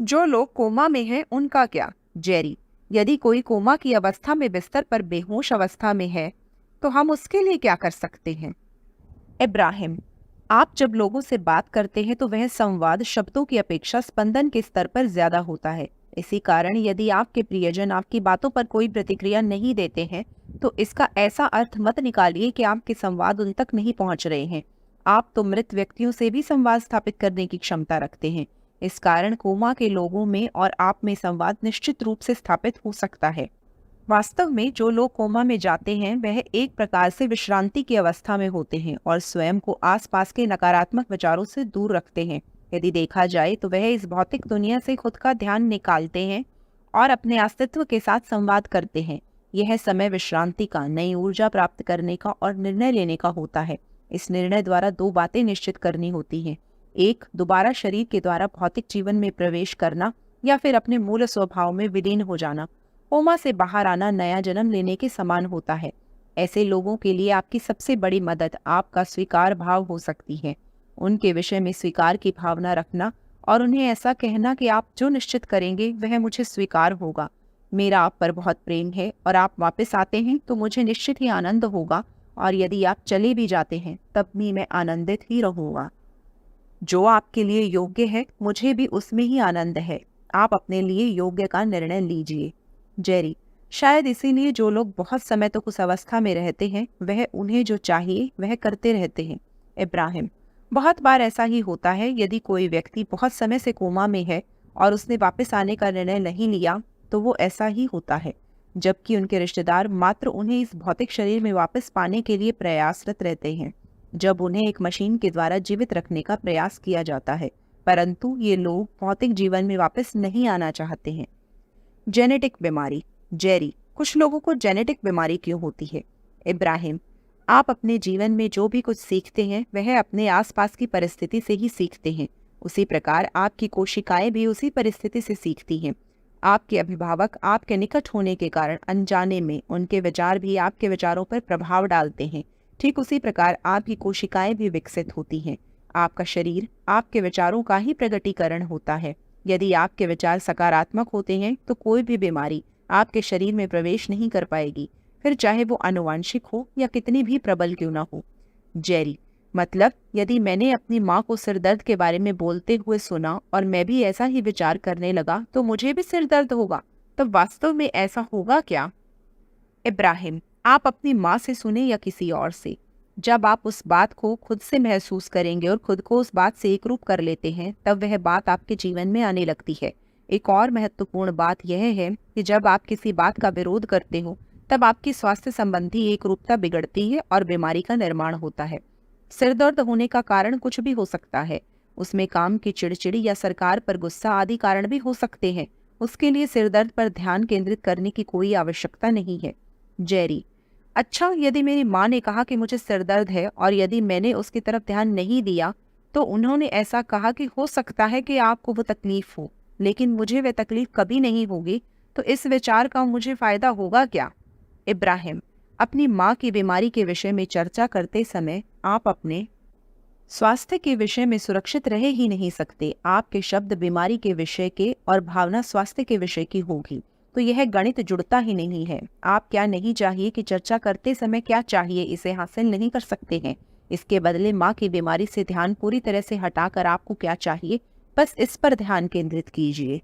जो लोग कोमा में हैं उनका क्या? जेरी, यदि कोई कोमा की अवस्था में बिस्तर पर बेहोश अवस्था में है तो हम उसके लिए क्या कर सकते हैं? इब्राहिम, आप जब लोगों से बात करते हैं तो वह संवाद शब्दों की अपेक्षा स्पंदन के स्तर पर ज्यादा होता है। इसी कारण यदि आपके प्रियजन आपकी बातों पर कोई प्रतिक्रिया नहीं देते हैं तो इसका ऐसा अर्थ मत निकालिए कि आपके संवाद उन तक नहीं पहुंच रहे हैं। आप तो मृत व्यक्तियों से भी संवाद स्थापित करने की क्षमता रखते हैं। इस कारण कोमा के लोगों में और आप में संवाद निश्चित रूप से स्थापित हो सकता है। वास्तव में जो लोग कोमा में जाते हैं वह एक प्रकार से विश्रांति की अवस्था में होते हैं और स्वयं को आसपास के नकारात्मक विचारों से दूर रखते हैं। यदि देखा जाए तो वह इस भौतिक दुनिया से खुद का ध्यान निकालते हैं और अपने अस्तित्व के साथ संवाद करते हैं। यह समय विश्रांति का, नई ऊर्जा प्राप्त करने का और निर्णय लेने का होता है। इस निर्णय द्वारा दो बातें निश्चित करनी होती हैं। एक, दोबारा शरीर के द्वारा भौतिक जीवन में प्रवेश करना या फिर अपने मूल स्वभाव में विलीन हो जाना। कोमा से बाहर आना नया जन्म लेने के समान होता है। ऐसे लोगों के लिए आपकी सबसे बड़ी मदद आपका स्वीकार भाव हो सकती है। उनके विषय में स्वीकार की भावना रखना और उन्हें ऐसा कहना कि आप जो निश्चित करेंगे वह मुझे स्वीकार होगा। मेरा आप पर बहुत प्रेम है और आप वापस आते हैं तो मुझे निश्चित ही आनंद होगा, और यदि आप चले भी जाते हैं तब भी मैं आनंदित ही रहूंगा। जो आपके लिए योग्य है मुझे भी उसमें ही आनंद है। आप अपने लिए योग्य का निर्णय लीजिए। जेरी, शायद इसीलिए जो लोग बहुत समय तक उस अवस्था में रहते हैं वह उन्हें जो चाहिए वह करते रहते हैं। इब्राहिम, बहुत बार ऐसा ही होता है। यदि कोई व्यक्ति बहुत समय से कोमा में है और उसने वापस आने का निर्णय नहीं लिया तो वो ऐसा ही होता है, जबकि उनके रिश्तेदार मात्र उन्हें इस भौतिक शरीर में वापस पाने के लिए प्रयासरत रहते हैं। जब उन्हें एक मशीन के द्वारा जीवित रखने का प्रयास किया जाता है, परंतु ये लोग भौतिक जीवन में वापस नहीं आना चाहते हैं। जेनेटिक बीमारी। जेरी, कुछ लोगों को जेनेटिक बीमारी क्यों होती है? इब्राहिम, आप अपने जीवन में जो भी कुछ सीखते हैं वह अपने आसपास की परिस्थिति से ही सीखते हैं। उसी प्रकार आपकी कोशिकाएं भी उसी परिस्थिति से सीखती हैं। आपके अभिभावक आपके निकट होने के कारण अनजाने में उनके विचार भी आपके विचारों पर प्रभाव डालते हैं। ठीक उसी प्रकार आपकी कोशिकाएं भी विकसित होती हैं। आपका शरीर आपके विचारों का ही प्रगटीकरण होता है। यदि आपके विचार सकारात्मक होते हैं तो कोई भी बीमारी आपके शरीर में प्रवेश नहीं कर पाएगी, फिर चाहे वो आनुवांशिक हो या कितनी भी प्रबल क्यों ना हो। जेरी, मतलब यदि मैंने अपनी माँ को सिर दर्द के बारे में बोलते हुए सुना और मैं भी ऐसा ही विचार करने लगा तो मुझे भी सिर दर्द होगा, तब वास्तव में ऐसा होगा क्या? इब्राहिम, आप अपनी माँ से सुने या किसी और से, जब आप उस बात को खुद से महसूस करेंगे और खुद को उस बात से एकरूप कर लेते हैं तब वह बात आपके जीवन में आने लगती है। एक और महत्वपूर्ण बात यह है कि जब आप किसी बात का विरोध करते हो तब आपकी स्वास्थ्य संबंधी एकरूपता बिगड़ती है और बीमारी का निर्माण होता है। सिर दर्द होने का कारण कुछ भी हो सकता है, उसमें काम की चिड़चिड़ी या सरकार पर गुस्सा आदि कारण भी हो सकते हैं। उसके लिए सिर दर्द पर ध्यान केंद्रित करने की कोई आवश्यकता नहीं है। जेरी: अच्छा, यदि मेरी माँ ने कहा कि मुझे सिर दर्द है और यदि मैंने उसकी तरफ ध्यान नहीं दिया तो उन्होंने ऐसा कहा कि हो सकता है कि आपको वो तकलीफ हो, लेकिन मुझे वह तकलीफ कभी नहीं होगी, तो इस विचार का मुझे फायदा होगा क्या? इब्राहिम: अपनी माँ की बीमारी के विषय में चर्चा करते समय आप अपने स्वास्थ्य के विषय में सुरक्षित रह ही नहीं सकते। आपके शब्द बीमारी के विषय के और भावना स्वास्थ्य के विषय की होगी, तो यह गणित जुड़ता ही नहीं है। आप क्या नहीं चाहिए कि चर्चा करते समय क्या चाहिए इसे हासिल नहीं कर सकते हैं। इसके बदले माँ की बीमारी से ध्यान पूरी तरह से हटाकर आपको क्या चाहिए, बस इस पर ध्यान केंद्रित कीजिए।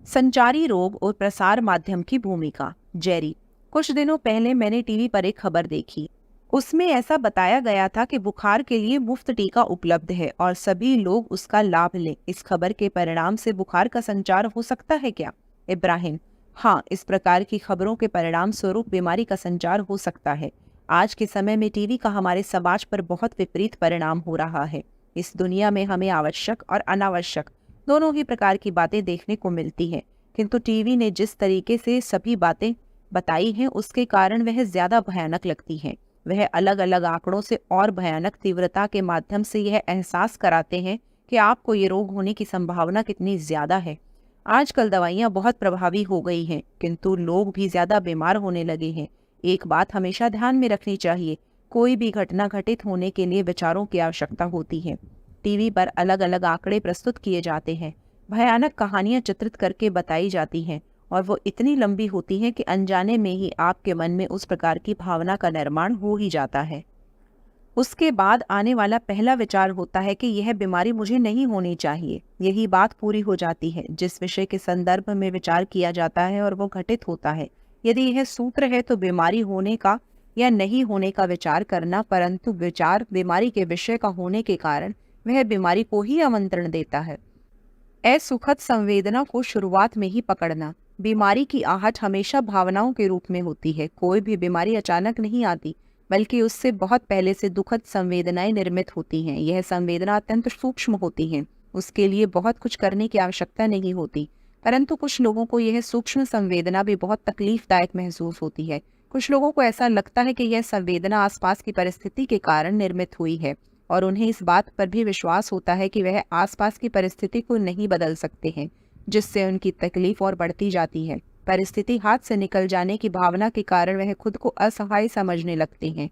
संचारी रोग और प्रसार माध्यम की भूमिका। जेरी: कुछ दिनों पहले मैंने टीवी पर एक खबर देखी। उसमें ऐसा बताया गया था कि बुखार के लिए मुफ्त टीका उपलब्ध है और सभी लोग उसका लाभ लें। इस खबर के परिणाम से बुखार का संचार हो सकता है क्या? इब्राहिम: हाँ, इस प्रकार की खबरों के परिणाम स्वरूप बीमारी का संचार हो सकता है। आज के समय में टीवी का हमारे समाज पर बहुत विपरीत परिणाम हो रहा है। इस दुनिया में हमें आवश्यक और अनावश्यक दोनों ही प्रकार की बातें देखने को मिलती हैं, किंतु टीवी ने जिस तरीके से सभी बातें बताई हैं उसके कारण वह ज्यादा भयानक लगती हैं। वह अलग अलग आंकड़ों से और भयानक तीव्रता के माध्यम से यह एहसास कराते हैं कि आपको ये रोग होने की संभावना कितनी ज्यादा है। आजकल दवाइयाँ बहुत प्रभावी हो गई हैं, किंतु लोग भी ज्यादा बीमार होने लगे हैं। एक बात हमेशा ध्यान में रखनी चाहिए, कोई भी घटना घटित होने के लिए विचारों की आवश्यकता होती है। टीवी पर अलग अलग आंकड़े प्रस्तुत किए जाते हैं, भयानक कहानियां चित्रित करके बताई जाती हैं और वो इतनी लंबी होती हैं कि अनजाने में ही आपके मन में उस प्रकार की भावना का निर्माण हो ही जाता है। उसके बाद आने वाला पहला विचार होता है कि यह बीमारी मुझे नहीं होनी चाहिए। यही बात पूरी हो जाती है जिस विषय के संदर्भ में विचार किया जाता है और वो घटित होता है। यदि यह सूत्र है तो बीमारी होने का या नहीं होने का विचार करना, परंतु विचार बीमारी के विषय का होने के कारण वह बीमारी को ही आमंत्रण देता है। असुखद संवेदना को शुरुआत में ही पकड़ना। बीमारी की आहट हमेशा भावनाओं के रूप में होती है। कोई भी बीमारी अचानक नहीं आती, बल्कि उससे बहुत पहले से दुखद संवेदनाएं निर्मित होती हैं। यह संवेदना अत्यंत सूक्ष्म होती हैं, उसके लिए बहुत कुछ करने की आवश्यकता नहीं होती, परंतु कुछ लोगों को यह सूक्ष्म संवेदना भी बहुत तकलीफदायक महसूस होती है। कुछ लोगों को ऐसा लगता है कि यह संवेदना आसपास की परिस्थिति के कारण निर्मित हुई है और उन्हें इस बात पर भी विश्वास होता है कि वह आसपास की परिस्थिति को नहीं बदल सकते हैं, जिससे उनकी तकलीफ और बढ़ती जाती है। परिस्थिति हाथ से निकल जाने की भावना के कारण वह खुद को असहाय समझने लगते हैं।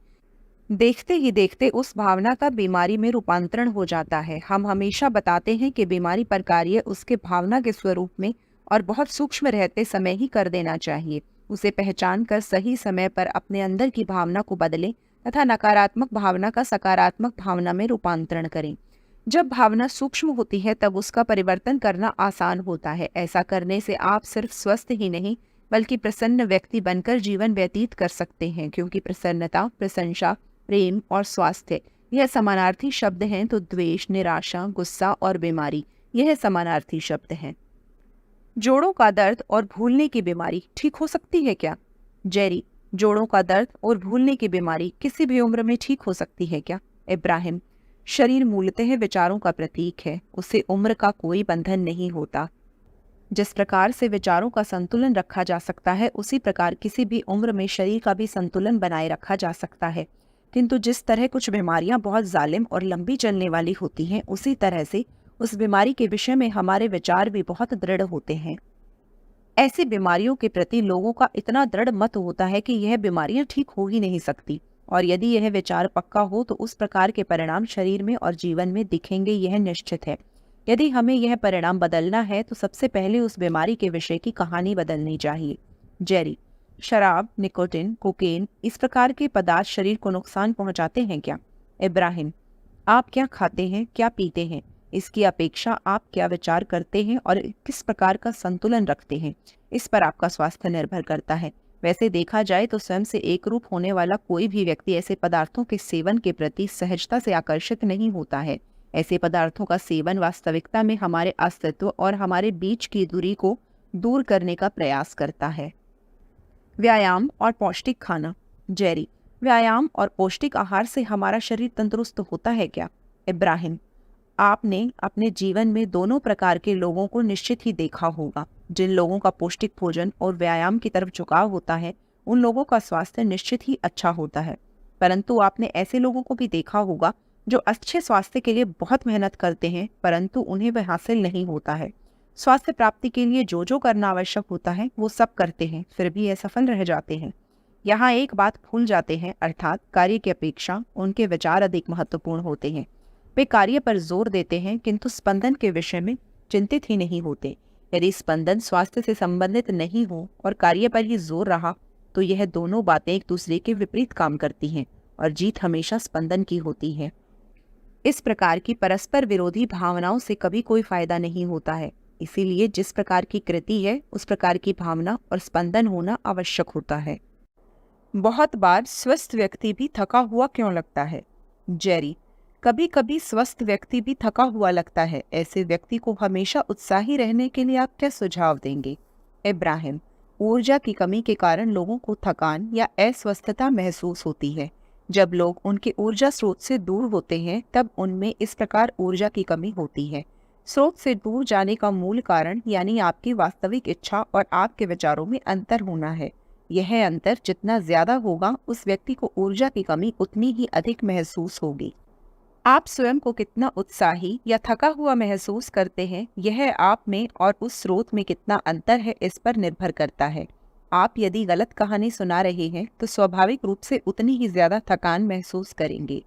देखते ही देखते उस भावना का बीमारी में रूपांतरण हो जाता है। हम हमेशा बताते हैं कि बीमारी पर कार्य उसके भावना के स्वरूप में और बहुत सूक्ष्म रहते समय ही कर देना चाहिए। उसे पहचान कर सही समय पर अपने अंदर की भावना को बदलें तथा नकारात्मक भावना का सकारात्मक भावना में रूपांतरण करें। जब भावना सूक्ष्म होती है तब उसका परिवर्तन करना आसान होता है। ऐसा करने से आप सिर्फ स्वस्थ ही नहीं बल्कि प्रसन्न व्यक्ति बनकर जीवन व्यतीत कर सकते हैं, क्योंकि प्रसन्नता, प्रशंसा, प्रेम और स्वास्थ्य यह समानार्थी शब्द हैं, तो द्वेष, निराशा, गुस्सा और बीमारी यह समानार्थी शब्द हैं। जोड़ों का दर्द और भूलने की बीमारी ठीक हो सकती है क्या? जेरी: जोड़ों का दर्द और भूलने की बीमारी किसी भी उम्र में ठीक हो सकती है क्या? इब्राहिम: शरीर मूलतः विचारों का प्रतीक है, उसे उम्र का कोई बंधन नहीं होता। जिस प्रकार से विचारों का संतुलन रखा जा सकता है, उसी प्रकार किसी भी उम्र में शरीर का भी संतुलन बनाए रखा जा सकता है। किंतु जिस तरह कुछ बीमारियां बहुत जालिम और लंबी चलने वाली होती हैं, उसी तरह से उस बीमारी के विषय में हमारे विचार भी बहुत दृढ़ होते हैं। ऐसी बीमारियों के प्रति लोगों का इतना दृढ़ मत होता है कि यह बीमारियां ठीक हो ही नहीं सकती, और यदि यह विचार पक्का हो तो उस प्रकार के परिणाम शरीर में और जीवन में दिखेंगे, यह निश्चित है। यदि हमें यह परिणाम बदलना है तो सबसे पहले उस बीमारी के विषय की कहानी बदलनी चाहिए। जेरी: शराब, निकोटिन, कोकेन इस प्रकार के पदार्थ शरीर को नुकसान पहुंचाते हैं क्या? इब्राहिम: आप क्या खाते हैं, क्या पीते हैं, इसकी अपेक्षा आप क्या विचार करते हैं और किस प्रकार का संतुलन रखते हैं, इस पर आपका स्वास्थ्य निर्भर करता है। वैसे देखा जाए तो स्वयं से एक रूप होने वाला कोई भी व्यक्ति ऐसे पदार्थों के सेवन के प्रति सहजता से आकर्षित नहीं होता है। ऐसे पदार्थों का सेवन वास्तविकता में हमारे अस्तित्व और हमारे बीच की दूरी को दूर करने का प्रयास करता है। व्यायाम और पौष्टिक खाना। जेरी, व्यायाम और पौष्टिक आहार से हमारा शरीर तंदुरुस्त होता है क्या? इब्राहिम, आपने अपने जीवन में दोनों प्रकार के लोगों को निश्चित ही देखा होगा। जिन लोगों का पौष्टिक भोजन और व्यायाम की तरफ झुकाव होता है उन लोगों का स्वास्थ्य निश्चित ही अच्छा होता है, परंतु आपने ऐसे लोगों को भी देखा होगा जो अच्छे स्वास्थ्य के लिए बहुत मेहनत करते हैं परंतु उन्हें वह हासिल नहीं होता है। स्वास्थ्य प्राप्ति के लिए जो जो करना आवश्यक होता है वो सब करते हैं, फिर भी असफल रह जाते हैं। यहाँ एक बात भूल जाते हैं, अर्थात कार्य की अपेक्षा उनके विचार अधिक महत्वपूर्ण होते हैं। वे कार्य पर जोर देते हैं किंतु स्पंदन के विषय में चिंतित ही नहीं होते। यदि स्पंदन स्वास्थ्य से संबंधित नहीं हो और कार्य पर ही जोर रहा तो यह दोनों बातें एक दूसरे के विपरीत काम करती हैं और जीत हमेशा स्पंदन की होती है। इस प्रकार की परस्पर विरोधी भावनाओं से कभी कोई फायदा नहीं होता है। इसीलिए जिस प्रकार की कृति है उस प्रकार की भावना और स्पंदन होना आवश्यक होता है। बहुत बार स्वस्थ व्यक्ति भी थका हुआ क्यों लगता है? जेरी, कभी कभी स्वस्थ व्यक्ति भी थका हुआ लगता है। ऐसे व्यक्ति को हमेशा उत्साही रहने के लिए आप क्या सुझाव देंगे? इब्राहिम, ऊर्जा की कमी के कारण लोगों को थकान या अस्वस्थता महसूस होती है। जब लोग उनके ऊर्जा स्रोत से दूर होते हैं तब उनमें इस प्रकार ऊर्जा की कमी होती है। स्रोत से दूर जाने का मूल कारण यानी आपकी वास्तविक इच्छा और आपके विचारों में अंतर होना है। यह अंतर जितना ज्यादा होगा उस व्यक्ति को ऊर्जा की कमी उतनी ही अधिक महसूस होगी। आप स्वयं को कितना उत्साही या थका हुआ महसूस करते हैं यह आप में और उस स्रोत में कितना अंतर है इस पर निर्भर करता है। आप यदि गलत कहानी सुना रहे हैं तो स्वाभाविक रूप से उतनी ही ज्यादा थकान महसूस करेंगे।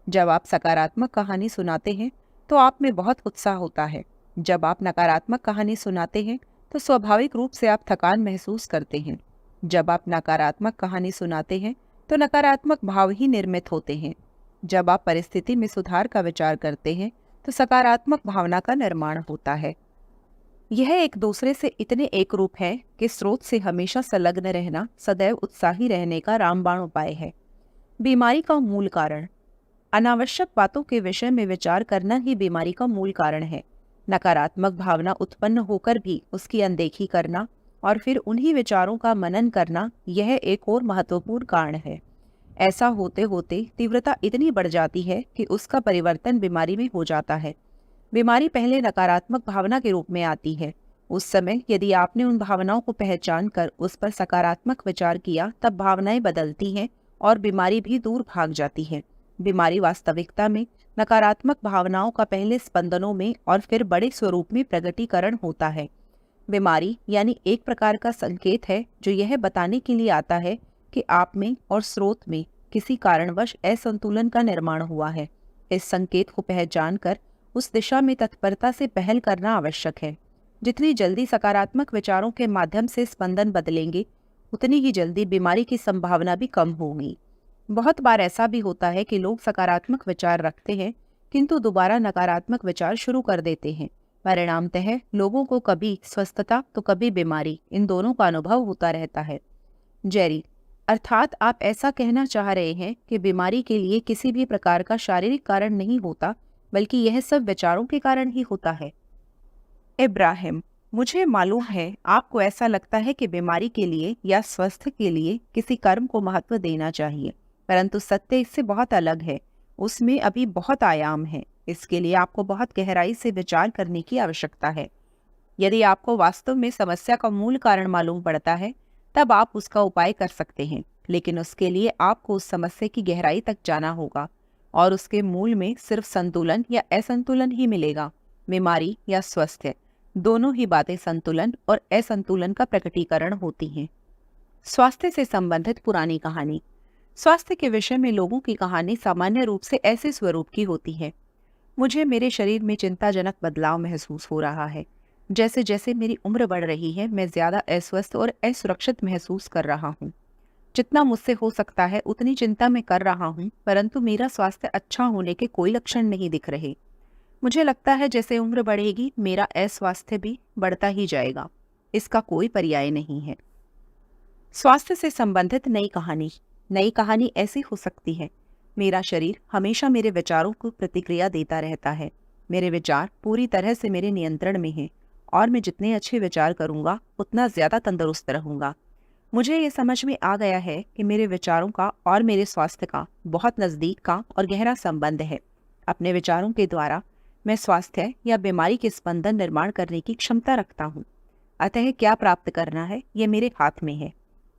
जब आप सकारात्मक कहानी सुनाते हैं तो आप में बहुत उत्साह होता है। जब आप नकारात्मक कहानी सुनाते हैं तो स्वाभाविक रूप से आप थकान महसूस करते हैं। जब आप नकारात्मक कहानी सुनाते हैं तो नकारात्मक भाव ही निर्मित होते हैं। जब आप परिस्थिति में सुधार का विचार करते हैं तो सकारात्मक भावना का निर्माण होता है। यह एक दूसरे से इतने एक रूप है कि स्रोत से हमेशा संलग्न रहना सदैव उत्साही रहने का रामबाण उपाय है। बीमारी का मूल कारण। अनावश्यक बातों के विषय में विचार करना ही बीमारी का मूल कारण है। नकारात्मक भावना उत्पन्न होकर भी उसकी अनदेखी करना और फिर उन्हीं विचारों का मनन करना यह एक और महत्वपूर्ण कारण है। ऐसा होते होते तीव्रता इतनी बढ़ जाती है कि उसका परिवर्तन बीमारी में हो जाता है। बीमारी पहले नकारात्मक भावना के रूप में आती है। उस समय यदि आपने उन भावनाओं को पहचान कर उस पर सकारात्मक विचार किया तब भावनाएं बदलती हैं और बीमारी भी दूर भाग जाती है। बीमारी वास्तविकता में नकारात्मक भावनाओं का पहले स्पंदनों में और फिर बड़े स्वरूप में प्रकटीकरण होता है। बीमारी यानी एक प्रकार का संकेत है जो यह बताने के लिए आता है कि आप में और स्रोत में किसी कारणवश असंतुलन का निर्माण हुआ है। इस संकेत को पहचान कर उस दिशा में तत्परता से पहल करना आवश्यक है। जितनी जल्दी सकारात्मक विचारों के माध्यम से स्पंदन बदलेंगे उतनी ही जल्दी बीमारी की संभावना भी कम होगी। बहुत बार ऐसा भी होता है कि लोग सकारात्मक विचार रखते हैं किंतु दोबारा नकारात्मक विचार शुरू कर देते हैं। परिणामतः लोगों को कभी स्वस्थता तो कभी बीमारी, इन दोनों का अनुभव होता रहता है। जेरी, अर्थात आप ऐसा कहना चाह रहे हैं कि बीमारी के लिए किसी भी प्रकार का शारीरिक कारण नहीं होता बल्कि यह सब विचारों के कारण ही होता है। इब्राहिम, मुझे मालूम है आपको ऐसा लगता है कि बीमारी के लिए या स्वास्थ्य के लिए किसी कर्म को महत्व देना चाहिए, परंतु सत्य इससे बहुत अलग है। उसमें अभी बहुत आयाम है। इसके लिए आपको बहुत गहराई से विचार करने की आवश्यकता है। यदि आपको वास्तव में समस्या का मूल कारण मालूम पड़ता है तब आप उसका उपाय कर सकते हैं, लेकिन उसके लिए आपको उस समस्या की गहराई तक जाना होगा और उसके मूल में सिर्फ संतुलन या असंतुलन ही मिलेगा। बीमारी या स्वास्थ्य, दोनों ही बातें संतुलन और असंतुलन का प्रकटीकरण होती हैं। स्वास्थ्य से संबंधित पुरानी कहानी। स्वास्थ्य के विषय में लोगों की कहानी सामान्य रूप से ऐसे स्वरूप की होती है। मुझे मेरे शरीर में चिंताजनक बदलाव महसूस हो रहा है। जैसे जैसे मेरी उम्र बढ़ रही है मैं ज्यादा अस्वस्थ और असुरक्षित महसूस कर रहा हूँ। जितना मुझसे हो सकता है उतनी चिंता मैं कर रहा हूँ, परंतु मेरा स्वास्थ्य अच्छा होने के कोई लक्षण नहीं दिख रहे। मुझे लगता है जैसे उम्र बढ़ेगी मेरा अस्वास्थ्य भी बढ़ता ही जाएगा। इसका कोई पर्याय नहीं है। स्वास्थ्य से संबंधित नई कहानी। नई कहानी ऐसी हो सकती है, मेरा शरीर हमेशा मेरे विचारों को प्रतिक्रिया देता रहता है। मेरे विचार पूरी तरह से मेरे नियंत्रण में हैं और मैं जितने अच्छे विचार करूंगा उतना ज़्यादा तंदुरुस्त रहूंगा। मुझे ये समझ में आ गया है कि मेरे विचारों का और मेरे स्वास्थ्य का बहुत नज़दीक का और गहरा संबंध है। अपने विचारों के द्वारा मैं स्वास्थ्य या बीमारी के स्पंदन निर्माण करने की क्षमता रखता हूँ। अतः क्या प्राप्त करना है ये मेरे हाथ में है।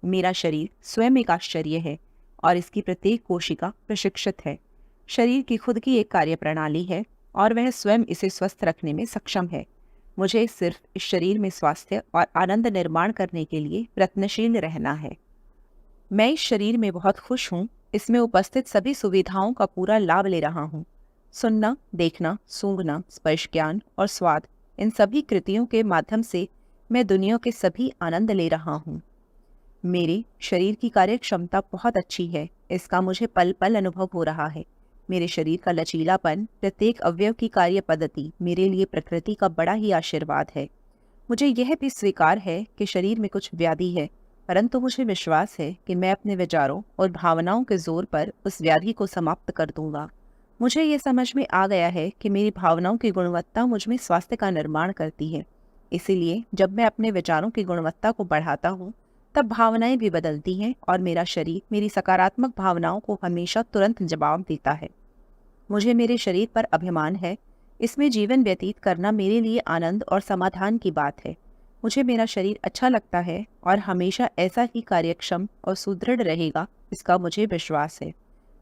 मेरा शरीर स्वयं एक आश्चर्य है और इसकी प्रत्येक कोशिका प्रशिक्षित है। शरीर की खुद की एक कार्यप्रणाली है और वह स्वयं इसे स्वस्थ रखने में सक्षम है। मुझे सिर्फ इस शरीर में स्वास्थ्य और आनंद निर्माण करने के लिए प्रयत्नशील रहना है। मैं इस शरीर में बहुत खुश हूँ। इसमें उपस्थित सभी सुविधाओं का पूरा लाभ ले रहा हूँ। सुनना, देखना, सूंघना, स्पर्श ज्ञान और स्वाद, इन सभी कृतियों के माध्यम से मैं दुनिया के सभी आनंद ले रहा हूँ। मेरे शरीर की कार्य क्षमता बहुत अच्छी है। इसका मुझे पल पल अनुभव हो रहा है। मेरे शरीर का लचीलापन, प्रत्येक अवयव की कार्य पद्धति मेरे लिए प्रकृति का बड़ा ही आशीर्वाद है। मुझे यह भी स्वीकार है कि शरीर में कुछ व्याधि है, परंतु मुझे विश्वास है कि मैं अपने विचारों और भावनाओं के जोर पर उस व्याधि को समाप्त कर दूंगा। मुझे ये समझ में आ गया है कि मेरी भावनाओं की गुणवत्ता मुझ में स्वास्थ्य का निर्माण करती है। इसीलिए जब मैं अपने विचारों की गुणवत्ता को बढ़ाता हूँ तब भावनाएं भी बदलती हैं और मेरा शरीर मेरी सकारात्मक भावनाओं को हमेशा तुरंत जवाब देता है। मुझे मेरे शरीर पर अभिमान है। इसमें जीवन व्यतीत करना मेरे लिए आनंद और समाधान की बात है। मुझे मेरा शरीर अच्छा लगता है और हमेशा ऐसा ही कार्यक्षम और सुदृढ़ रहेगा, इसका मुझे विश्वास है।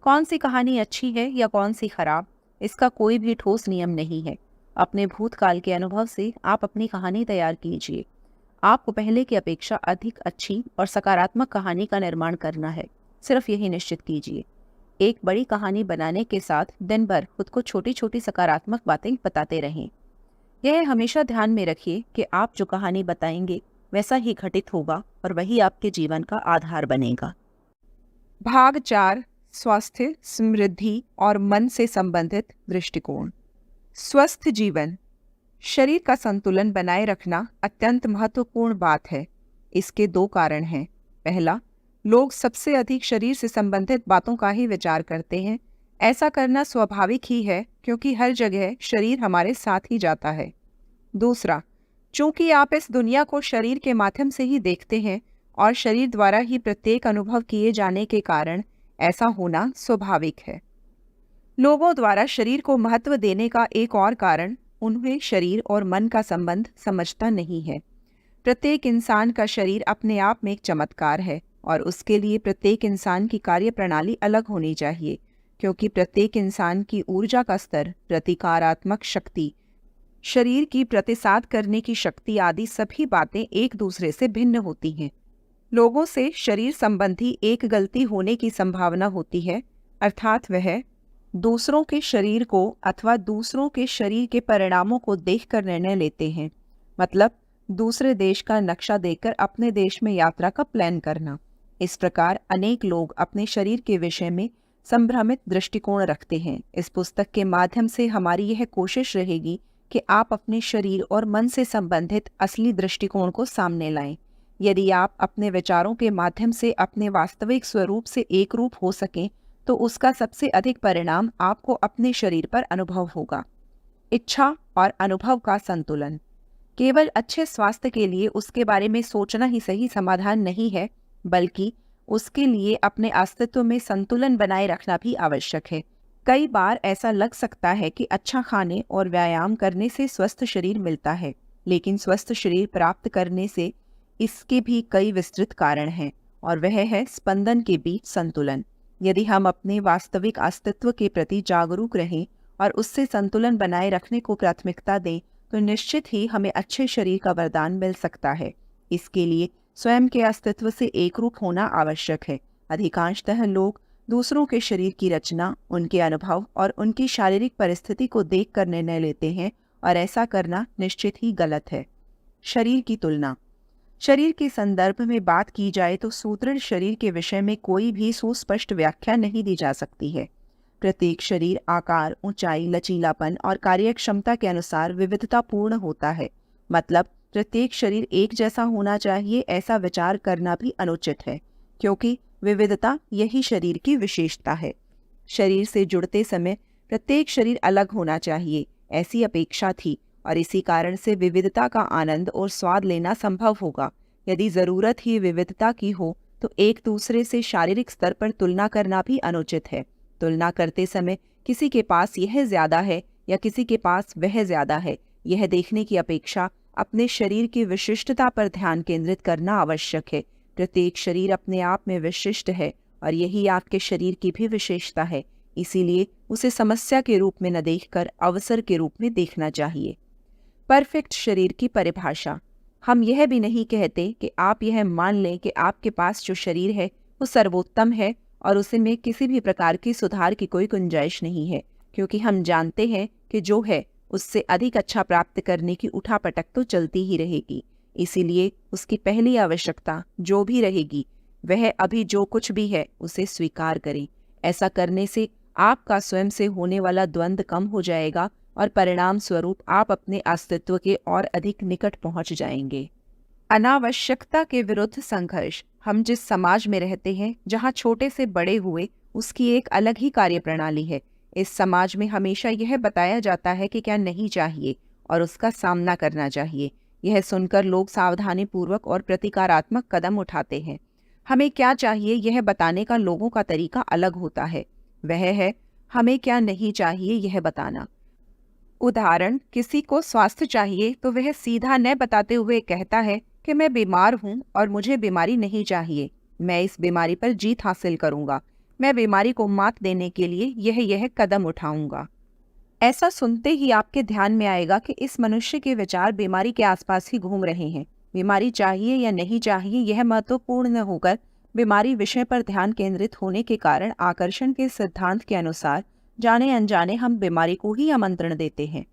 कौन सी कहानी अच्छी है या कौन सी खराब, इसका कोई भी ठोस नियम नहीं है। अपने भूतकाल के अनुभव से आप अपनी कहानी तैयार कीजिए। आपको पहले की अपेक्षा अधिक अच्छी और सकारात्मक कहानी का निर्माण करना है। सिर्फ यही निश्चित कीजिए। एक बड़ी कहानी बनाने के साथ दिन भर खुद को छोटी छोटी सकारात्मक बातें बताते रहें। यह हमेशा ध्यान में रखिए कि आप जो कहानी बताएंगे वैसा ही घटित होगा और वही आपके जीवन का आधार बनेगा। भाग 4, स्वास्थ्य, समृद्धि और मन से संबंधित दृष्टिकोण। स्वस्थ जीवन। शरीर का संतुलन बनाए रखना अत्यंत महत्वपूर्ण बात है। इसके 2 कारण हैं। पहला, लोग सबसे अधिक शरीर से संबंधित बातों का ही विचार करते हैं। ऐसा करना स्वाभाविक ही है क्योंकि हर जगह शरीर हमारे साथ ही जाता है। दूसरा, चूंकि आप इस दुनिया को शरीर के माध्यम से ही देखते हैं और शरीर द्वारा ही प्रत्येक अनुभव किए जाने के कारण ऐसा होना स्वाभाविक है। लोगों द्वारा शरीर को महत्व देने का एक और कारण उन्हें शरीर और मन का संबंध समझता नहीं है। प्रत्येक इंसान का शरीर अपने आप में एक चमत्कार है और उसके लिए प्रत्येक इंसान की कार्यप्रणाली अलग होनी चाहिए, क्योंकि प्रत्येक इंसान की ऊर्जा का स्तर, प्रतिकारात्मक शक्ति, शरीर की प्रतिसाद करने की शक्ति आदि सभी बातें एक दूसरे से भिन्न होती हैं। लोगों से शरीर संबंधी एक गलती होने की संभावना होती है, अर्थात वह दूसरों के शरीर को अथवा दूसरों के शरीर के परिणामों को देखकर निर्णय लेते हैं। मतलब दूसरे देश का नक्शा देखकर अपने देश में यात्रा का प्लान करना। इस प्रकार अनेक लोग अपने शरीर के विषय में संभ्रमित दृष्टिकोण रखते हैं। इस पुस्तक के माध्यम से हमारी यह कोशिश रहेगी कि आप अपने शरीर और मन से संबंधित असली दृष्टिकोण को सामने लाएं। यदि आप अपने विचारों के माध्यम से अपने वास्तविक स्वरूप से एक रूप हो सकें तो उसका सबसे अधिक परिणाम आपको अपने शरीर पर अनुभव होगा। इच्छा और अनुभव का संतुलन। केवल अच्छे स्वास्थ्य के लिए उसके बारे में सोचना ही सही समाधान नहीं है, बल्कि उसके लिए अपने अस्तित्व में संतुलन बनाए रखना भी आवश्यक है। कई बार ऐसा लग सकता है कि अच्छा खाने और व्यायाम करने से स्वस्थ शरीर मिलता है, लेकिन स्वस्थ शरीर प्राप्त करने से इसके भी कई विस्तृत कारण हैं और वह है स्पंदन के बीच संतुलन। यदि हम अपने वास्तविक अस्तित्व के प्रति जागरूक रहें और उससे संतुलन बनाए रखने को प्राथमिकता दें तो निश्चित ही हमें अच्छे शरीर का वरदान मिल सकता है। इसके लिए स्वयं के अस्तित्व से एकरूप होना आवश्यक है। अधिकांशतः लोग दूसरों के शरीर की रचना, उनके अनुभव और उनकी शारीरिक परिस्थिति को देखकर निर्णय लेते हैं और ऐसा करना निश्चित ही गलत है। शरीर की तुलना। शरीर के संदर्भ में बात की जाए तो सुदृढ़ शरीर के विषय में कोई भी सुस्पष्ट व्याख्या नहीं दी जा सकती है। प्रत्येक शरीर आकार, ऊंचाई, लचीलापन और कार्यक्षमता के अनुसार विविधतापूर्ण होता है। मतलब प्रत्येक शरीर एक जैसा होना चाहिए, ऐसा विचार करना भी अनुचित है, क्योंकि विविधता यही शरीर की विशेषता है। शरीर से जुड़ते समय प्रत्येक शरीर अलग होना चाहिए, ऐसी अपेक्षा थी, और इसी कारण से विविधता का आनंद और स्वाद लेना संभव होगा। यदि जरूरत ही विविधता की हो तो एक दूसरे से शारीरिक स्तर पर तुलना करना भी अनुचित है। तुलना करते समय किसी के पास यह ज्यादा है या किसी के पास वह ज्यादा है, यह देखने की अपेक्षा अपने शरीर की विशिष्टता पर ध्यान केंद्रित करना आवश्यक है। प्रत्येक शरीर अपने आप में विशिष्ट है और यही आपके शरीर की भी विशेषता है। इसीलिए उसे समस्या के रूप में न देखकर अवसर के रूप में देखना चाहिए। परफेक्ट शरीर की परिभाषा। हम यह भी नहीं कहते कि आप यह मान लें कि आपके पास जो शरीर है वो सर्वोत्तम है और उसे में किसी भी प्रकार की सुधार की कोई गुंजाइश नहीं है, क्योंकि हम जानते हैं कि जो है उससे अधिक अच्छा प्राप्त करने की उठापटक तो चलती ही रहेगी। इसीलिए उसकी पहली आवश्यकता जो भी रहेगी वह अभी जो कुछ भी है उसे स्वीकार करें। ऐसा करने से आपका स्वयं से होने वाला द्वंद्व कम हो जाएगा और परिणाम स्वरूप आप अपने अस्तित्व के और अधिक निकट पहुंच जाएंगे। अनावश्यकता के विरुद्ध संघर्ष। हम जिस समाज में रहते हैं, जहां छोटे से बड़े हुए, उसकी एक अलग ही कार्यप्रणाली है। इस समाज में हमेशा यह बताया जाता है कि क्या नहीं चाहिए और उसका सामना करना चाहिए। यह सुनकर लोग सावधानी पूर्वक और प्रतिकारात्मक कदम उठाते हैं। हमें क्या चाहिए यह बताने का लोगों का तरीका अलग होता है। वह है हमें क्या नहीं चाहिए यह बताना। उदाहरण, किसी को स्वास्थ्य चाहिए तो वह सीधा न बताते हुए कहता है कि मैं बीमार हूँ और मुझे बीमारी नहीं चाहिए, मैं इस बीमारी पर जीत हासिल करूँगा, मैं बीमारी को मात देने के लिए यह कदम उठाऊंगा। ऐसा सुनते ही आपके ध्यान में आएगा कि इस मनुष्य के विचार बीमारी के आसपास ही घूम रहे हैं। बीमारी चाहिए या नहीं चाहिए यह महत्वपूर्ण न होकर बीमारी विषय पर ध्यान केंद्रित होने के कारण आकर्षण के सिद्धांत के अनुसार जाने अनजाने हम बीमारी को ही आमंत्रण देते हैं।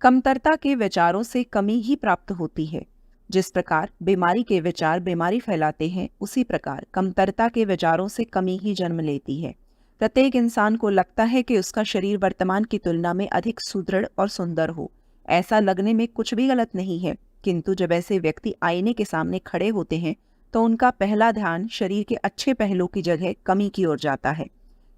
कमतरता के विचारों से कमी ही प्राप्त होती है। जिस प्रकार बीमारी के विचार बीमारी फैलाते हैं, उसी प्रकार कमतरता के विचारों से कमी ही जन्म लेती है। प्रत्येक इंसान को लगता है कि उसका शरीर वर्तमान की तुलना में अधिक सुदृढ़ और सुंदर हो। ऐसा लगने में कुछ भी गलत नहीं है, किंतु जब ऐसे व्यक्ति आईने के सामने खड़े होते हैं तो उनका पहला ध्यान शरीर के अच्छे पहलू की जगह कमी की ओर जाता है।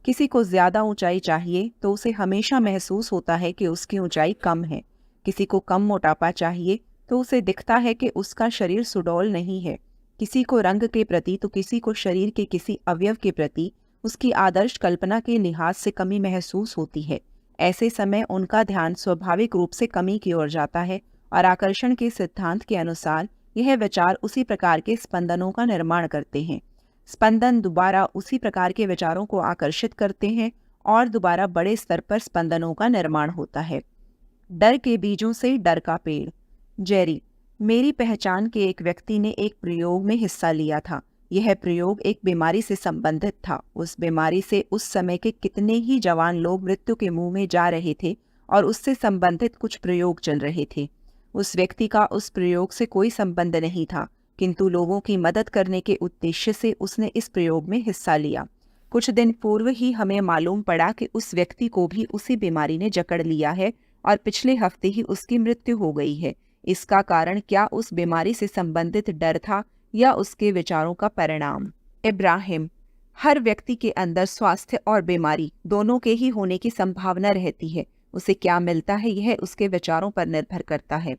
किसी को ज्यादा ऊंचाई चाहिए तो उसे हमेशा महसूस होता है कि उसकी ऊंचाई कम है। किसी को कम मोटापा चाहिए तो उसे दिखता है कि उसका शरीर सुडौल नहीं है। किसी को रंग के प्रति तो किसी को शरीर के किसी अवयव के प्रति उसकी आदर्श कल्पना के लिहाज से कमी महसूस होती है। ऐसे समय उनका ध्यान स्वाभाविक रूप से कमी की ओर जाता है और आकर्षण के सिद्धांत के अनुसार यह विचार उसी प्रकार के स्पंदनों का निर्माण करते हैं। स्पंदन दोबारा उसी प्रकार के विचारों को आकर्षित करते हैं और दोबारा बड़े स्तर पर स्पंदनों का निर्माण होता है। डर के बीजों से डर का पेड़। जेरी, मेरी पहचान के एक व्यक्ति ने एक प्रयोग में हिस्सा लिया था। यह प्रयोग एक बीमारी से संबंधित था। उस बीमारी से उस समय के कितने ही जवान लोग मृत्यु के मुंह में जा रहे थे और उससे संबंधित कुछ प्रयोग चल रहे थे। उस व्यक्ति का उस प्रयोग से कोई संबंध नहीं था, किंतु लोगों की मदद करने के उद्देश्य से उसने इस प्रयोग में हिस्सा लिया। कुछ दिन पूर्व ही हमें मालूम पड़ा कि उस व्यक्ति को भी उसी बीमारी ने जकड़ लिया है और पिछले हफ्ते ही उसकी मृत्यु हो गई है। इसका कारण क्या उस बीमारी से संबंधित डर था या उसके विचारों का परिणाम? इब्राहिम, हर व्यक्ति के अंदर स्वास्थ्य और बीमारी दोनों के ही होने की संभावना रहती है। उसे क्या मिलता है यह उसके विचारों पर निर्भर करता है।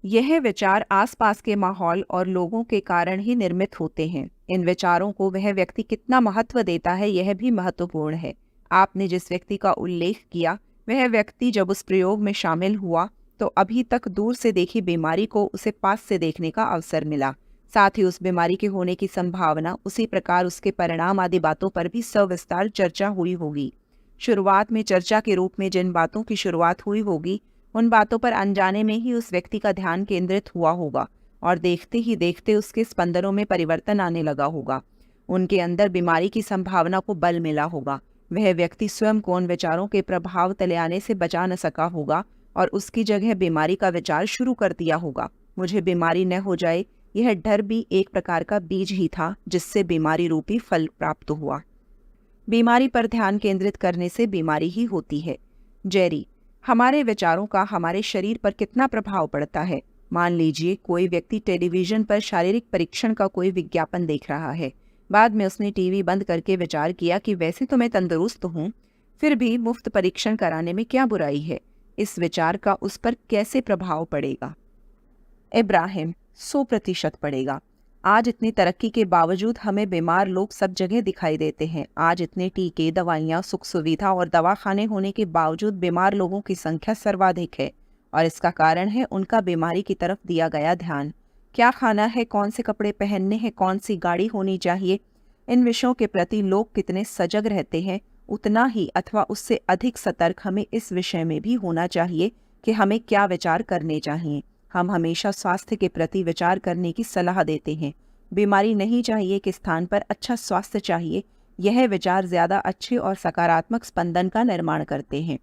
यह विचार आसपास के माहौल और लोगों के कारण ही निर्मित होते हैं। इन विचारों को वह व्यक्ति कितना महत्व देता है यह भी महत्वपूर्ण है। आपने जिस व्यक्ति का उल्लेख किया वह व्यक्ति जब उस प्रयोग में शामिल हुआ तो अभी तक दूर से देखी बीमारी को उसे पास से देखने का अवसर मिला। साथ ही उस बीमारी के होने की संभावना, उसी प्रकार उसके परिणाम आदि बातों पर भी सविस्तार चर्चा हुई होगी। शुरुआत में चर्चा के रूप में जिन बातों की शुरुआत हुई होगी उन बातों पर अनजाने में ही उस व्यक्ति का ध्यान केंद्रित हुआ होगा और देखते ही देखते उसके स्पंदनों में परिवर्तन आने लगा होगा। उनके अंदर बीमारी की संभावना को बल मिला होगा। वह व्यक्ति स्वयं को उन विचारों के प्रभाव तले आने से बचा न सका होगा और उसकी जगह बीमारी का विचार शुरू कर दिया होगा। मुझे बीमारी न हो जाए, यह डर भी एक प्रकार का बीज ही था जिससे बीमारी रूपी फल प्राप्त हुआ। बीमारी पर ध्यान केंद्रित करने से बीमारी ही होती है। जेरी, हमारे विचारों का हमारे शरीर पर कितना प्रभाव पड़ता है? मान लीजिए कोई व्यक्ति टेलीविजन पर शारीरिक परीक्षण का कोई विज्ञापन देख रहा है। बाद में उसने टीवी बंद करके विचार किया कि वैसे तो मैं तंदुरुस्त हूँ, फिर भी मुफ्त परीक्षण कराने में क्या बुराई है। इस विचार का उस पर कैसे प्रभाव पड़ेगा? इब्राहिम, 100% पड़ेगा। आज इतनी तरक्की के बावजूद हमें बीमार लोग सब जगह दिखाई देते हैं। आज इतने टीके, दवाइयाँ, सुख सुविधा और दवाखाने होने के बावजूद बीमार लोगों की संख्या सर्वाधिक है, और इसका कारण है उनका बीमारी की तरफ दिया गया ध्यान। क्या खाना है, कौन से कपड़े पहनने हैं, कौन सी गाड़ी होनी चाहिए, इन विषयों के प्रति लोग कितने सजग रहते हैं, उतना ही अथवा उससे अधिक सतर्क हमें इस विषय में भी होना चाहिए कि हमें क्या विचार करने चाहिए। हम हमेशा स्वास्थ्य के प्रति विचार करने की सलाह देते हैं। बीमारी नहीं चाहिए के स्थान पर अच्छा स्वास्थ्य चाहिए। यह विचार ज्यादा अच्छे और सकारात्मक स्पंदन का निर्माण करते हैं।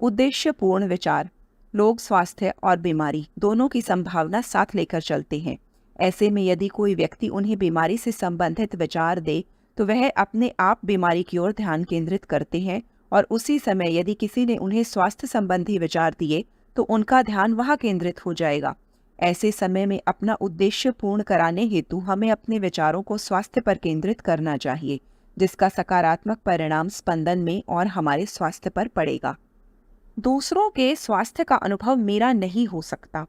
उद्देश्यपूर्ण विचार लोग स्वास्थ्य और बीमारी दोनों की संभावना साथ लेकर चलते हैं। ऐसे में यदि कोई व्यक्ति उन्हें बीमारी से संबंधित विचार दे तो वह अपने आप बीमारी की ओर ध्यान केंद्रित करते हैं, और उसी समय यदि किसी ने उन्हें स्वास्थ्य संबंधी विचार दिए तो उनका ध्यान वहां केंद्रित हो जाएगा। ऐसे समय में अपना उद्देश्य पूर्ण कराने हेतु हमें अपने विचारों को स्वास्थ्य पर केंद्रित करना चाहिए, जिसका सकारात्मक परिणाम स्पंदन में और हमारे स्वास्थ्य पर पड़ेगा। दूसरों के स्वास्थ्य का अनुभव मेरा नहीं हो सकता।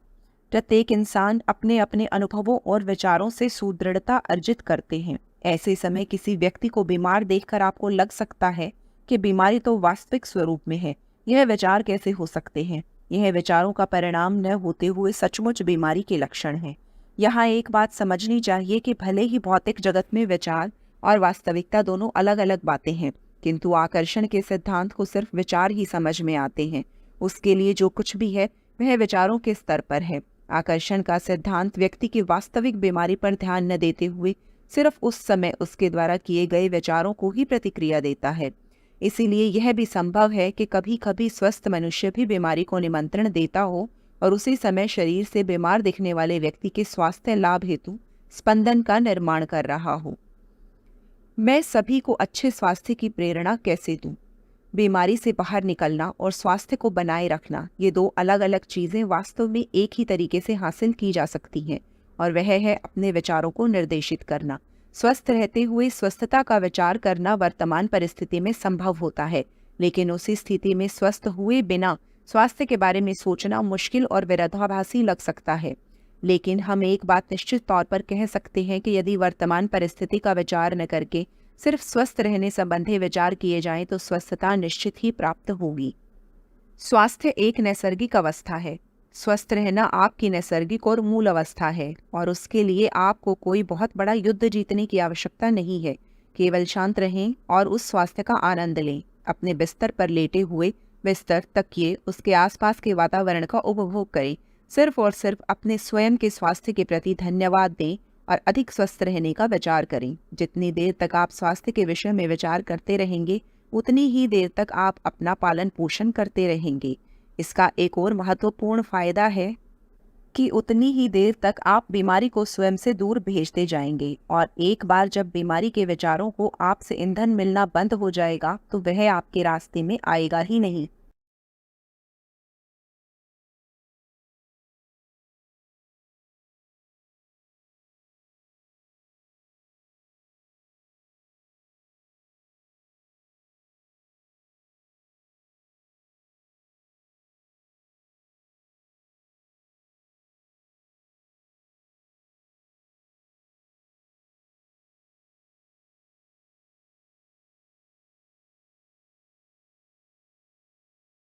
प्रत्येक इंसान अपने अपने अनुभवों और विचारों से सुदृढ़ता अर्जित करते हैं। ऐसे समय किसी व्यक्ति को बीमार देखकर आपको लग सकता है कि बीमारी तो वास्तविक स्वरूप में है। यह विचार कैसे हो सकते हैं? यह विचारों का परिणाम न होते हुए सचमुच बीमारी के लक्षण हैं। यहाँ एक बात समझनी चाहिए कि भले ही भौतिक जगत में विचार और वास्तविकता दोनों अलग अलग बातें हैं, किंतु आकर्षण के सिद्धांत को सिर्फ विचार ही समझ में आते हैं। उसके लिए जो कुछ भी है वह विचारों के स्तर पर है। आकर्षण का सिद्धांत व्यक्ति की वास्तविक बीमारी पर ध्यान न देते हुए सिर्फ उस समय उसके द्वारा किए गए विचारों को ही प्रतिक्रिया देता है। इसीलिए यह भी संभव है कि कभी कभी स्वस्थ मनुष्य भी बीमारी को निमंत्रण देता हो और उसी समय शरीर से बीमार दिखने वाले व्यक्ति के स्वास्थ्य लाभ हेतु स्पंदन का निर्माण कर रहा हो। मैं सभी को अच्छे स्वास्थ्य की प्रेरणा कैसे दूं? बीमारी से बाहर निकलना और स्वास्थ्य को बनाए रखना, ये दो अलग अलग चीजें वास्तव में एक ही तरीके से हासिल की जा सकती हैं, और वह है अपने विचारों को निर्देशित करना। स्वस्थ रहते हुए स्वस्थता का विचार करना वर्तमान परिस्थिति में संभव होता है, लेकिन उसी स्थिति में स्वस्थ हुए बिना स्वास्थ्य के बारे में सोचना मुश्किल और विरोधाभासी लग सकता है। लेकिन हम एक बात निश्चित तौर पर कह सकते हैं कि यदि वर्तमान परिस्थिति का विचार न करके सिर्फ स्वस्थ रहने संबंधी विचार किए जाएं तो स्वस्थता निश्चित ही प्राप्त होगी। स्वास्थ्य एक नैसर्गिक अवस्था है। स्वस्थ रहना आपकी नैसर्गिक और मूल अवस्था है, और उसके लिए आपको कोई बहुत बड़ा युद्ध जीतने की आवश्यकता नहीं है। केवल शांत रहें और उस स्वास्थ्य का आनंद लें। अपने बिस्तर पर लेटे हुए बिस्तर, तकिए, उसके आसपास के वातावरण का उपभोग करें। सिर्फ और सिर्फ अपने स्वयं के स्वास्थ्य के प्रति धन्यवाद दें और अधिक स्वस्थ रहने का विचार करें। जितनी देर तक आप स्वास्थ्य के विषय में विचार करते रहेंगे उतनी ही देर तक आप अपना पालन पोषण करते रहेंगे। इसका एक और महत्वपूर्ण फायदा है कि उतनी ही देर तक आप बीमारी को स्वयं से दूर भेजते जाएंगे, और एक बार जब बीमारी के विचारों को आपसे ईंधन मिलना बंद हो जाएगा तो वह आपके रास्ते में आएगा ही नहीं।